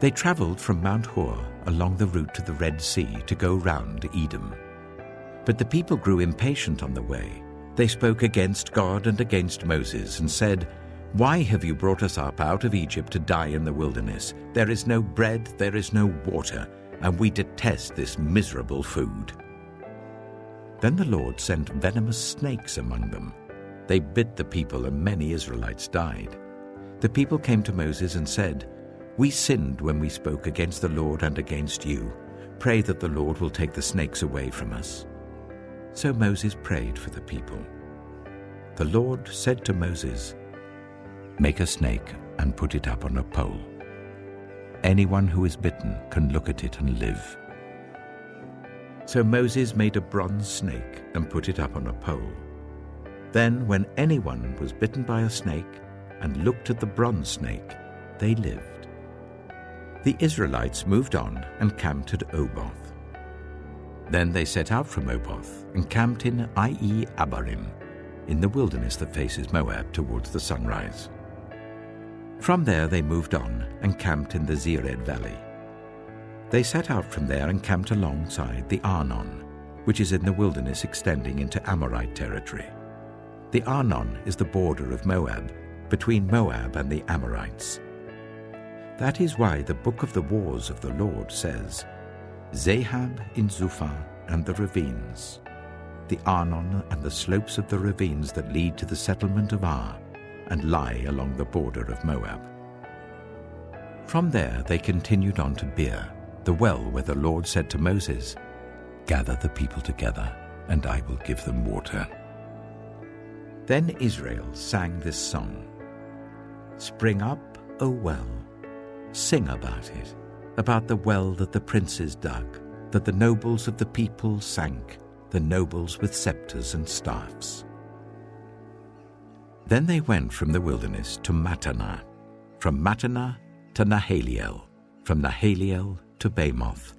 They traveled from Mount Hor along the route to the Red Sea to go round Edom. But the people grew impatient on the way. They spoke against God and against Moses and said, "Why have you brought us up out of Egypt to die in the wilderness? There is no bread, there is no water, and we detest this miserable food." Then the Lord sent venomous snakes among them. They bit the people, and many Israelites died. The people came to Moses and said, "We sinned when we spoke against the Lord and against you. Pray that the Lord will take the snakes away from us." So Moses prayed for the people. The Lord said to Moses, "Make a snake and put it up on a pole. Anyone who is bitten can look at it and live." So Moses made a bronze snake and put it up on a pole. Then when anyone was bitten by a snake and looked at the bronze snake, they lived. The Israelites moved on and camped at Oboth. Then they set out from Oboth and camped in Abarim, in the wilderness that faces Moab towards the sunrise. From there they moved on and camped in the Zered Valley. They set out from there and camped alongside the Arnon, which is in the wilderness extending into Amorite territory. The Arnon is the border of Moab, between Moab and the Amorites. That is why the book of the wars of the Lord says, "Zahab in Zuphah and the ravines, the Arnon and the slopes of the ravines that lead to the settlement of Ar, and lie along the border of Moab." From there they continued on to Beor, the well where the Lord said to Moses, "Gather the people together, and I will give them water." Then Israel sang this song: "Spring up, O well, sing about it, about the well that the princes dug, that the nobles of the people sank, the nobles with scepters and staffs." Then they went from the wilderness to Mattanah, from Mattanah to Nahaliel, from Nahaliel to Bamoth,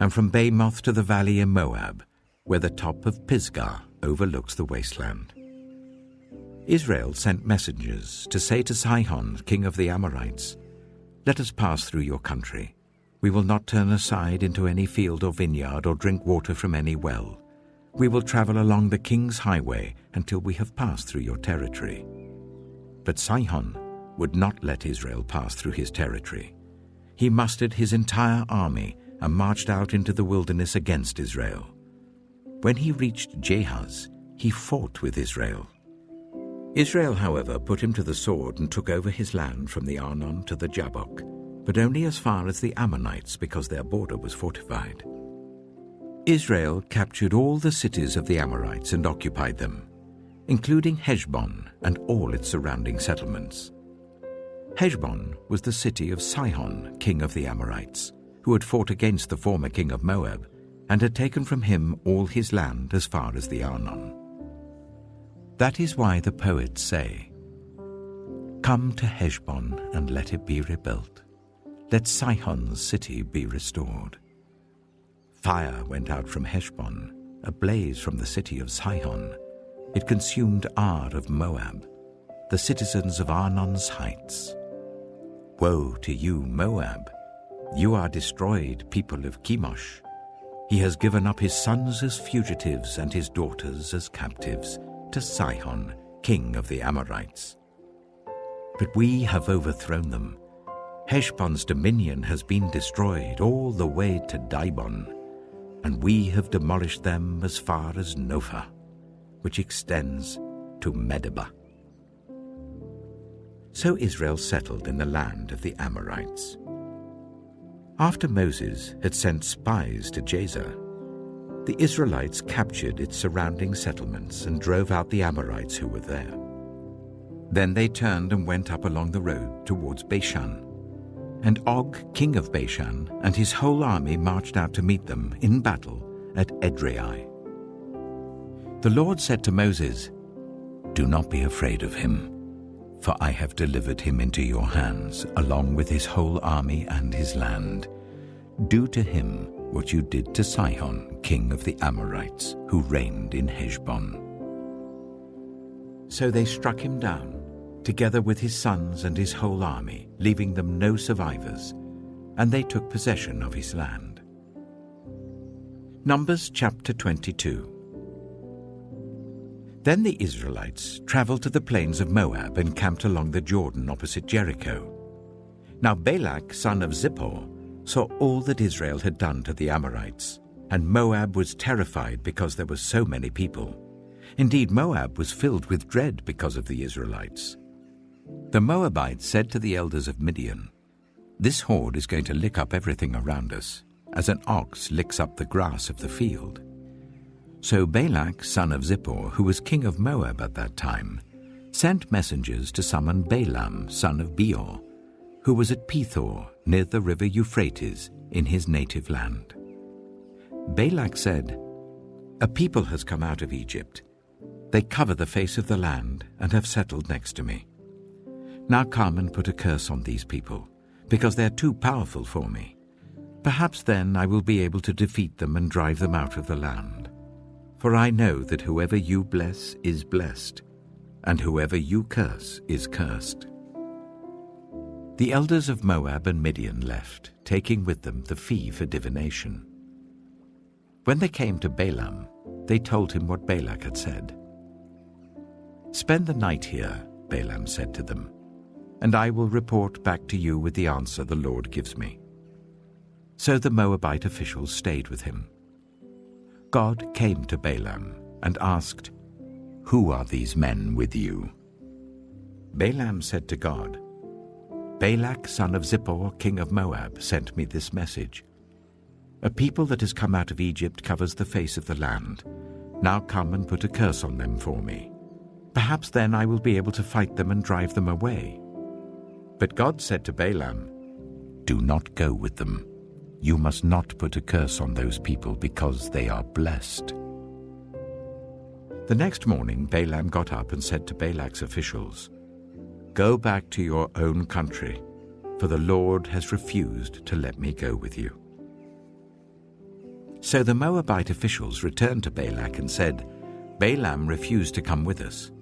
and from Bamoth to the valley in Moab, where the top of Pisgah overlooks the wasteland. Israel sent messengers to say to Sihon, king of the Amorites, "Let us pass through your country. We will not turn aside into any field or vineyard or drink water from any well. We will travel along the king's highway until we have passed through your territory." But Sihon would not let Israel pass through his territory. He mustered his entire army and marched out into the wilderness against Israel. When he reached Jahaz, he fought with Israel. Israel, however, put him to the sword and took over his land from the Arnon to the Jabbok, but only as far as the Ammonites, because their border was fortified. Israel captured all the cities of the Amorites and occupied them, including Heshbon and all its surrounding settlements. Heshbon was the city of Sihon, king of the Amorites, who had fought against the former king of Moab and had taken from him all his land as far as the Arnon. That is why the poets say, "Come to Heshbon and let it be rebuilt. Let Sihon's city be restored." Fire went out from Heshbon, a blaze from the city of Sihon. It consumed Ar of Moab, the citizens of Arnon's heights. Woe to you, Moab! You are destroyed, people of Chemosh. He has given up his sons as fugitives and his daughters as captives to Sihon, king of the Amorites. But we have overthrown them. Heshbon's dominion has been destroyed all the way to Dibon, and we have demolished them as far as Nophah, which extends to Medeba. So Israel settled in the land of the Amorites. After Moses had sent spies to Jazer, the Israelites captured its surrounding settlements and drove out the Amorites who were there. Then they turned and went up along the road towards Bashan. And Og, king of Bashan, and his whole army marched out to meet them in battle at Edrei. The Lord said to Moses, "Do not be afraid of him, for I have delivered him into your hands, along with his whole army and his land. Do to him what you did to Sihon, king of the Amorites, who reigned in Heshbon." So they struck him down, together with his sons and his whole army, leaving them no survivors, and they took possession of his land. Numbers chapter 22. Then the Israelites traveled to the plains of Moab and camped along the Jordan opposite Jericho. Now Balak, son of Zippor, saw all that Israel had done to the Amorites, and Moab was terrified because there were so many people. Indeed, Moab was filled with dread because of the Israelites. The Moabites said to the elders of Midian, "This horde is going to lick up everything around us, as an ox licks up the grass of the field." So Balak, son of Zippor, who was king of Moab at that time, sent messengers to summon Balaam, son of Beor, who was at Pethor, near the river Euphrates, in his native land. Balak said, "A people has come out of Egypt. They cover the face of the land and have settled next to me. Now come and put a curse on these people, because they are too powerful for me. Perhaps then I will be able to defeat them and drive them out of the land. For I know that whoever you bless is blessed, and whoever you curse is cursed." The elders of Moab and Midian left, taking with them the fee for divination. When they came to Balaam, they told him what Balak had said. "Spend the night here," Balaam said to them, "and I will report back to you with the answer the Lord gives me." So the Moabite officials stayed with him. God came to Balaam and asked, "Who are these men with you?" Balaam said to God, "Balak, son of Zippor, king of Moab, sent me this message. A people that has come out of Egypt covers the face of the land. Now come and put a curse on them for me. Perhaps then I will be able to fight them and drive them away." But God said to Balaam, "Do not go with them. You must not put a curse on those people because they are blessed." The next morning Balaam got up and said to Balak's officials, "Go back to your own country, for the Lord has refused to let me go with you." So the Moabite officials returned to Balak and said, "Balaam refused to come with us."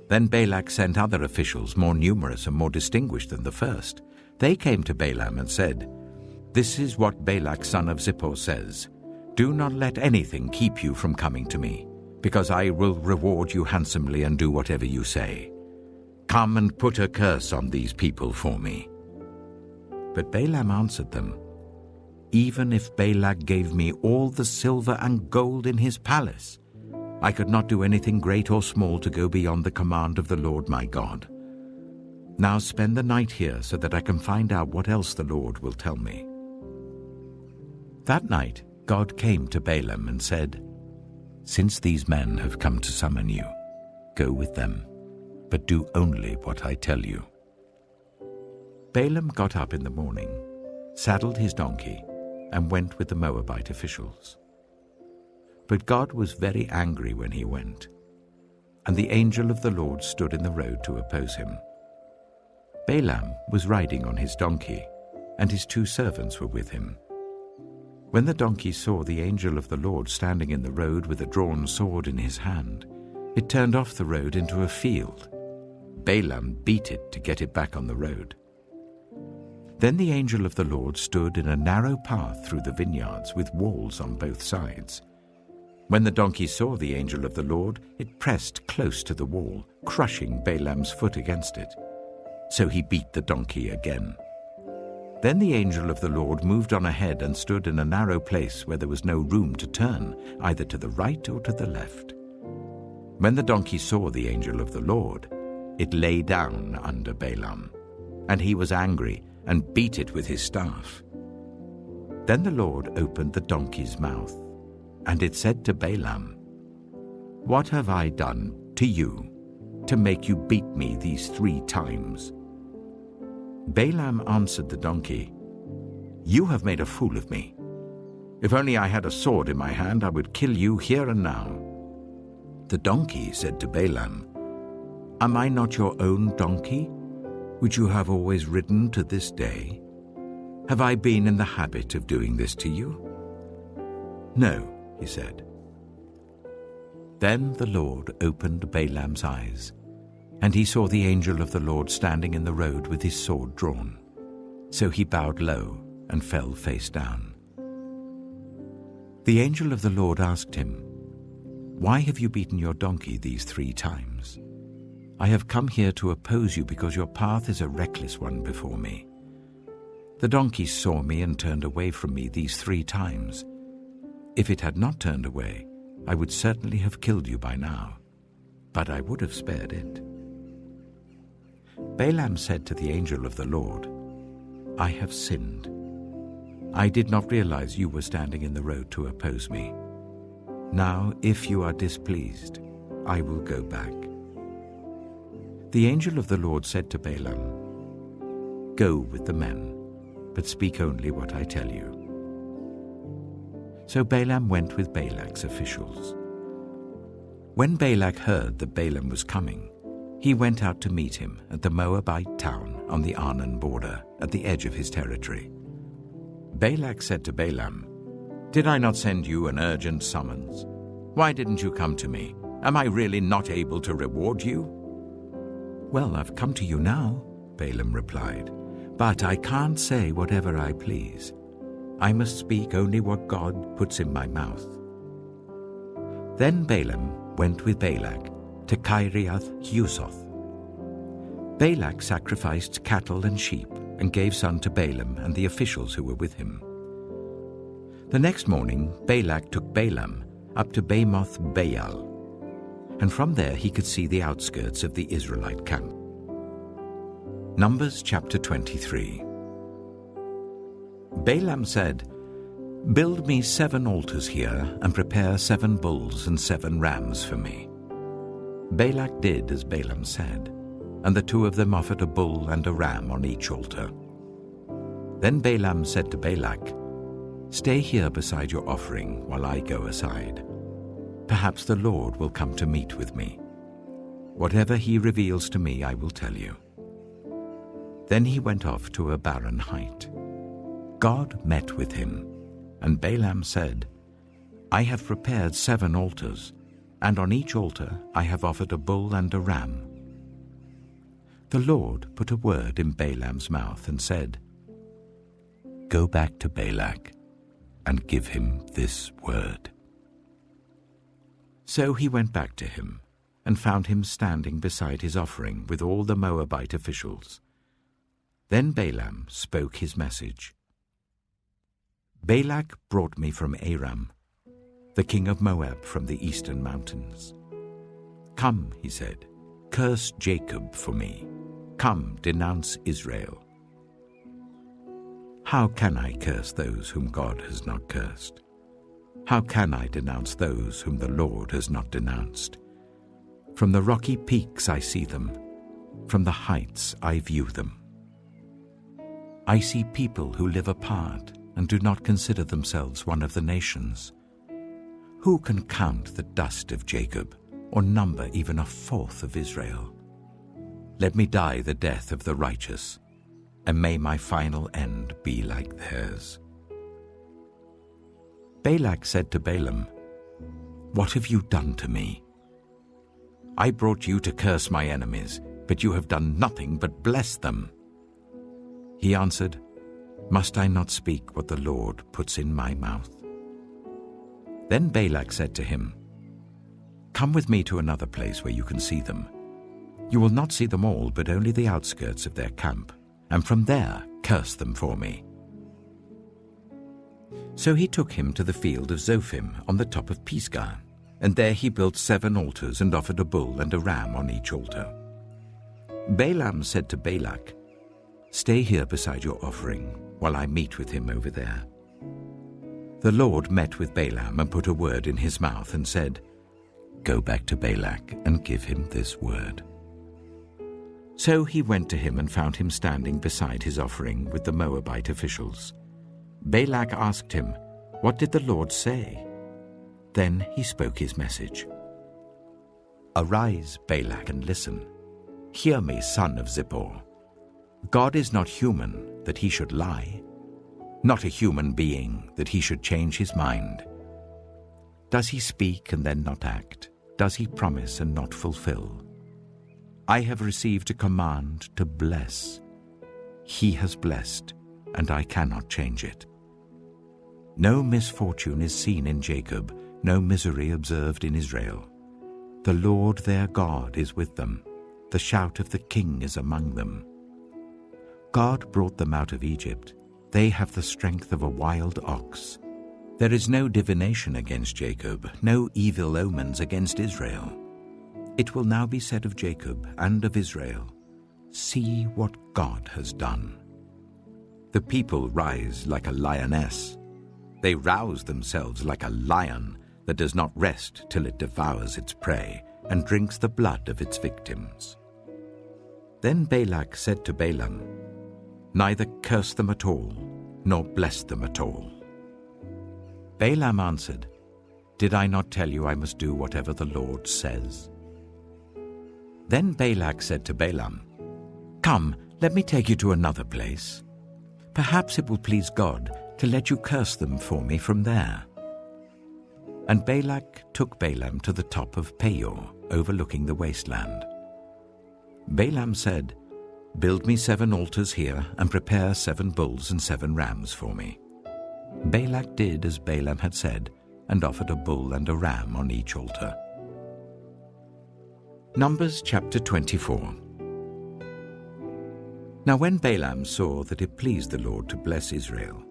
Then Balak sent other officials more numerous and more distinguished than the first. They came to Balaam and said, "This is what Balak son of Zippor says. Do not let anything keep you from coming to me, because I will reward you handsomely and do whatever you say. Come and put a curse on these people for me." But Balaam answered them, "Even if Balak gave me all the silver and gold in his palace, I could not do anything great or small to go beyond the command of the Lord my God. Now spend the night here so that I can find out what else the Lord will tell me." That night God came to Balaam and said, "Since these men have come to summon you, go with them, but do only what I tell you." Balaam got up in the morning, saddled his donkey, and went with the Moabite officials. But God was very angry when he went, and the angel of the Lord stood in the road to oppose him. Balaam was riding on his donkey, and his 2 servants were with him. When the donkey saw the angel of the Lord standing in the road with a drawn sword in his hand, it turned off the road into a field. Balaam beat it to get it back on the road. Then the angel of the Lord stood in a narrow path through the vineyards with walls on both sides. When the donkey saw the angel of the Lord, it pressed close to the wall, crushing Balaam's foot against it. So he beat the donkey again. Then the angel of the Lord moved on ahead and stood in a narrow place where there was no room to turn, either to the right or to the left. When the donkey saw the angel of the Lord, it lay down under Balaam, and he was angry and beat it with his staff. Then the Lord opened the donkey's mouth, and it said to Balaam, "What have I done to you to make you beat me these 3 times?" Balaam answered the donkey, "You have made a fool of me. If only I had a sword in my hand, I would kill you here and now." The donkey said to Balaam, "Am I not your own donkey, which you have always ridden to this day? Have I been in the habit of doing this to you?" "No," he said. Then the Lord opened Balaam's eyes, and he saw the angel of the Lord standing in the road with his sword drawn. So he bowed low and fell face down. The angel of the Lord asked him, "Why have you beaten your donkey these 3 times? I have come here to oppose you because your path is a reckless one before me. The donkey saw me and turned away from me these 3 times. If it had not turned away, I would certainly have killed you by now, but I would have spared it." Balaam said to the angel of the Lord, "I have sinned. I did not realize you were standing in the road to oppose me. Now, if you are displeased, I will go back." The angel of the Lord said to Balaam, "Go with the men, but speak only what I tell you." So Balaam went with Balak's officials. When Balak heard that Balaam was coming, he went out to meet him at the Moabite town on the Arnon border, at the edge of his territory. Balak said to Balaam, "Did I not send you an urgent summons? Why didn't you come to me? Am I really not able to reward you?" "Well, I've come to you now," Balaam replied, "but I can't say whatever I please. I must speak only what God puts in my mouth." Then Balaam went with Balak to Kiriath-Huzoth. Balak sacrificed cattle and sheep and gave some to Balaam and the officials who were with him. The next morning, Balak took Balaam up to Bamoth Baal, and from there he could see the outskirts of the Israelite camp. Numbers chapter 23. Balaam said, "Build me 7 altars here and prepare 7 bulls and 7 rams for me." Balak did as Balaam said, and the 2 of them offered a bull and a ram on each altar. Then Balaam said to Balak, "Stay here beside your offering while I go aside. Perhaps the Lord will come to meet with me. Whatever he reveals to me, I will tell you." Then he went off to a barren height. God met with him, and Balaam said, "I have prepared 7 altars, and on each altar I have offered a bull and a ram." The Lord put a word in Balaam's mouth and said, "Go back to Balak and give him this word." So he went back to him and found him standing beside his offering with all the Moabite officials. Then Balaam spoke his message. "Balak brought me from Aram, the king of Moab from the eastern mountains. Come," he said, "curse Jacob for me. Come, denounce Israel." How can I curse those whom God has not cursed? How can I denounce those whom the Lord has not denounced? From the rocky peaks I see them, from the heights I view them. I see people who live apart and do not consider themselves one of the nations. Who can count the dust of Jacob, or number even a 1/4 of Israel? Let me die the death of the righteous, and may my final end be like theirs. Balak said to Balaam, "What have you done to me? I brought you to curse my enemies, but you have done nothing but bless them." He answered, "Must I not speak what the Lord puts in my mouth?" Then Balak said to him, "Come with me to another place where you can see them. You will not see them all, but only the outskirts of their camp, and from there curse them for me." So he took him to the field of Zophim on the top of Pisgah, and there he built 7 altars and offered a bull and a ram on each altar. Balaam said to Balak, "Stay here beside your offering while I meet with him over there." The Lord met with Balaam and put a word in his mouth and said, "Go back to Balak and give him this word." So he went to him and found him standing beside his offering with the Moabite officials. Balak asked him, "What did the Lord say?" Then he spoke his message. "Arise, Balak, and listen. Hear me, son of Zippor. God is not human that he should lie, not a human being that he should change his mind. Does he speak and then not act? Does he promise and not fulfill? I have received a command to bless. He has blessed, and I cannot change it. No misfortune is seen in Jacob, no misery observed in Israel. The Lord their God is with them. The shout of the king is among them. God brought them out of Egypt. They have the strength of a wild ox. There is no divination against Jacob, no evil omens against Israel. It will now be said of Jacob and of Israel, see what God has done. The people rise like a lioness. They rouse themselves like a lion that does not rest till it devours its prey and drinks the blood of its victims. Then Balak said to Balaam, neither curse them at all, nor bless them at all. Balaam answered, did I not tell you I must do whatever the Lord says? Then Balak said to Balaam, come, let me take you to another place. Perhaps it will please God to let you curse them for me from there. And Balak took Balaam to the top of Peor, overlooking the wasteland. Balaam said, build me 7 altars here, and prepare 7 bulls and 7 rams for me. Balak did as Balaam had said, and offered a bull and a ram on each altar. Numbers chapter 24. Now when Balaam saw that it pleased the Lord to bless Israel,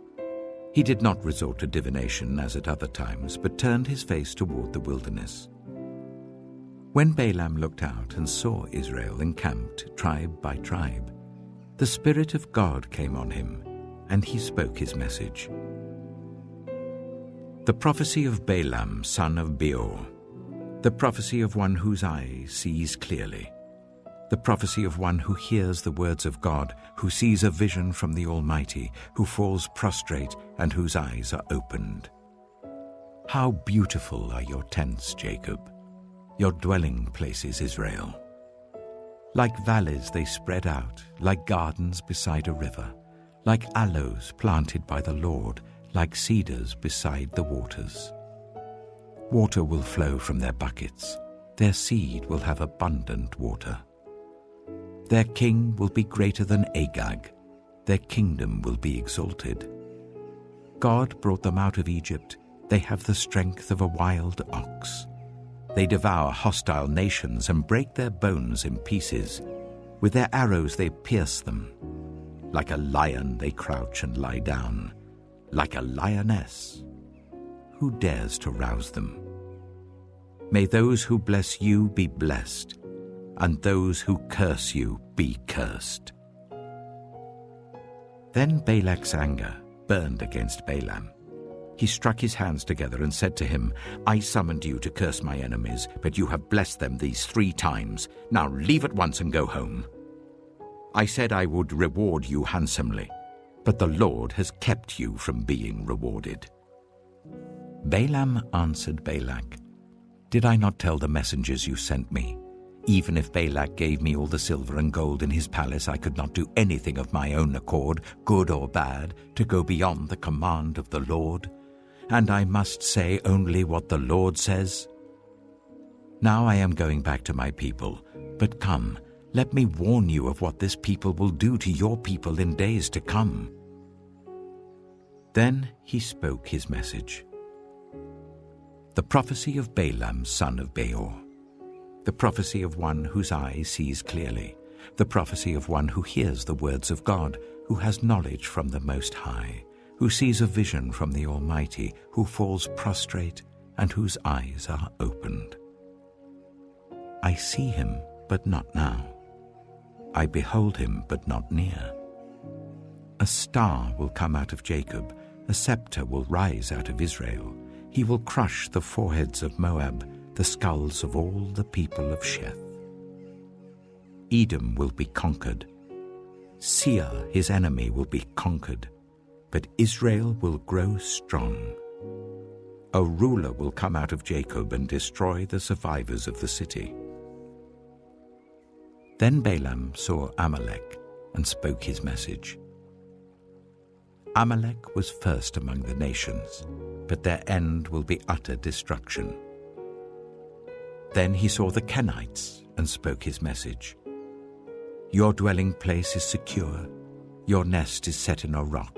he did not resort to divination as at other times, but turned his face toward the wilderness. When Balaam looked out and saw Israel encamped tribe by tribe, the Spirit of God came on him, and he spoke his message. The prophecy of Balaam, son of Beor, the prophecy of one whose eye sees clearly, the prophecy of one who hears the words of God, who sees a vision from the Almighty, who falls prostrate and whose eyes are opened. How beautiful are your tents, Jacob, your dwelling places, Israel. Like valleys they spread out, like gardens beside a river, like aloes planted by the Lord, like cedars beside the waters. Water will flow from their buckets, their seed will have abundant water. Their king will be greater than Agag, their kingdom will be exalted. God brought them out of Egypt, they have the strength of a wild ox. They devour hostile nations and break their bones in pieces. With their arrows they pierce them. Like a lion they crouch and lie down. Like a lioness. Who dares to rouse them? May those who bless you be blessed, and those who curse you be cursed. Then Balak's anger burned against Balaam. He struck his hands together and said to him, I summoned you to curse my enemies, but you have blessed them these 3 times. Now leave at once and go home. I said I would reward you handsomely, but the Lord has kept you from being rewarded. Balaam answered Balak, did I not tell the messengers you sent me? Even if Balak gave me all the silver and gold in his palace, I could not do anything of my own accord, good or bad, to go beyond the command of the Lord. And I must say only what the Lord says. Now I am going back to my people, but come, let me warn you of what this people will do to your people in days to come. Then he spoke his message. The prophecy of Balaam, son of Beor, the prophecy of one whose eye sees clearly, the prophecy of one who hears the words of God, who has knowledge from the Most High, who sees a vision from the Almighty, who falls prostrate and whose eyes are opened. I see him, but not now. I behold him, but not near. A star will come out of Jacob, a scepter will rise out of Israel. He will crush the foreheads of Moab, the skulls of all the people of Sheth. Edom will be conquered. Seir, his enemy, will be conquered, but Israel will grow strong. A ruler will come out of Jacob and destroy the survivors of the city. Then Balaam saw Amalek and spoke his message. Amalek was first among the nations, but their end will be utter destruction. Then he saw the Kenites and spoke his message. Your dwelling place is secure, your nest is set in a rock,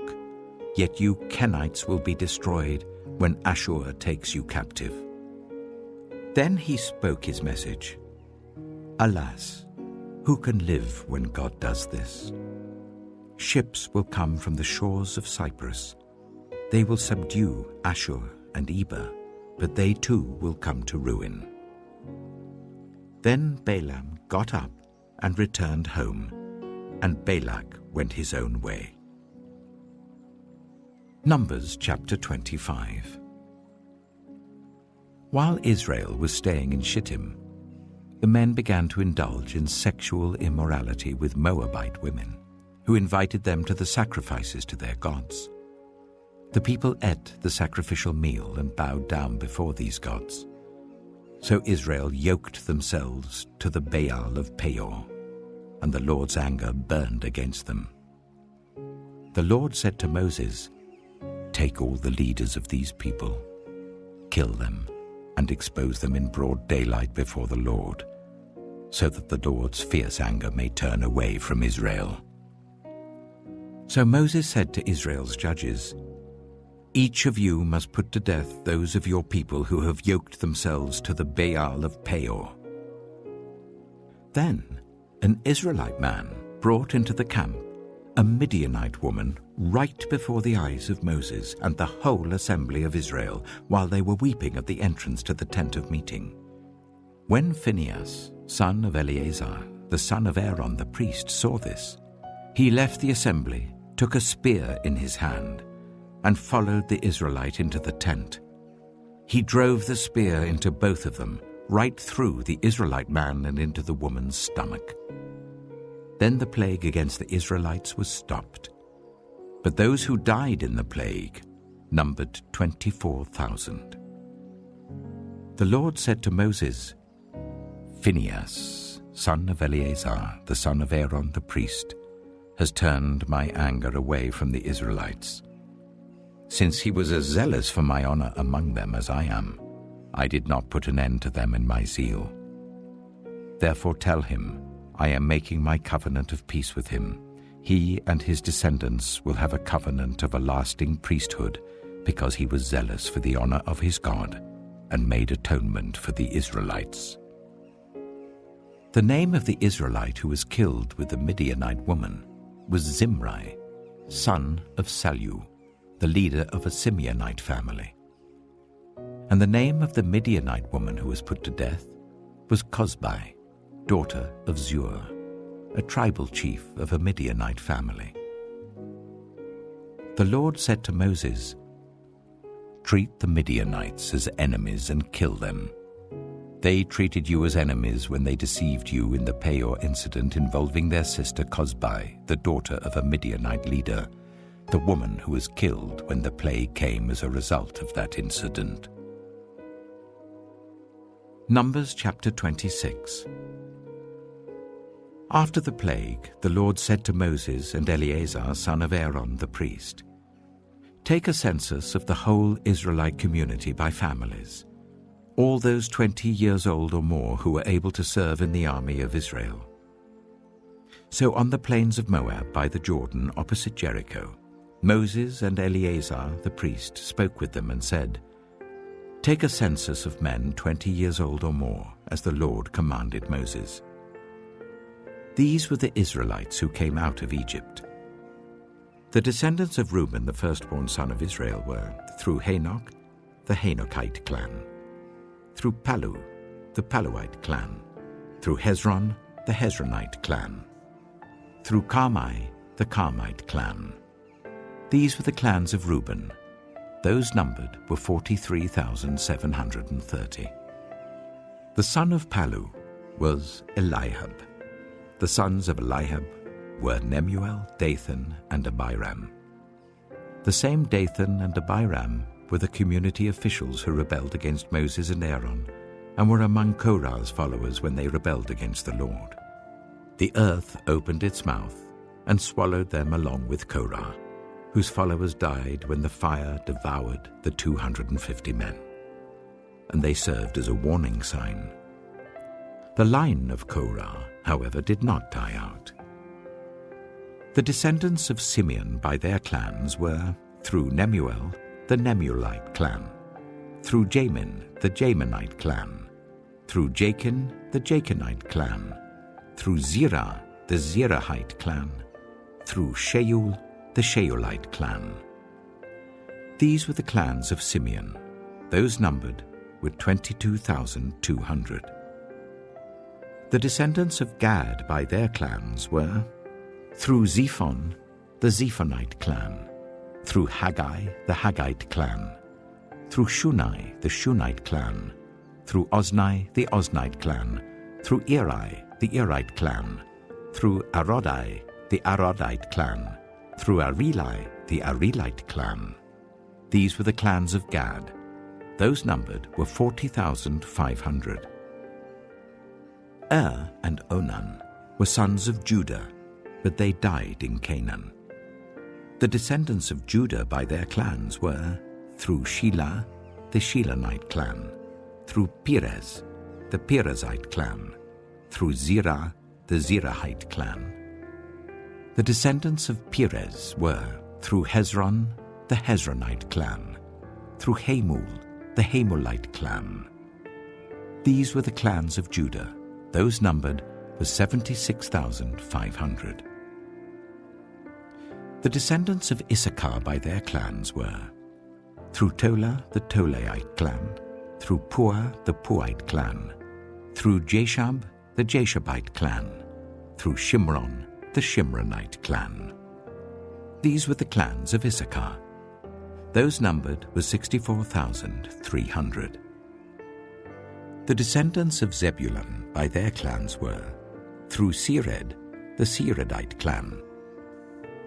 yet you Kenites will be destroyed when Ashur takes you captive. Then he spoke his message. Alas, who can live when God does this? Ships will come from the shores of Cyprus. They will subdue Ashur and Eber, but they too will come to ruin. Then Balaam got up and returned home, and Balak went his own way. Numbers chapter 25. While Israel was staying in Shittim, the men began to indulge in sexual immorality with Moabite women, who invited them to the sacrifices to their gods. The people ate the sacrificial meal and bowed down before these gods. So Israel yoked themselves to the Baal of Peor, and the Lord's anger burned against them. The Lord said to Moses, "Take all the leaders of these people, kill them, and expose them in broad daylight before the Lord, so that the Lord's fierce anger may turn away from Israel." So Moses said to Israel's judges, "Each of you must put to death those of your people who have yoked themselves to the Baal of Peor." Then an Israelite man brought into the camp a Midianite woman right before the eyes of Moses and the whole assembly of Israel, while they were weeping at the entrance to the tent of meeting. When Phinehas, son of Eleazar, the son of Aaron the priest, saw this, he left the assembly, took a spear in his hand, and followed the Israelite into the tent. He drove the spear into both of them, right through the Israelite man and into the woman's stomach. Then the plague against the Israelites was stopped. But those who died in the plague numbered 24,000. The Lord said to Moses, "Phinehas, son of Eleazar, the son of Aaron the priest, has turned my anger away from the Israelites. Since he was as zealous for my honor among them as I am, I did not put an end to them in my zeal. Therefore tell him, I am making my covenant of peace with him. He and his descendants will have a covenant of a lasting priesthood, because he was zealous for the honor of his God and made atonement for the Israelites." The name of the Israelite who was killed with the Midianite woman was Zimri, son of Salu, the leader of a Simeonite family. And the name of the Midianite woman who was put to death was Cozbi, daughter of Zur, a tribal chief of a Midianite family. The Lord said to Moses, "Treat the Midianites as enemies and kill them. They treated you as enemies when they deceived you in the Peor incident involving their sister Cozbi, the daughter of a Midianite leader, the woman who was killed when the plague came as a result of that incident." Numbers chapter 26. After the plague, the Lord said to Moses and Eleazar, son of Aaron the priest, "Take a census of the whole Israelite community by families, all those 20 years old or more who were able to serve in the army of Israel." So on the plains of Moab by the Jordan opposite Jericho, Moses and Eleazar the priest spoke with them and said, "Take a census of men 20 years old or more, as the Lord commanded Moses." These were the Israelites who came out of Egypt. The descendants of Reuben, the firstborn son of Israel, were, through Hanok, the Hanokite clan; through Palu, the Paluite clan; through Hezron, the Hezronite clan; through Carmi, the Carmite clan. These were the clans of Reuben. Those numbered were 43,730. The son of Palu was Eliab. the sons of Eliab were Nemuel, Dathan, and Abiram. The same Dathan and Abiram were the community officials who rebelled against Moses and Aaron, and were among Korah's followers when they rebelled against the Lord. The earth opened its mouth and swallowed them along with Korah, whose followers died when the fire devoured the 250 men. And they served as a warning sign. The line of Korah, however, did not die out. The descendants of Simeon by their clans were, through Nemuel, the Nemuelite clan, through Jamin, the Jaminite clan, through Jachin, the Jachinite clan, through Zerah, the Zerahite clan, through Sheol, the Sheolite clan. These were the clans of Simeon. Those numbered were 22,200. The descendants of Gad by their clans were, through Zephon, the Zephonite clan, through Haggai, the Haggite clan, through Shunai, the Shunite clan, through Ozni, the Oznite clan, through Eri, the Erite clan, through Arodai, the Arodite clan, through Areli, the Arelite clan. These were the clans of Gad. Those numbered were 40,500. And Onan were sons of Judah, but they died in Canaan. The descendants of Judah by their clans were, through Shelah, the Shelahite clan, through Perez, the Perezite clan, through Zerah, the Zerahite clan. The descendants of Perez were, through Hezron, the Hezronite clan, through Hamul, the Hamulite clan. These were the clans of Judah. Those numbered were 76,500. The descendants of Issachar by their clans were, through Tola, the Tolaite clan, through Puah, the Puahite clan, through Jashab, the Jashabite clan, through Shimron, the Shimronite clan. These were the clans of Issachar. Those numbered were 64,300. The descendants of Zebulun by their clans were, through Sered, the Seredite clan,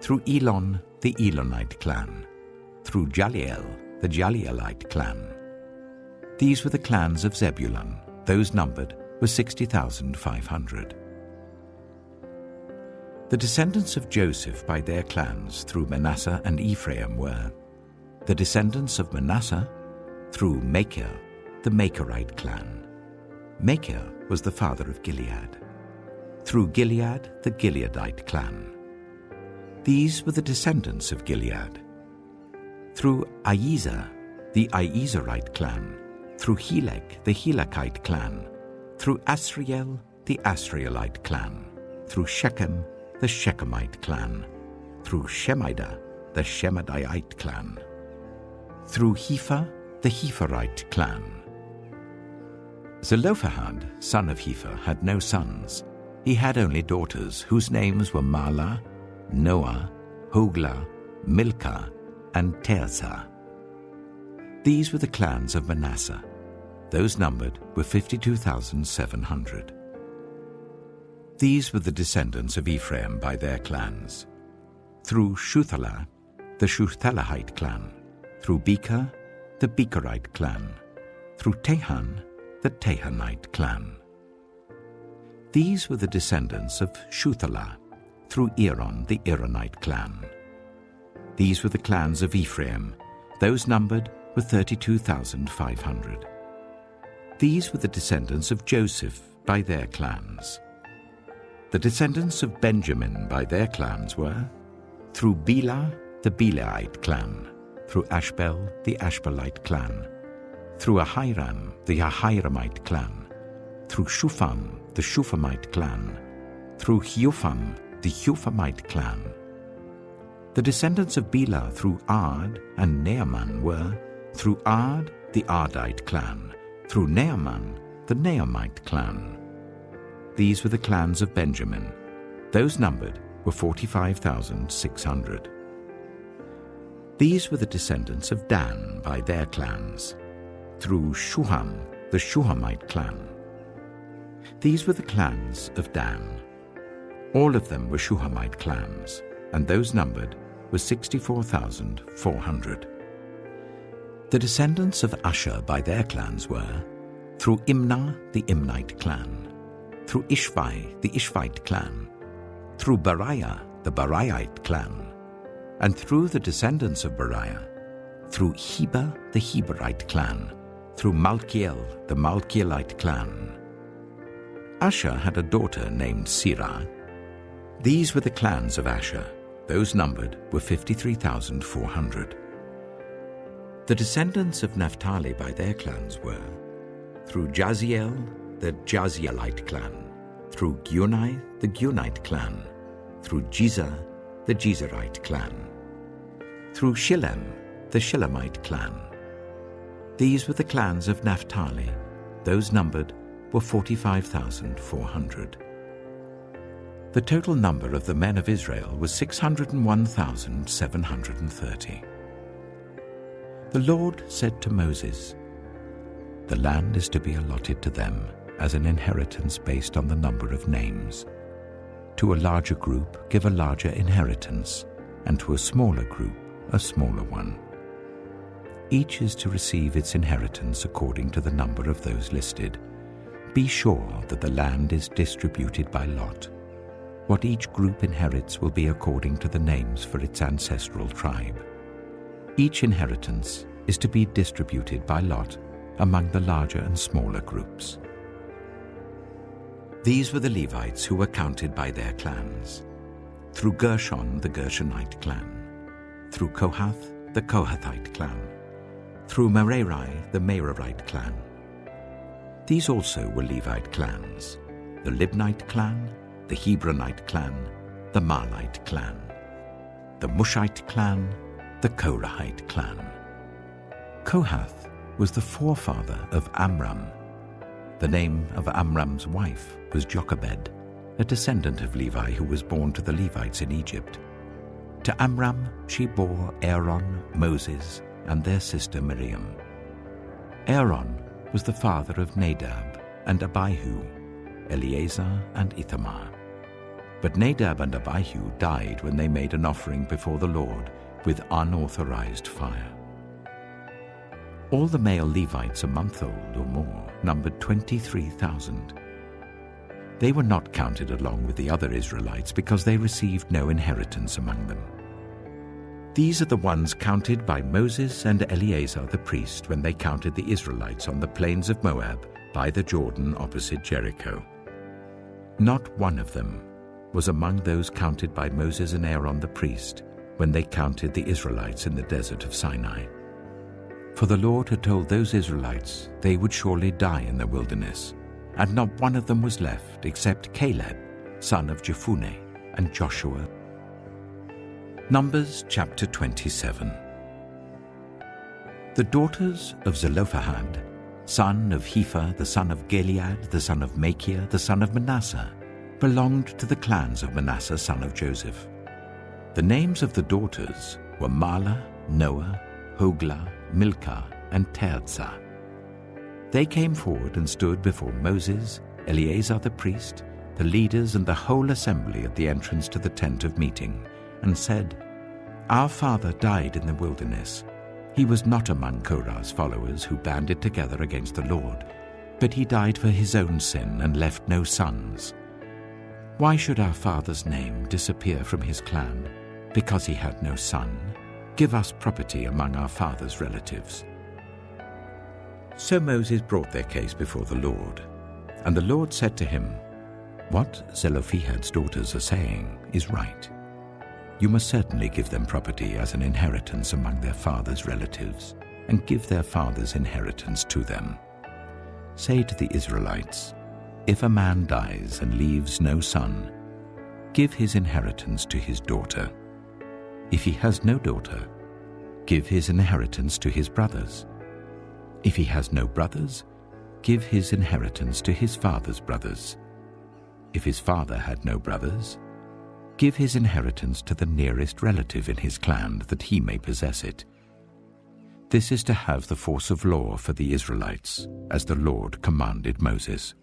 through Elon, the Elonite clan, through Jaliel, the Jalielite clan. These were the clans of Zebulun. Those numbered were 60,500. The descendants of Joseph by their clans through Manasseh and Ephraim were, the descendants of Manasseh through Machir, the Machirite clan. Machir was the father of Gilead. Through Gilead, the Gileadite clan. These were the descendants of Gilead. Through Iezer, the Iezerite clan. Through Helek, the Helekite clan. Through Asriel, the Asrielite clan. Through Shechem, the Shechemite clan. Through Shemida, the Shemidite clan. Through Hepher, the Hepherite clan. Zelophehad, son of Hepher, had no sons. He had only daughters, whose names were Mahlah, Noah, Hoglah, Milcah, and Tirzah. These were the clans of Manasseh. Those numbered were 52,700. These were the descendants of Ephraim by their clans. Through Shuthelah, the Shuthelahite clan. Through Becher, the Becherite clan. Through Tehan, the Tehanite clan. These were the descendants of Shuthelah, through Eron, the Eronite clan. These were the clans of Ephraim. Those numbered were 32,500. These were the descendants of Joseph by their clans. The descendants of Benjamin by their clans were, through Bela, the Belaite clan, through Ashbel, the Ashbelite clan, through Ahiram, the Ahiramite clan, through Shufam, the Shufamite clan, through Hupham, the Huphamite clan. The descendants of Bela through Ard and Naaman were, through Ard, the Ardite clan, through Naaman, the Naamite clan. These were the clans of Benjamin. Those numbered were 45,600. These were the descendants of Dan by their clans, through Shuham, the Shuhamite clan. These were the clans of Dan. All of them were Shuhamite clans, and those numbered were 64,400. The descendants of Asher by their clans were, through Imnah the Imnite clan, through Ishvi the Ishvite clan, through Beriah the Beriahite clan, and through the descendants of Beriah, through Heber the Heberite clan, through Malkiel the Malkielite clan. Asher had a daughter named Sirah. These were the clans of Asher. Those numbered were 53,400. The descendants of Naphtali by their clans were, through Jaziel the Jazielite clan, through Gunai the Gunite clan, through Jezer the Jezerite clan, through Shillem the Shillemite clan. These were the clans of Naphtali. Those numbered were 45,400. The total number of the men of Israel was 601,730. The Lord said to Moses, "The land is to be allotted to them as an inheritance based on the number of names. To a larger group give a larger inheritance, and to a smaller group a smaller one. Each is to receive its inheritance according to the number of those listed. Be sure that the land is distributed by lot. What each group inherits will be according to the names for its ancestral tribe. Each inheritance is to be distributed by lot among the larger and smaller groups." These were the Levites who were counted by their clans. Through Gershon the Gershonite clan, through Kohath the Kohathite clan, through Merari the Merarite clan. These also were Levite clans, the Libnite clan, the Hebronite clan, the Malite clan, the Mushite clan, the Korahite clan. Kohath was the forefather of Amram. The name of Amram's wife was Jochebed, a descendant of Levi who was born to the Levites in Egypt. To Amram she bore Aaron, Moses, and their sister Miriam. Aaron was the father of Nadab and Abihu, Eleazar and Ithamar. But Nadab and Abihu died when they made an offering before the Lord with unauthorized fire. All the male Levites a month old or more numbered 23,000. They were not counted along with the other Israelites because they received no inheritance among them. These are the ones counted by Moses and Eleazar the priest when they counted the Israelites on the plains of Moab by the Jordan opposite Jericho. Not one of them was among those counted by Moses and Aaron the priest when they counted the Israelites in the desert of Sinai. For the Lord had told those Israelites they would surely die in the wilderness, and not one of them was left except Caleb, son of Jephunneh, and Joshua. Numbers chapter 27. The daughters of Zelophehad, son of Hepher, the son of Gilead, the son of Machir, the son of Manasseh, belonged to the clans of Manasseh, son of Joseph. The names of the daughters were Mahlah, Noah, Hoglah, Milcah, and Tirzah. They came forward and stood before Moses, Eleazar the priest, the leaders and the whole assembly at the entrance to the tent of meeting, and said, "Our father died in the wilderness. He was not among Korah's followers who banded together against the Lord, but he died for his own sin and left no sons. Why should our father's name disappear from his clan because he had no son? Give us property among our father's relatives." So Moses brought their case before the Lord, and the Lord said to him, "What Zelophehad's daughters are saying is right. You must certainly give them property as an inheritance among their father's relatives, and give their father's inheritance to them. Say to the Israelites, if a man dies and leaves no son, give his inheritance to his daughter. If he has no daughter, give his inheritance to his brothers. If he has no brothers, give his inheritance to his father's brothers. If his father had no brothers, give his inheritance to the nearest relative in his clan, that he may possess it. This is to have the force of law for the Israelites, as the Lord commanded Moses."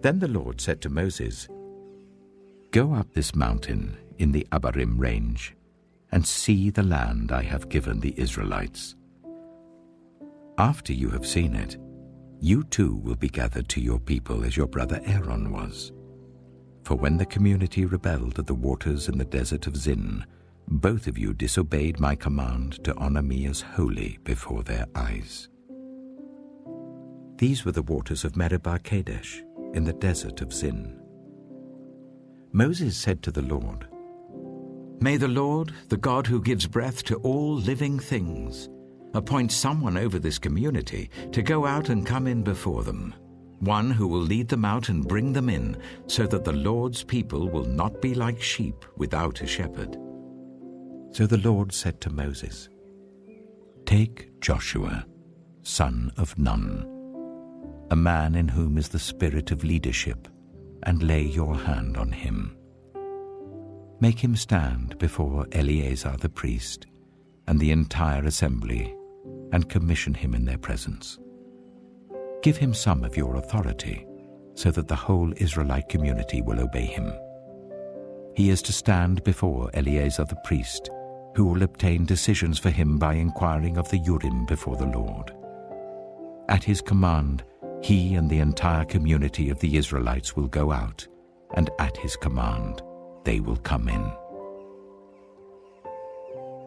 Then the Lord said to Moses, Go up this mountain in the Abarim range, and see the land I have given the Israelites. After you have seen it, you too will be gathered to your people as your brother Aaron was. For when the community rebelled at the waters in the desert of Zin, both of you disobeyed my command to honor me as holy before their eyes. These were the waters of Meribah Kadesh in the desert of Zin. Moses said to the Lord, "May the Lord, the God who gives breath to all living things, appoint someone over this community to go out and come in before them, one who will lead them out and bring them in, so that the Lord's people will not be like sheep without a shepherd." So the Lord said to Moses, "Take Joshua, son of Nun, a man in whom is the spirit of leadership, and lay your hand on him. Make him stand before Eleazar the priest and the entire assembly, and commission him in their presence. Give him some of your authority, so that the whole Israelite community will obey him. He is to stand before Eleazar the priest, who will obtain decisions for him by inquiring of the Urim before the Lord. At his command, he and the entire community of the Israelites will go out, and at his command, they will come in."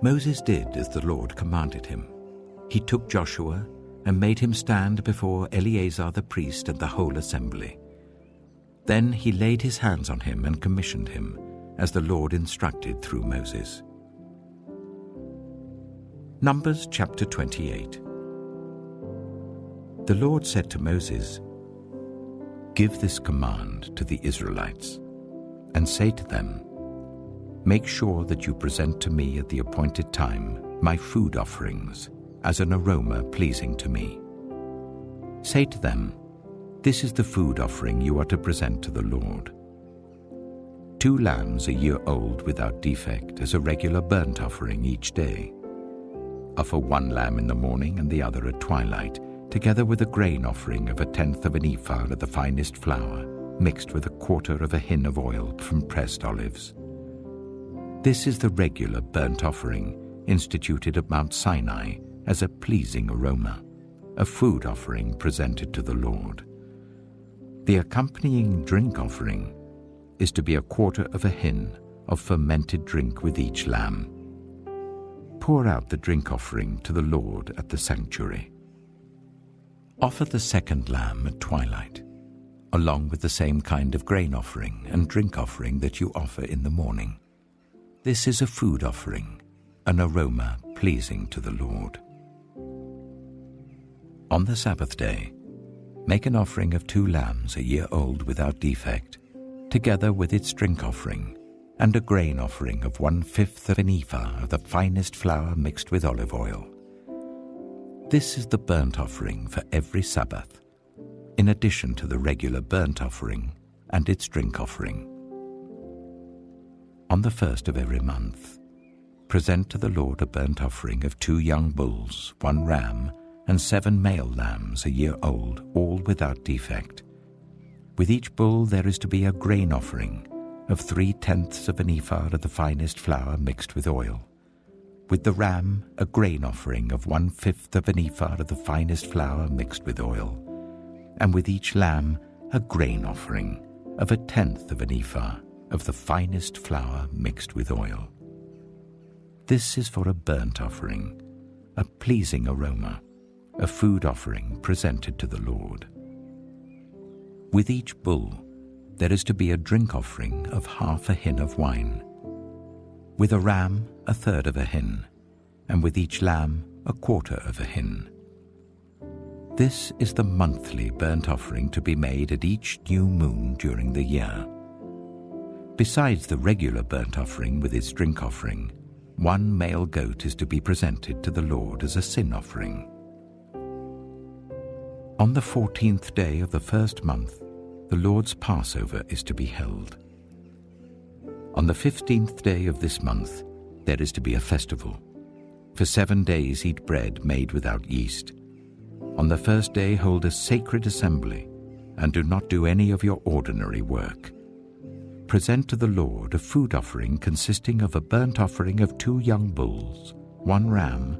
Moses did as the Lord commanded him. He took Joshua and made him stand before Eleazar the priest and the whole assembly. Then he laid his hands on him and commissioned him, as the Lord instructed through Moses. Numbers chapter 28. The Lord said to Moses, "Give this command to the Israelites, and say to them, Make sure that you present to me at the appointed time my food offerings as an aroma pleasing to me. Say to them, This is the food offering you are to present to the Lord. 2 lambs a year old without defect as a regular burnt offering each day. Offer 1 lamb in the morning and the other at twilight, together with a grain offering of 1/10 of an ephah of the finest flour, mixed with 1/4 of a hin of oil from pressed olives. This is the regular burnt offering instituted at Mount Sinai as a pleasing aroma, a food offering presented to the Lord. The accompanying drink offering is to be 1/4 of a hin of fermented drink with each lamb. Pour out the drink offering to the Lord at the sanctuary. Offer the 2nd lamb at twilight, along with the same kind of grain offering and drink offering that you offer in the morning. This is a food offering, an aroma pleasing to the Lord. On the Sabbath day, make an offering of 2 lambs a year old without defect, together with its drink offering, and a grain offering of 1/5 of an ephah of the finest flour mixed with olive oil. This is the burnt offering for every Sabbath, in addition to the regular burnt offering and its drink offering. On the 1st of every month, present to the Lord a burnt offering of 2 young bulls, 1 ram, and 7 male lambs a year old, all without defect. With each bull there is to be a grain offering of 3/10 of an ephah of the finest flour mixed with oil. With the ram, a grain offering of 1/5 of an ephah of the finest flour mixed with oil. And with each lamb, a grain offering of 1/10 of an ephah of the finest flour mixed with oil. This is for a burnt offering, a pleasing aroma, a food offering presented to the Lord. With each bull, there is to be a drink offering of 1/2 a hin of wine. With a ram, 1/3 of a hin, and with each lamb, 1/4 of a hin. This is the monthly burnt offering to be made at each new moon during the year. Besides the regular burnt offering with its drink offering, 1 male goat is to be presented to the Lord as a sin offering. On the 14th day of the 1st month, the Lord's Passover is to be held. On the 15th day of this month, there is to be a festival. For 7 days eat bread made without yeast. On the 1st day hold a sacred assembly, and do not do any of your ordinary work. present to the Lord a food offering consisting of a burnt offering of 2 young bulls, 1 ram,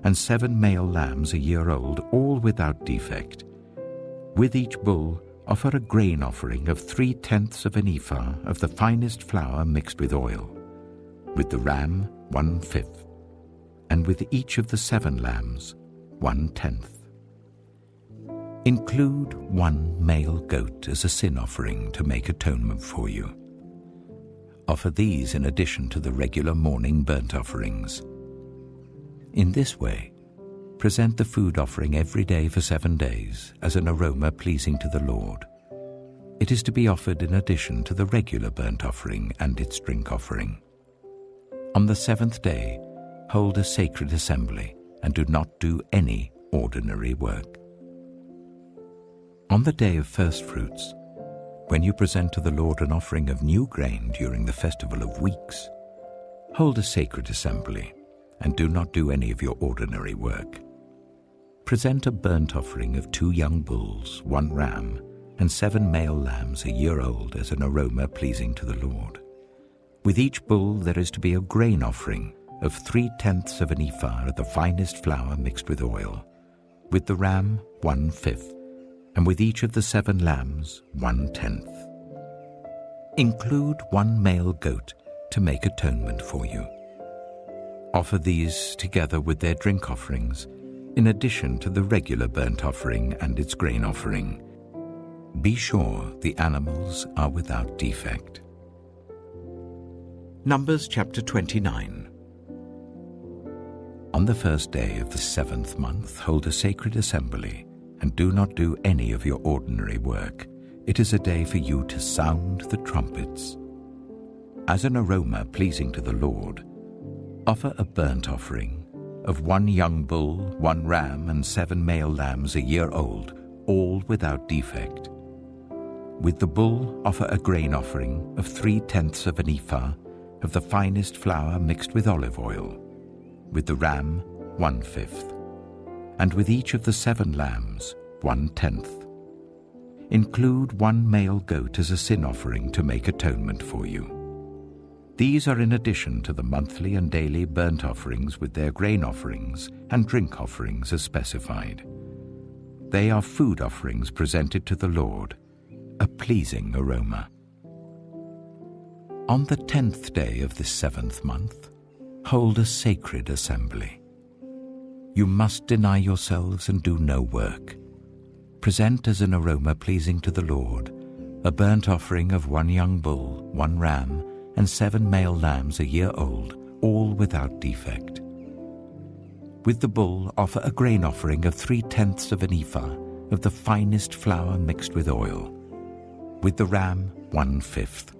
and 7 male lambs a year old, all without defect. With each bull, offer a grain offering of 3/10 of an ephah of the finest flour mixed with oil. With the ram, 1/5, and with each of the 7 lambs, 1/10. Include 1 male goat as a sin offering to make atonement for you. Offer these in addition to the regular morning burnt offerings. In this way, present the food offering every day for 7 days as an aroma pleasing to the Lord. It is to be offered in addition to the regular burnt offering and its drink offering. On the 7th day, hold a sacred assembly and do not do any ordinary work. On the day of first fruits, when you present to the Lord an offering of new grain during the festival of weeks, hold a sacred assembly and do not do any of your ordinary work. Present a burnt offering of 2 young bulls, 1 ram, and 7 male lambs a year old as an aroma pleasing to the Lord. With each bull there is to be a grain offering of 3/10 of an ephah of the finest flour mixed with oil. With the ram, 1/5, and with each of the 7 lambs, 1/10. Include 1 male goat to make atonement for you. Offer these together with their drink offerings, in addition to the regular burnt offering and its grain offering. Be sure the animals are without defect. Numbers chapter 29. On the first day of the 7th month, hold a sacred assembly, and do not do any of your ordinary work. It is a day for you to sound the trumpets. As an aroma pleasing to the Lord, offer a burnt offering of 1 young bull, 1 ram, and 7 male lambs a year old, all without defect. With the bull, offer a grain offering of 3/10 of an ephah of the finest flour mixed with olive oil. With the ram, 1/5, and with each of the 7 lambs, 1/10. Include 1 male goat as a sin offering to make atonement for you. These are in addition to the monthly and daily burnt offerings with their grain offerings and drink offerings as specified. They are food offerings presented to the Lord, a pleasing aroma. On the 10th day of this 7th month, hold a sacred assembly. You must deny yourselves and do no work. Present as an aroma pleasing to the Lord a burnt offering of 1 young bull, 1 ram, and 7 male lambs a year old, all without defect. With the bull, offer a grain offering of 3/10 of an ephah of the finest flour mixed with oil. With the ram, 1/5,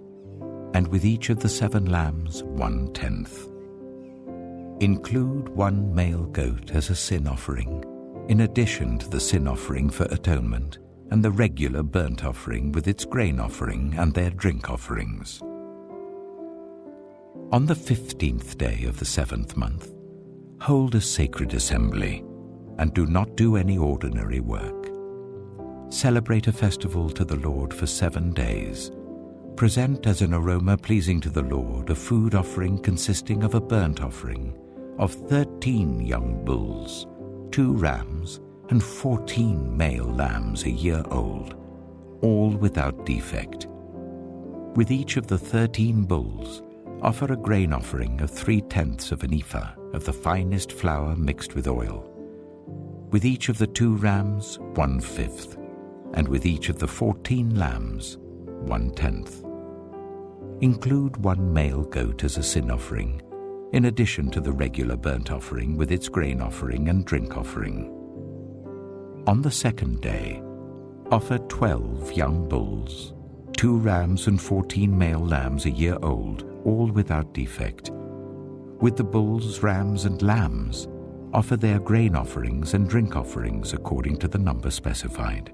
and with each of the 7 lambs, 1/10. Include 1 male goat as a sin offering, in addition to the sin offering for atonement and the regular burnt offering with its grain offering and their drink offerings. On the 15th day of the 7th month, hold a sacred assembly and do not do any ordinary work. Celebrate a festival to the Lord for 7 days. Present as an aroma pleasing to the Lord a food offering consisting of a burnt offering of 13 young bulls, 2 rams, and 14 male lambs a year old, all without defect. With each of the 13 bulls, offer a grain offering of 3/10 of an ephah of the finest flour mixed with oil. With each of the 2 rams, 1/5, and with each of the 14 lambs, 1/10. Include 1 male goat as a sin offering, in addition to the regular burnt offering with its grain offering and drink offering. On the 2nd day, offer 12 young bulls, 2 rams and 14 male lambs a year old, all without defect. With the bulls, rams, and lambs, offer their grain offerings and drink offerings according to the number specified.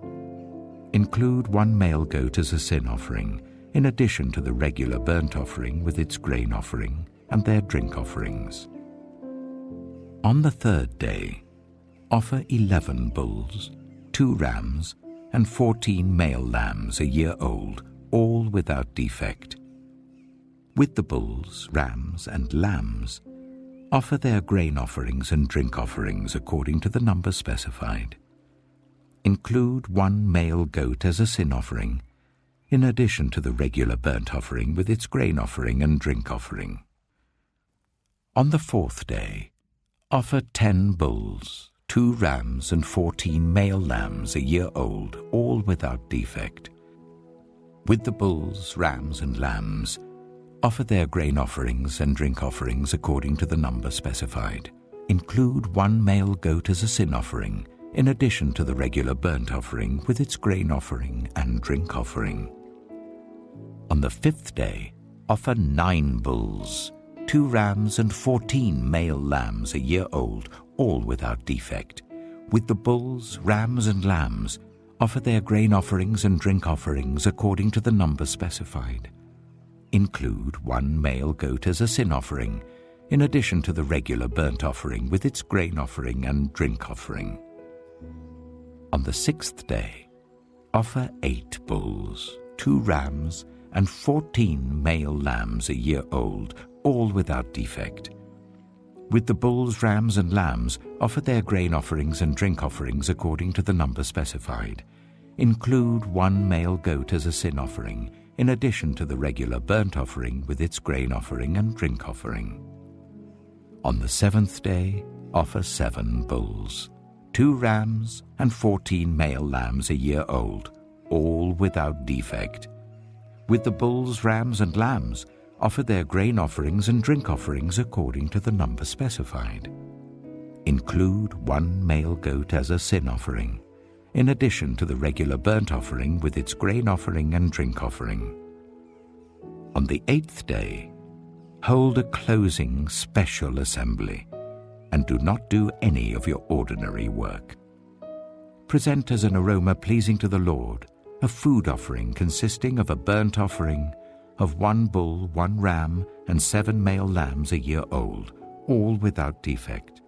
Include 1 male goat as a sin offering, in addition to the regular burnt offering with its grain offering and their drink offerings. On the 3rd day, offer 11 bulls, 2 rams, and 14 male lambs a year old, all without defect, With the bulls, rams, and lambs, offer their grain offerings and drink offerings according to the number specified. Include 1 male goat as a sin offering, in addition to the regular burnt offering with its grain offering and drink offering. On the 4th day, offer 10 bulls, 2 rams, and 14 male lambs a year old, all without defect. With the bulls, rams, and lambs, offer their grain offerings and drink offerings according to the number specified. Include 1 male goat as a sin offering, in addition to the regular burnt offering with its grain offering and drink offering. On the 5th day, offer 9 bulls, 2 rams, and 14 male lambs a year old, all without defect. With the bulls, rams, and lambs, offer their grain offerings and drink offerings according to the number specified. Include 1 male goat as a sin offering, in addition to the regular burnt offering with its grain offering and drink offering. On the 6th day, offer 8 bulls, 2 rams, and 14 male lambs a year old, all without defect. With the bulls, rams, and lambs, offer their grain offerings and drink offerings according to the number specified. Include 1 male goat as a sin offering, in addition to the regular burnt offering with its grain offering and drink offering. On the 7th day, offer 7 bulls, 2 rams, and 14 male lambs a year old, all without defect. With the bulls, rams, and lambs, offer their grain offerings and drink offerings according to the number specified. Include 1 male goat as a sin offering, in addition to the regular burnt offering with its grain offering and drink offering. On the 8th day, hold a closing special assembly, and do not do any of your ordinary work. Present as an aroma pleasing to the Lord a food offering consisting of a burnt offering of 1 bull, 1 ram, and 7 male lambs a year old, all without defect.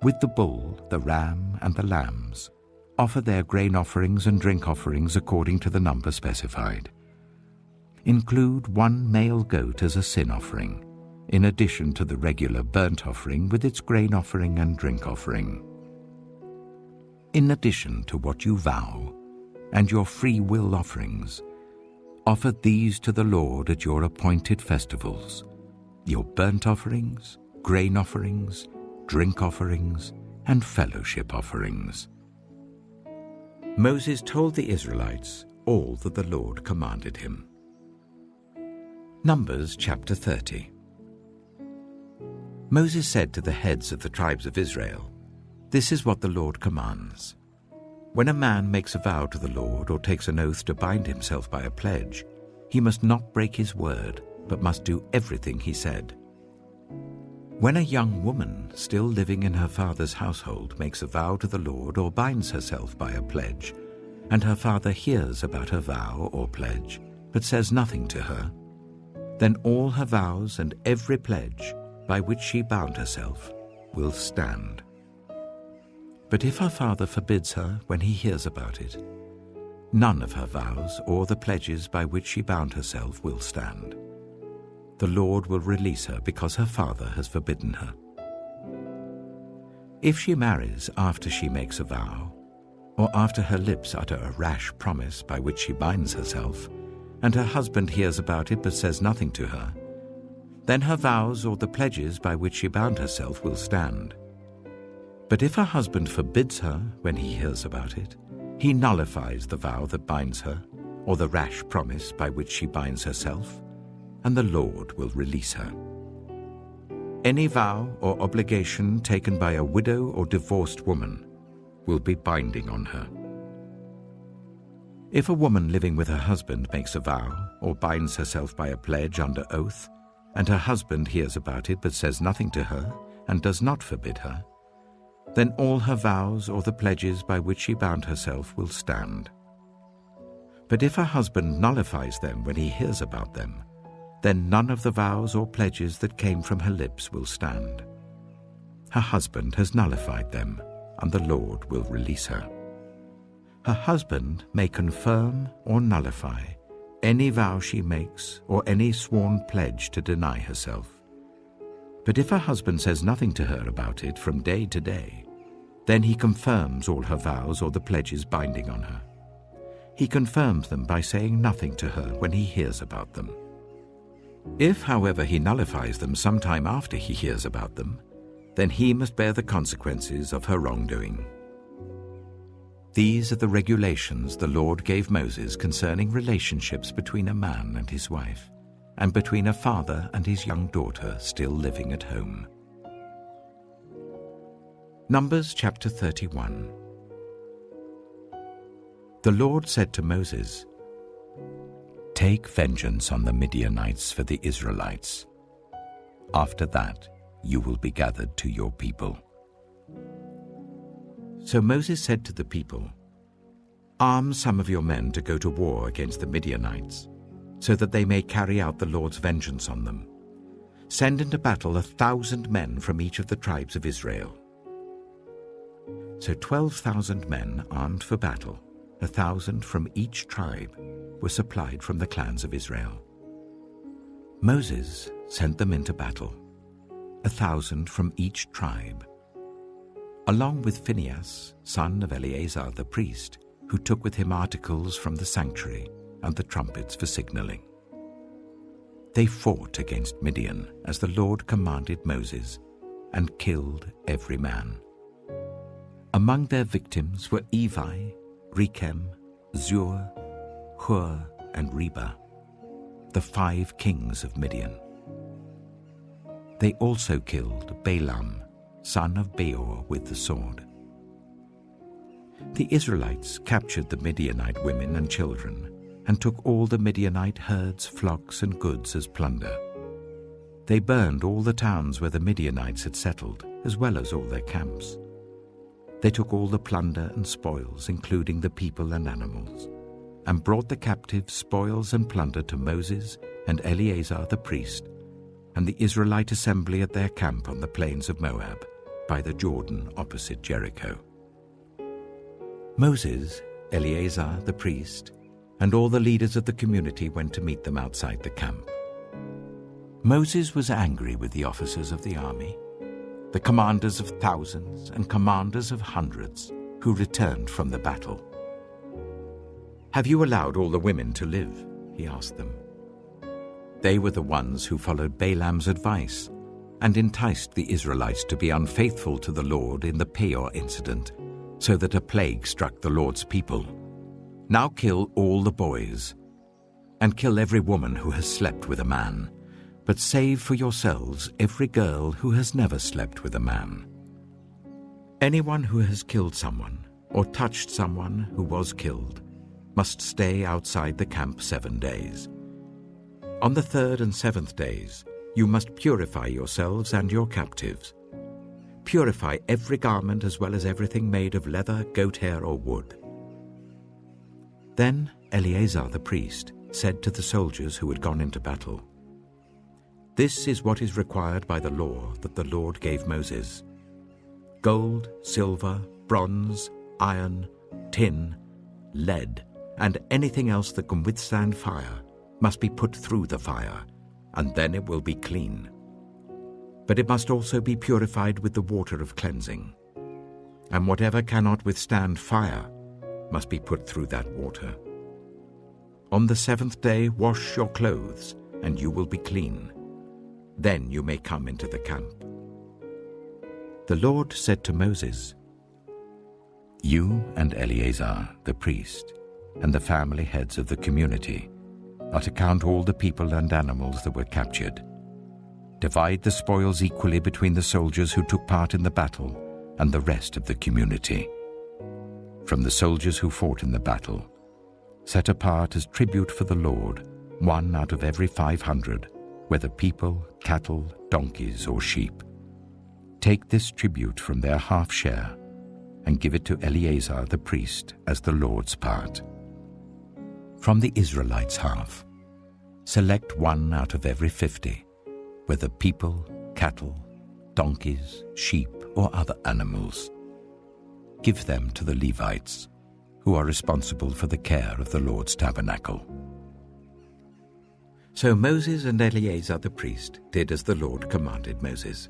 With the bull, the ram, and the lambs, offer their grain offerings and drink offerings according to the number specified. Include 1 male goat as a sin offering, in addition to the regular burnt offering with its grain offering and drink offering. In addition to what you vow, and your free will offerings, offer these to the Lord at your appointed festivals: your burnt offerings, grain offerings, drink offerings, and fellowship offerings. Moses told the Israelites all that the Lord commanded him. Numbers chapter 30. Moses said to the heads of the tribes of Israel, "This is what the Lord commands. When a man makes a vow to the Lord or takes an oath to bind himself by a pledge, he must not break his word, but must do everything he said. When a young woman still living in her father's household makes a vow to the Lord or binds herself by a pledge, and her father hears about her vow or pledge, but says nothing to her, then all her vows and every pledge by which she bound herself will stand. But if her father forbids her when he hears about it, none of her vows or the pledges by which she bound herself will stand. The Lord will release her because her father has forbidden her. If she marries after she makes a vow, or after her lips utter a rash promise by which she binds herself, and her husband hears about it but says nothing to her, then her vows or the pledges by which she bound herself will stand. But if her husband forbids her when he hears about it, he nullifies the vow that binds her, or the rash promise by which she binds herself, and the Lord will release her. Any vow or obligation taken by a widow or divorced woman will be binding on her. If a woman living with her husband makes a vow or binds herself by a pledge under oath, and her husband hears about it but says nothing to her and does not forbid her, then all her vows or the pledges by which she bound herself will stand. But if her husband nullifies them when he hears about them, then none of the vows or pledges that came from her lips will stand. Her husband has nullified them, and the Lord will release her. Her husband may confirm or nullify any vow she makes or any sworn pledge to deny herself. But if her husband says nothing to her about it from day to day, then he confirms all her vows or the pledges binding on her. He confirms them by saying nothing to her when he hears about them. If, however, he nullifies them sometime after he hears about them, then he must bear the consequences of her wrongdoing. These are the regulations the Lord gave Moses concerning relationships between a man and his wife, and between a father and his young daughter still living at home. Numbers chapter 31. The Lord said to Moses, "Take vengeance on the Midianites for the Israelites. After that, you will be gathered to your people." So Moses said to the people, "Arm some of your men to go to war against the Midianites, so that they may carry out the Lord's vengeance on them. Send into battle 1,000 men from each of the tribes of Israel." So 12,000 men armed for battle, 1,000 from each tribe, were supplied from the clans of Israel. Moses sent them into battle, 1,000 from each tribe, along with Phinehas, son of Eleazar the priest, who took with him articles from the sanctuary and the trumpets for signaling. They fought against Midian as the Lord commanded Moses, and killed every man. Among their victims were Evi, Rechem, Zur, Hur, and Reba, the 5 kings of Midian. They also killed Balaam, son of Beor, with the sword. The Israelites captured the Midianite women and children and took all the Midianite herds, flocks, and goods as plunder. They burned all the towns where the Midianites had settled, as well as all their camps. They took all the plunder and spoils, including the people and animals, and brought the captives, spoils, and plunder to Moses and Eleazar the priest, and the Israelite assembly at their camp on the plains of Moab, by the Jordan opposite Jericho. Moses, Eleazar the priest, and all the leaders of the community went to meet them outside the camp. Moses was angry with the officers of the army, the commanders of thousands and commanders of hundreds, who returned from the battle. "Have you allowed all the women to live?" he asked them. They were the ones who followed Balaam's advice and enticed the Israelites to be unfaithful to the Lord in the Beor incident, so that a plague struck the Lord's people. Now kill all the boys, and kill every woman who has slept with a man, but save for yourselves every girl who has never slept with a man. Anyone who has killed someone or touched someone who was killed must stay outside the camp 7 days. On the 3rd and 7th days, you must purify yourselves and your captives. Purify every garment as well as everything made of leather, goat hair, or wood. Then Eleazar the priest said to the soldiers who had gone into battle, "This is what is required by the law that the Lord gave Moses. Gold, silver, bronze, iron, tin, lead, and anything else that can withstand fire must be put through the fire, and then it will be clean. But it must also be purified with the water of cleansing. And whatever cannot withstand fire must be put through that water. On the 7th day wash your clothes, and you will be clean. Then you may come into the camp." The Lord said to Moses, "You and Eleazar the priest, and the family heads of the community, are to count all the people and animals that were captured. Divide the spoils equally between the soldiers who took part in the battle and the rest of the community. From the soldiers who fought in the battle, set apart as tribute for the Lord 1 out of every 500, whether people, cattle, donkeys, or sheep. Take this tribute from their half share and give it to Eleazar the priest as the Lord's part. From the Israelites' half, select 1 out of every 50, whether people, cattle, donkeys, sheep, or other animals. Give them to the Levites, who are responsible for the care of the Lord's tabernacle. So Moses and Eleazar the priest did as the Lord commanded Moses.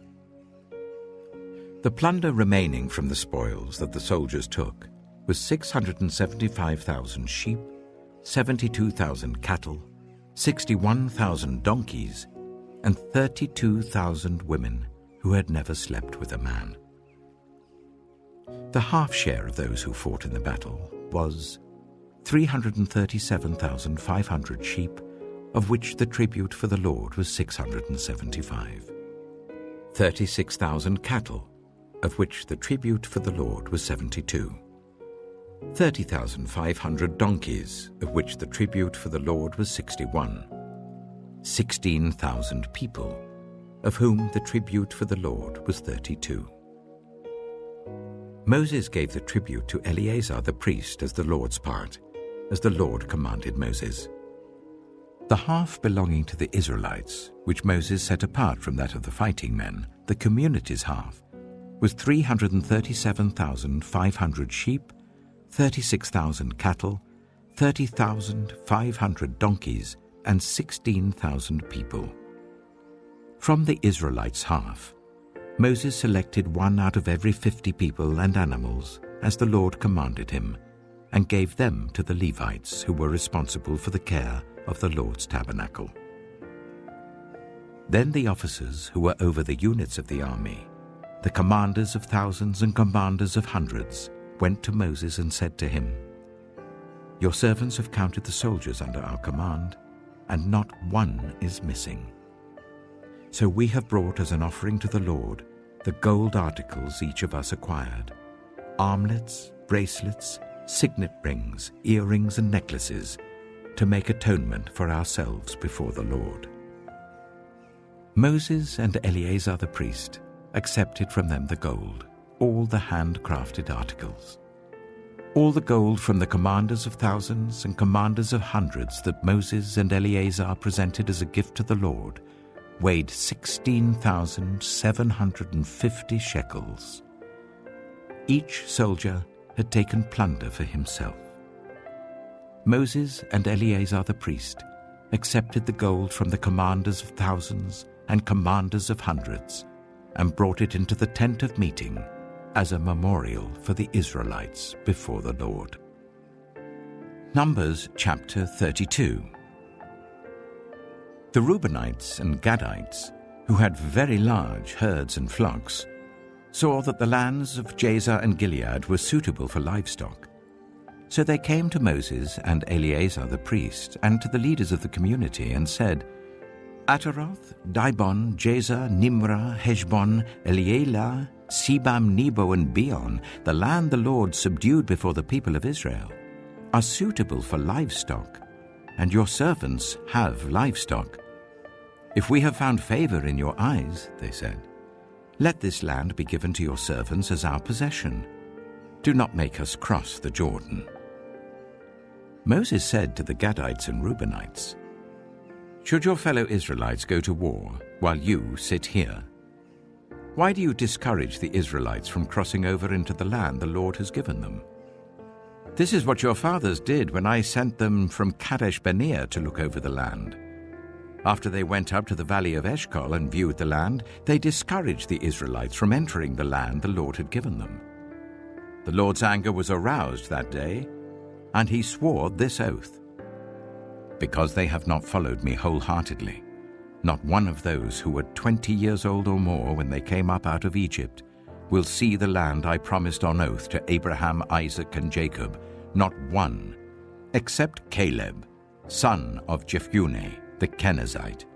The plunder remaining from the spoils that the soldiers took was 675,000 sheep, 72,000 cattle, 61,000 donkeys, and 32,000 women who had never slept with a man. The half share of those who fought in the battle was 337,500 sheep, of which the tribute for the Lord was 675. 36,000 cattle, of which the tribute for the Lord was 72. 30,500 donkeys, of which the tribute for the Lord was 61. 16,000 people, of whom the tribute for the Lord was 32. Moses gave the tribute to Eleazar the priest as the Lord's part, as the Lord commanded Moses. The half belonging to the Israelites, which Moses set apart from that of the fighting men, the community's half, was 337,500 sheep, 36,000 cattle, 30,500 donkeys, and 16,000 people. From the Israelites' half, Moses selected one out of every 50 people and animals, as the Lord commanded him, and gave them to the Levites who were responsible for the care of the Lord's tabernacle. Then the officers who were over the units of the army, the commanders of thousands and commanders of hundreds, went to Moses and said to him, "Your servants have counted the soldiers under our command, and not one is missing. So we have brought as an offering to the Lord the gold articles each of us acquired, armlets, bracelets, signet rings, earrings, and necklaces, to make atonement for ourselves before the Lord." Moses and Eleazar the priest accepted from them the gold, all the handcrafted articles. All the gold from the commanders of thousands and commanders of hundreds that Moses and Eleazar presented as a gift to the Lord weighed 16,750 shekels. Each soldier had taken plunder for himself. Moses and Eleazar the priest accepted the gold from the commanders of thousands and commanders of hundreds and brought it into the tent of meeting as a memorial for the Israelites before the Lord. Numbers chapter 32. The Reubenites and Gadites, who had very large herds and flocks, saw that the lands of Jazer and Gilead were suitable for livestock. So they came to Moses and Eleazar the priest and to the leaders of the community and said, "Ataroth, Dibon, Jazer, Nimrah, Heshbon, Elealeh, Sebam, Nebo, and Beon, the land the Lord subdued before the people of Israel, are suitable for livestock, and your servants have livestock. If we have found favor in your eyes," they said, "let this land be given to your servants as our possession. Do not make us cross the Jordan." Moses said to the Gadites and Reubenites, "Should your fellow Israelites go to war while you sit here? Why do you discourage the Israelites from crossing over into the land the Lord has given them? This is what your fathers did when I sent them from Kadesh Barnea to look over the land. After they went up to the valley of Eshcol and viewed the land, they discouraged the Israelites from entering the land the Lord had given them. The Lord's anger was aroused that day, and he swore this oath: because they have not followed me wholeheartedly, not one of those who were 20 years old or more when they came up out of Egypt will see the land I promised on oath to Abraham, Isaac, and Jacob, not one, except Caleb, son of Jephunneh, the Kenizzite,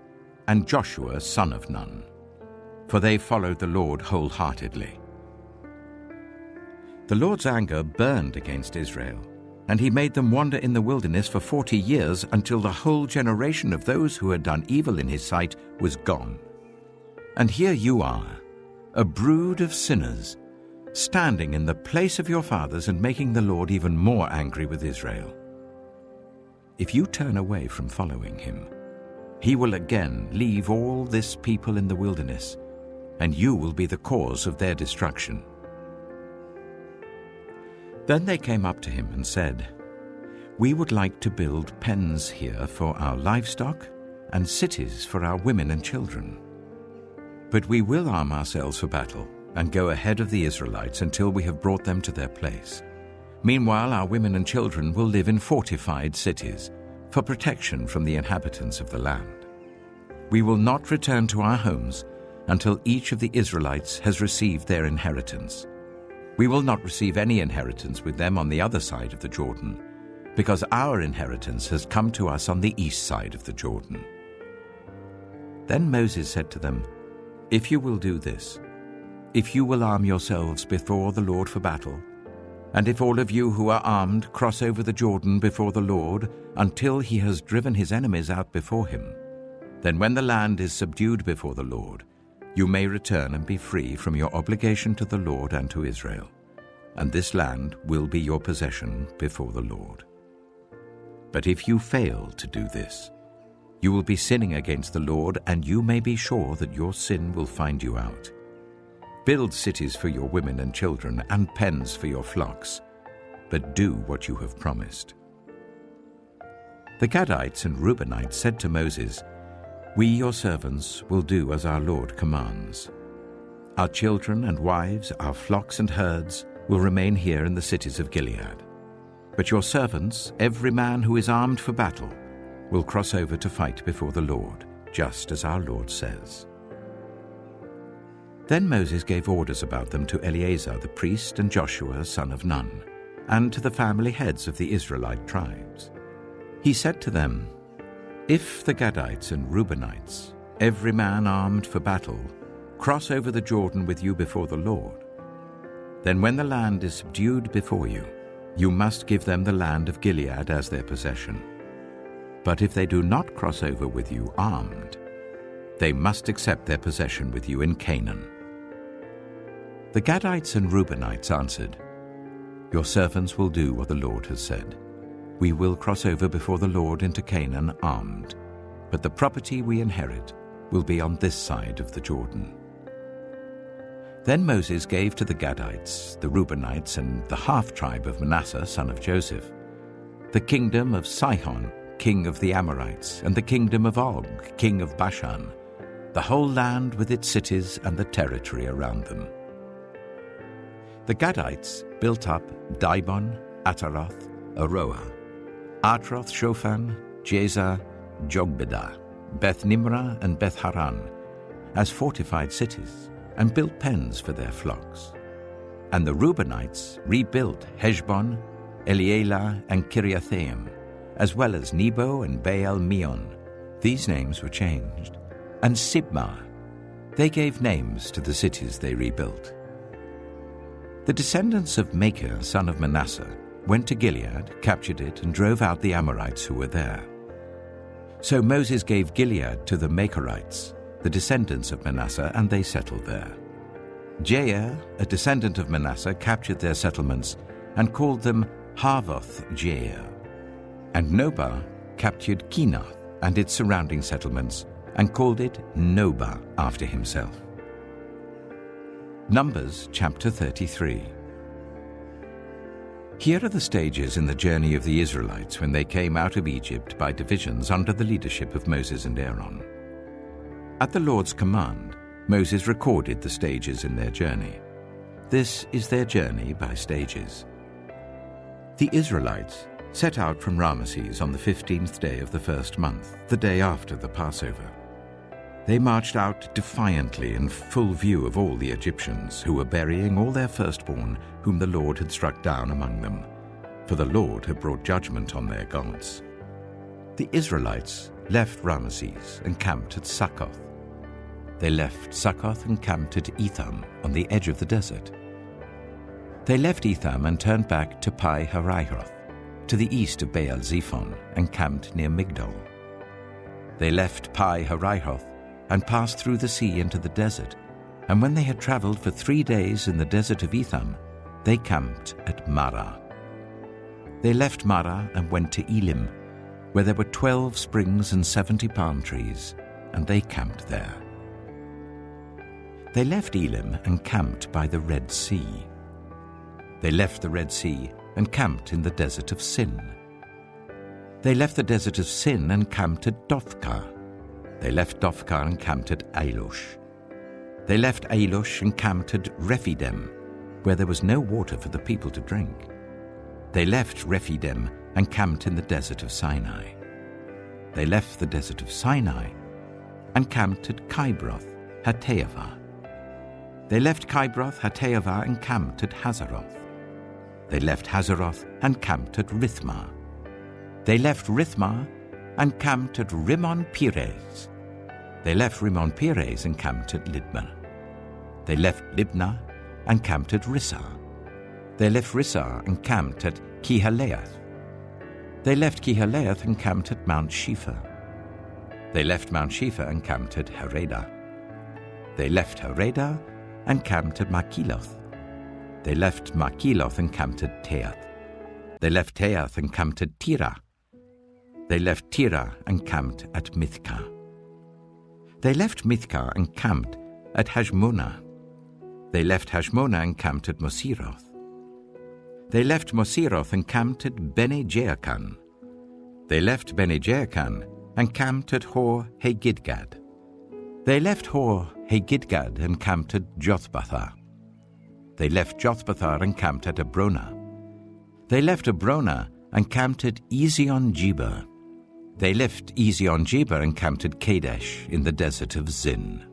and Joshua, son of Nun, for they followed the Lord wholeheartedly. The Lord's anger burned against Israel, and he made them wander in the wilderness for 40 years until the whole generation of those who had done evil in his sight was gone. And here you are, a brood of sinners, standing in the place of your fathers and making the Lord even more angry with Israel. If you turn away from following him, he will again leave all this people in the wilderness, and you will be the cause of their destruction." Then they came up to him and said, "We would like to build pens here for our livestock and cities for our women and children. But we will arm ourselves for battle and go ahead of the Israelites until we have brought them to their place. Meanwhile, our women and children will live in fortified cities for protection from the inhabitants of the land. We will not return to our homes until each of the Israelites has received their inheritance. We will not receive any inheritance with them on the other side of the Jordan, because our inheritance has come to us on the east side of the Jordan." Then Moses said to them, "If you will do this, if you will arm yourselves before the Lord for battle, and if all of you who are armed cross over the Jordan before the Lord until he has driven his enemies out before him, then when the land is subdued before the Lord, you may return and be free from your obligation to the Lord and to Israel, and this land will be your possession before the Lord. But if you fail to do this, you will be sinning against the Lord, and you may be sure that your sin will find you out. Build cities for your women and children and pens for your flocks, but do what you have promised." The Gadites and Reubenites said to Moses, "We, your servants, will do as our Lord commands. Our children and wives, our flocks and herds, will remain here in the cities of Gilead. But your servants, every man who is armed for battle, will cross over to fight before the Lord, just as our Lord says." Then Moses gave orders about them to Eleazar the priest and Joshua son of Nun, and to the family heads of the Israelite tribes. He said to them, "If the Gadites and Reubenites, every man armed for battle, cross over the Jordan with you before the Lord, then when the land is subdued before you, you must give them the land of Gilead as their possession. But if they do not cross over with you armed, they must accept their possession with you in Canaan." The Gadites and Reubenites answered, "Your servants will do what the Lord has said. We will cross over before the Lord into Canaan armed, but the property we inherit will be on this side of the Jordan." Then Moses gave to the Gadites, the Reubenites, and the half-tribe of Manasseh, son of Joseph, the kingdom of Sihon, king of the Amorites, and the kingdom of Og, king of Bashan, the whole land with its cities and the territory around them. The Gadites built up Dibon, Ataroth, Aroah, Atroth-Shophan, Jazer, Jogbedah, Beth-Nimrah, and Beth-Haran as fortified cities, and built pens for their flocks. And the Reubenites rebuilt Heshbon, Elealeh, and Kiriathaim, as well as Nebo and Baal-Meon. These names were changed. And Sibmah. They gave names to the cities they rebuilt. The descendants of Machir, son of Manasseh, went to Gilead, captured it, and drove out the Amorites who were there. So Moses gave Gilead to the Machirites, the descendants of Manasseh, and they settled there. Jair, a descendant of Manasseh, captured their settlements and called them Havoth-Jair. And Nobah captured Kenath and its surrounding settlements and called it Nobah after himself. Numbers chapter 33. Here are the stages in the journey of the Israelites when they came out of Egypt by divisions under the leadership of Moses and Aaron. At the Lord's command, Moses recorded the stages in their journey. This is their journey by stages. The Israelites set out from Ramesses on the 15th day of the first month, the day after the Passover. They marched out defiantly in full view of all the Egyptians, who were burying all their firstborn whom the Lord had struck down among them, for the Lord had brought judgment on their gods. The Israelites left Ramesses and camped at Succoth. They left Succoth and camped at Etham on the edge of the desert. They left Etham and turned back to Pi-hahiroth, to the east of Baal-zephon, and camped near Migdol. They left Pi-hahiroth and passed through the sea into the desert, and when they had traveled for 3 days in the desert of Etham, they camped at Marah. They left Marah and went to Elim, where there were 12 springs and 70 palm trees, and they camped there. They left Elim and camped by the Red Sea. They left the Red Sea and camped in the desert of Sin. They left the desert of Sin and camped at Dophkah, They left Dophkar and camped at Ailush. They left Ailush and camped at Rephidim, where there was no water for the people to drink. They left Rephidim and camped in the desert of Sinai. They left the desert of Sinai and camped at Kibroth Hattaavah. They left Kibroth Hattaavah and camped at Hazeroth. They left Hazeroth and camped at Rithmah. They left Rithmah and camped at Rimmon Perez. They left Rimmon Perez and camped at Libnah. They left Libnah and camped at Rissah. They left Rissah and camped at Kehalath. They left Kehalath and camped at Mount Shepher. They left Mount Shepher and camped at Haredah. They left Haredah and camped at Makheloth. They left Makheloth and camped at Teath. They left Teath and camped at Tirah. They left Tirah and camped at Mithkah. They left Mithkah and camped at Hashmonah. They left Hashmonah and camped at Moseroth. They left Moseroth and camped at Bene Jaakan. They left Bene Jaakan and camped at Hor Hagidgad. They left Hor Hagidgad and camped at Jothbathah. They left Jothbathah and camped at Abronah. They left Abronah and camped at Ezion-Geber. They left Ezion-Geber and camped at Kadesh in the desert of Zin.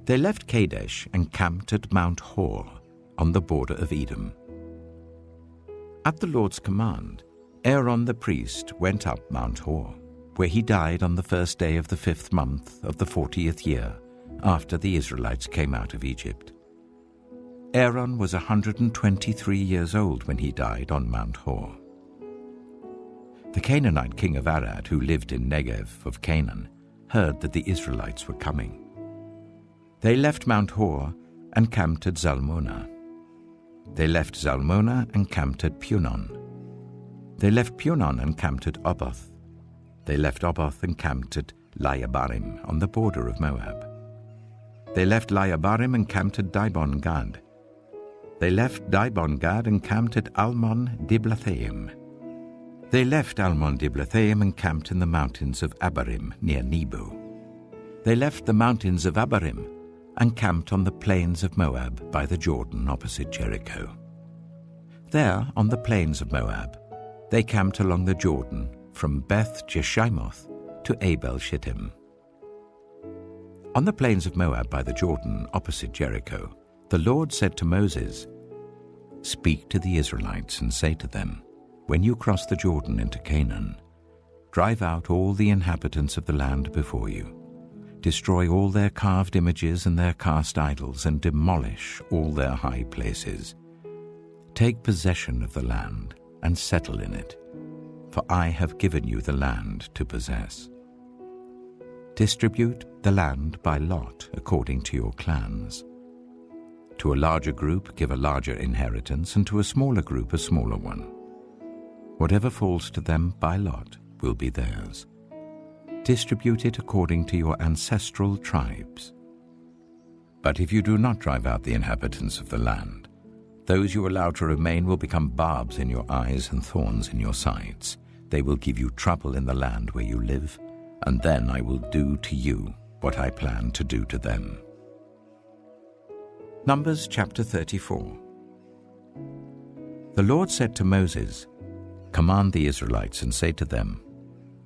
They left Kadesh and camped at Mount Hor on the border of Edom. At the Lord's command, Aaron the priest went up Mount Hor, where he died on the first day of the 5th month of the 40th year after the Israelites came out of Egypt. Aaron was 123 years old when he died on Mount Hor. The Canaanite king of Arad, who lived in Negev of Canaan, heard that the Israelites were coming. They left Mount Hor and camped at Zalmonah. They left Zalmonah and camped at Punon. They left Punon and camped at Oboth. They left Oboth and camped at Layabarim on the border of Moab. They left Layabarim and camped at Dibon-Gad. They left Dibon-Gad and camped at Almon-Diblathaim. They left Almon-Diblathaim and camped in the mountains of Abarim near Nebo. They left the mountains of Abarim and camped on the plains of Moab by the Jordan opposite Jericho. There, on the plains of Moab, they camped along the Jordan from Beth Jeshimoth to Abel Shittim. On the plains of Moab by the Jordan opposite Jericho, the Lord said to Moses, "Speak to the Israelites and say to them, when you cross the Jordan into Canaan, drive out all the inhabitants of the land before you. Destroy all their carved images and their cast idols, and demolish all their high places. Take possession of the land and settle in it, for I have given you the land to possess. Distribute the land by lot according to your clans. To a larger group give a larger inheritance, and to a smaller group a smaller one. Whatever falls to them by lot will be theirs. Distribute it according to your ancestral tribes. But if you do not drive out the inhabitants of the land, those you allow to remain will become barbs in your eyes and thorns in your sides. They will give you trouble in the land where you live, and then I will do to you what I plan to do to them." Numbers chapter 34. The Lord said to Moses, "Command the Israelites and say to them,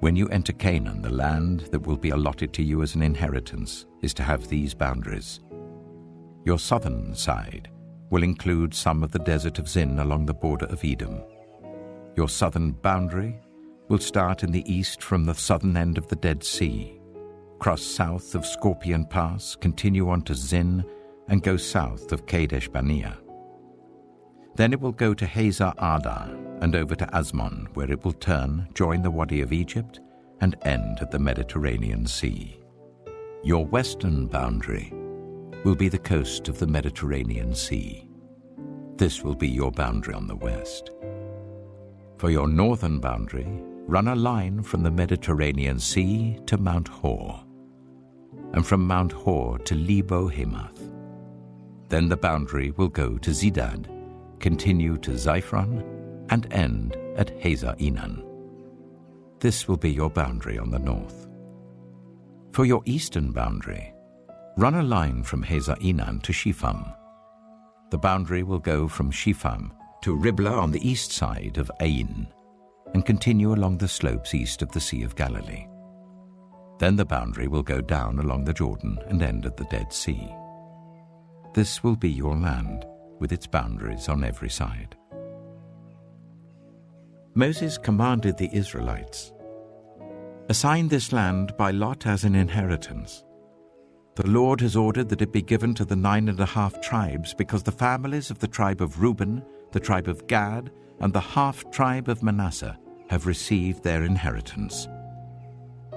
when you enter Canaan, the land that will be allotted to you as an inheritance is to have these boundaries. Your southern side will include some of the desert of Zin along the border of Edom. Your southern boundary will start in the east from the southern end of the Dead Sea, cross south of Scorpion Pass, continue on to Zin, and go south of Kadesh Barnea. Then it will go to Hazar Adar and over to Asmon, where it will turn, join the Wadi of Egypt, and end at the Mediterranean Sea. Your western boundary will be the coast of the Mediterranean Sea. This will be your boundary on the west. For your northern boundary, run a line from the Mediterranean Sea to Mount Hor, and from Mount Hor to Lebo Hamath. Then the boundary will go to Zidad, continue to Ziphron, and end at Hazar Enan. This will be your boundary on the north. For your eastern boundary, run a line from Hazar-Enan to Shipham. The boundary will go from Shipham to Riblah on the east side of Ain, and continue along the slopes east of the Sea of Galilee. Then the boundary will go down along the Jordan and end at the Dead Sea. This will be your land, with its boundaries on every side. Moses commanded the Israelites, "Assign this land by lot as an inheritance. The Lord has ordered that it be given to the 9.5 tribes, because the families of the tribe of Reuben, the tribe of Gad, and the half-tribe of Manasseh have received their inheritance.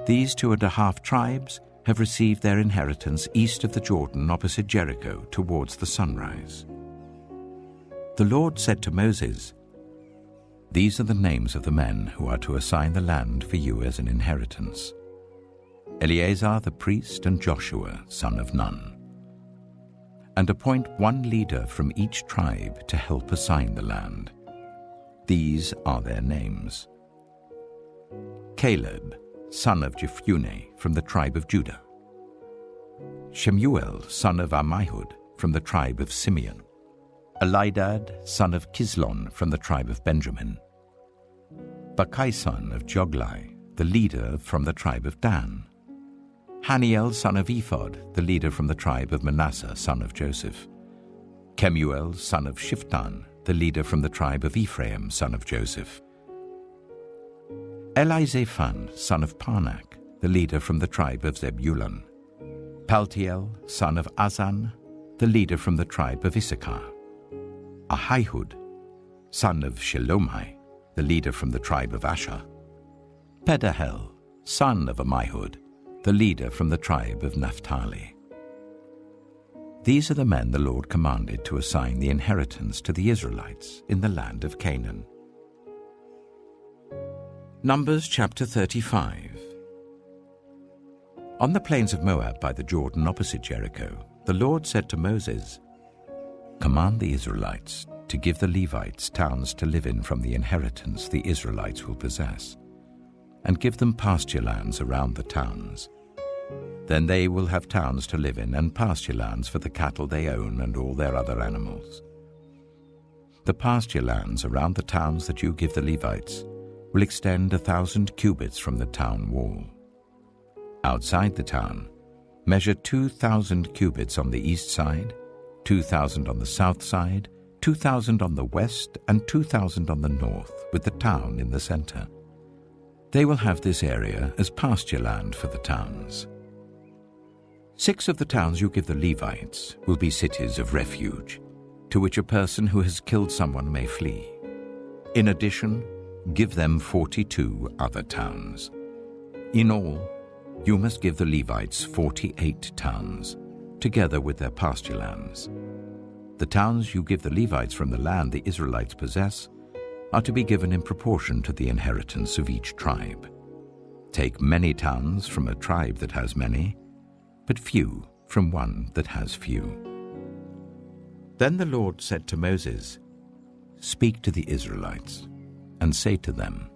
These 2.5 tribes have received their inheritance east of the Jordan opposite Jericho towards the sunrise." The Lord said to Moses, "These are the names of the men who are to assign the land for you as an inheritance: Eleazar the priest and Joshua, son of Nun. And appoint one leader from each tribe to help assign the land. These are their names: Caleb, son of Jephunneh, from the tribe of Judah; Shemuel, son of Ammihud, from the tribe of Simeon; Elidad, son of Kislon, from the tribe of Benjamin; Bakai, son of Joglai, the leader from the tribe of Dan; Haniel, son of Ephod, the leader from the tribe of Manasseh, son of Joseph; Kemuel, son of Shiftan, the leader from the tribe of Ephraim, son of Joseph; Elizaphan, son of Parnak, the leader from the tribe of Zebulun; Paltiel, son of Azan, the leader from the tribe of Issachar; Ahihud, son of Shelomai, the leader from the tribe of Asher; Pedahel, son of Ammihud, the leader from the tribe of Naphtali. These are the men the Lord commanded to assign the inheritance to the Israelites in the land of Canaan. Numbers chapter 35. On the plains of Moab by the Jordan opposite Jericho, the Lord said to Moses, "Command the Israelites to give the Levites towns to live in from the inheritance the Israelites will possess, and give them pasture lands around the towns. Then they will have towns to live in and pasture lands for the cattle they own and all their other animals. The pasture lands around the towns that you give the Levites will extend 1,000 cubits from the town wall. Outside the town, measure 2,000 cubits on the east side, 2,000 on the south side, 2,000 on the west, and 2,000 on the north, with the town in the center. They will have this area as pasture land for the towns. 6 of the towns you give the Levites will be cities of refuge, to which a person who has killed someone may flee. In addition, give them 42 other towns. In all, you must give the Levites 48 towns, together with their pasture lands. The towns you give the Levites from the land the Israelites possess are to be given in proportion to the inheritance of each tribe. Take many towns from a tribe that has many, but few from one that has few." Then the Lord said to Moses, "Speak to the Israelites and say to them,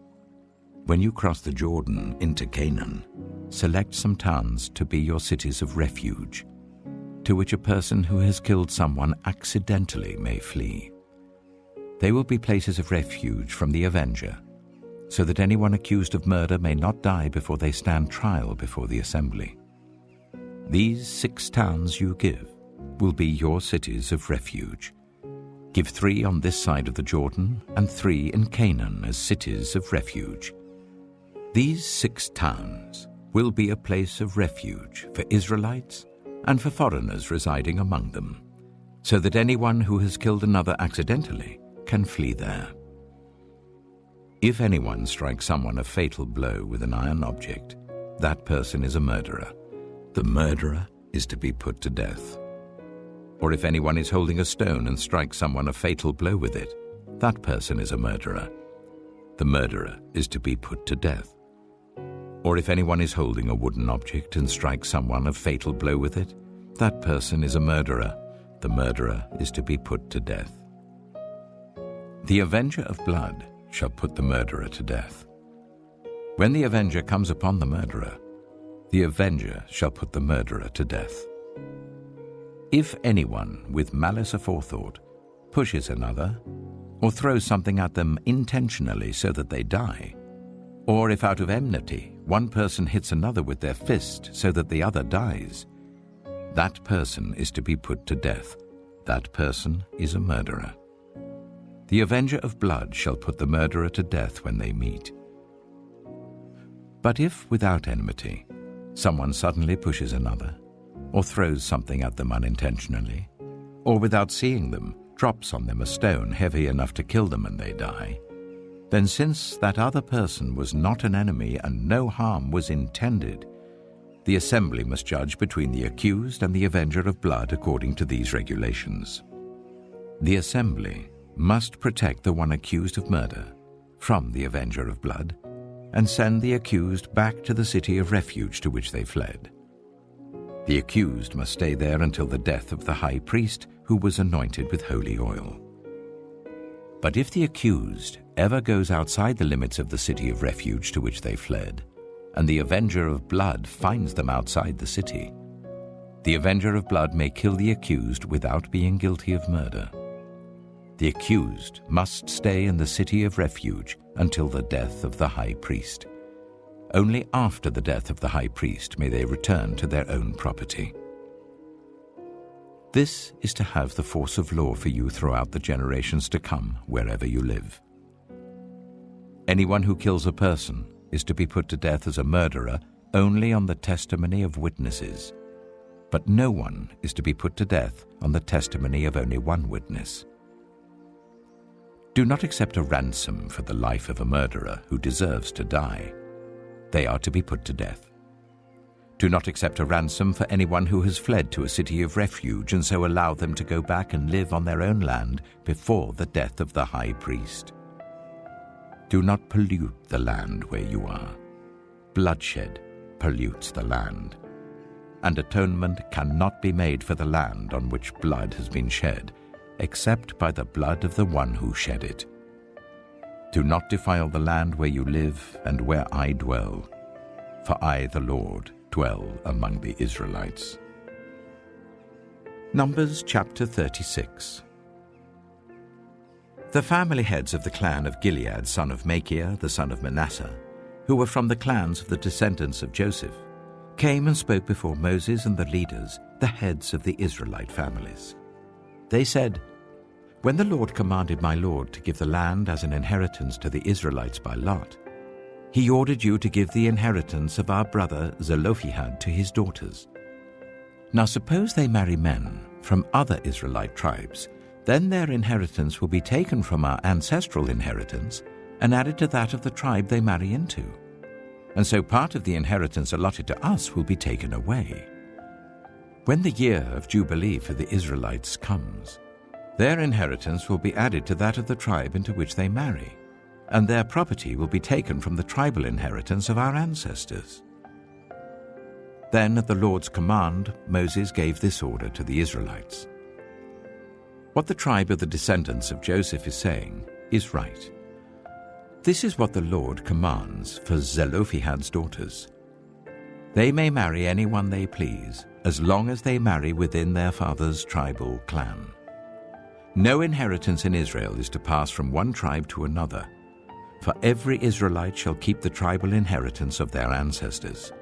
when you cross the Jordan into Canaan, select some towns to be your cities of refuge, to which a person who has killed someone accidentally may flee. They will be places of refuge from the avenger, so that anyone accused of murder may not die before they stand trial before the assembly. These 6 towns you give will be your cities of refuge. Give 3 on this side of the Jordan and 3 in Canaan as cities of refuge. These 6 towns will be a place of refuge for Israelites and for foreigners residing among them, so that anyone who has killed another accidentally can flee there. If anyone strikes someone a fatal blow with an iron object, that person is a murderer. The murderer is to be put to death. Or if anyone is holding a stone and strikes someone a fatal blow with it, that person is a murderer. The murderer is to be put to death. Or if anyone is holding a wooden object and strikes someone a fatal blow with it, that person is a murderer. The murderer is to be put to death. The avenger of blood shall put the murderer to death. When the avenger comes upon the murderer, the avenger shall put the murderer to death. If anyone with malice aforethought pushes another, or throws something at them intentionally so that they die, or if out of enmity one person hits another with their fist so that the other dies, that person is to be put to death. That person is a murderer. The avenger of blood shall put the murderer to death when they meet. But if without enmity someone suddenly pushes another, or throws something at them unintentionally, or without seeing them drops on them a stone heavy enough to kill them and they die, then since that other person was not an enemy and no harm was intended, the assembly must judge between the accused and the avenger of blood according to these regulations. The assembly must protect the one accused of murder from the avenger of blood and send the accused back to the city of refuge to which they fled. The accused must stay there until the death of the high priest who was anointed with holy oil. But if the accused ever goes outside the limits of the city of refuge to which they fled, and the avenger of blood finds them outside the city, the avenger of blood may kill the accused without being guilty of murder. The accused must stay in the city of refuge until the death of the high priest. Only after the death of the high priest may they return to their own property. This is to have the force of law for you throughout the generations to come, wherever you live. Anyone who kills a person is to be put to death as a murderer only on the testimony of witnesses, but no one is to be put to death on the testimony of only one witness. Do not accept a ransom for the life of a murderer who deserves to die. They are to be put to death. Do not accept a ransom for anyone who has fled to a city of refuge and so allow them to go back and live on their own land before the death of the high priest. Do not pollute the land where you are. Bloodshed pollutes the land, and atonement cannot be made for the land on which blood has been shed, except by the blood of the one who shed it. Do not defile the land where you live and where I dwell, for I, the Lord, dwell among the Israelites. Numbers chapter 36. The family heads of the clan of Gilead, son of Machir, the son of Manasseh, who were from the clans of the descendants of Joseph, came and spoke before Moses and the leaders, the heads of the Israelite families. They said, "When the Lord commanded my Lord to give the land as an inheritance to the Israelites by lot, he ordered you to give the inheritance of our brother Zelophehad to his daughters. Now suppose they marry men from other Israelite tribes, then their inheritance will be taken from our ancestral inheritance and added to that of the tribe they marry into. And so part of the inheritance allotted to us will be taken away. When the year of Jubilee for the Israelites comes, their inheritance will be added to that of the tribe into which they marry, and their property will be taken from the tribal inheritance of our ancestors." Then at the Lord's command, Moses gave this order to the Israelites. What the tribe of the descendants of Joseph is saying is right. This is what the Lord commands for Zelophehad's daughters. They may marry anyone they please, as long as they marry within their father's tribal clan. No inheritance in Israel is to pass from one tribe to another, for every Israelite shall keep the tribal inheritance of their ancestors.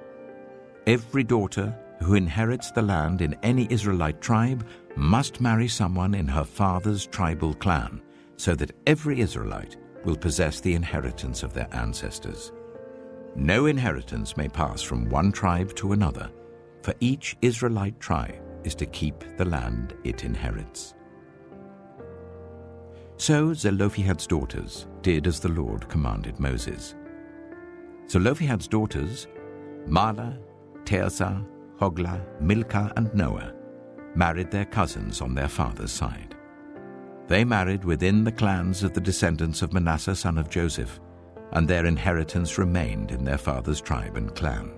Every daughter who inherits the land in any Israelite tribe must marry someone in her father's tribal clan, so that every Israelite will possess the inheritance of their ancestors. No inheritance may pass from one tribe to another, for each Israelite tribe is to keep the land it inherits. So Zelophehad's daughters did as the Lord commanded Moses. Zelophehad's daughters, Mahlah, Tirzah, Hoglah, Milcah, and Noah, married their cousins on their father's side. They married within the clans of the descendants of Manasseh son of Joseph, and their inheritance remained in their father's tribe and clan.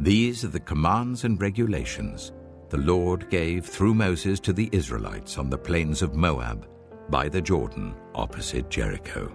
These are the commands and regulations the Lord gave through Moses to the Israelites on the plains of Moab, by the Jordan opposite Jericho.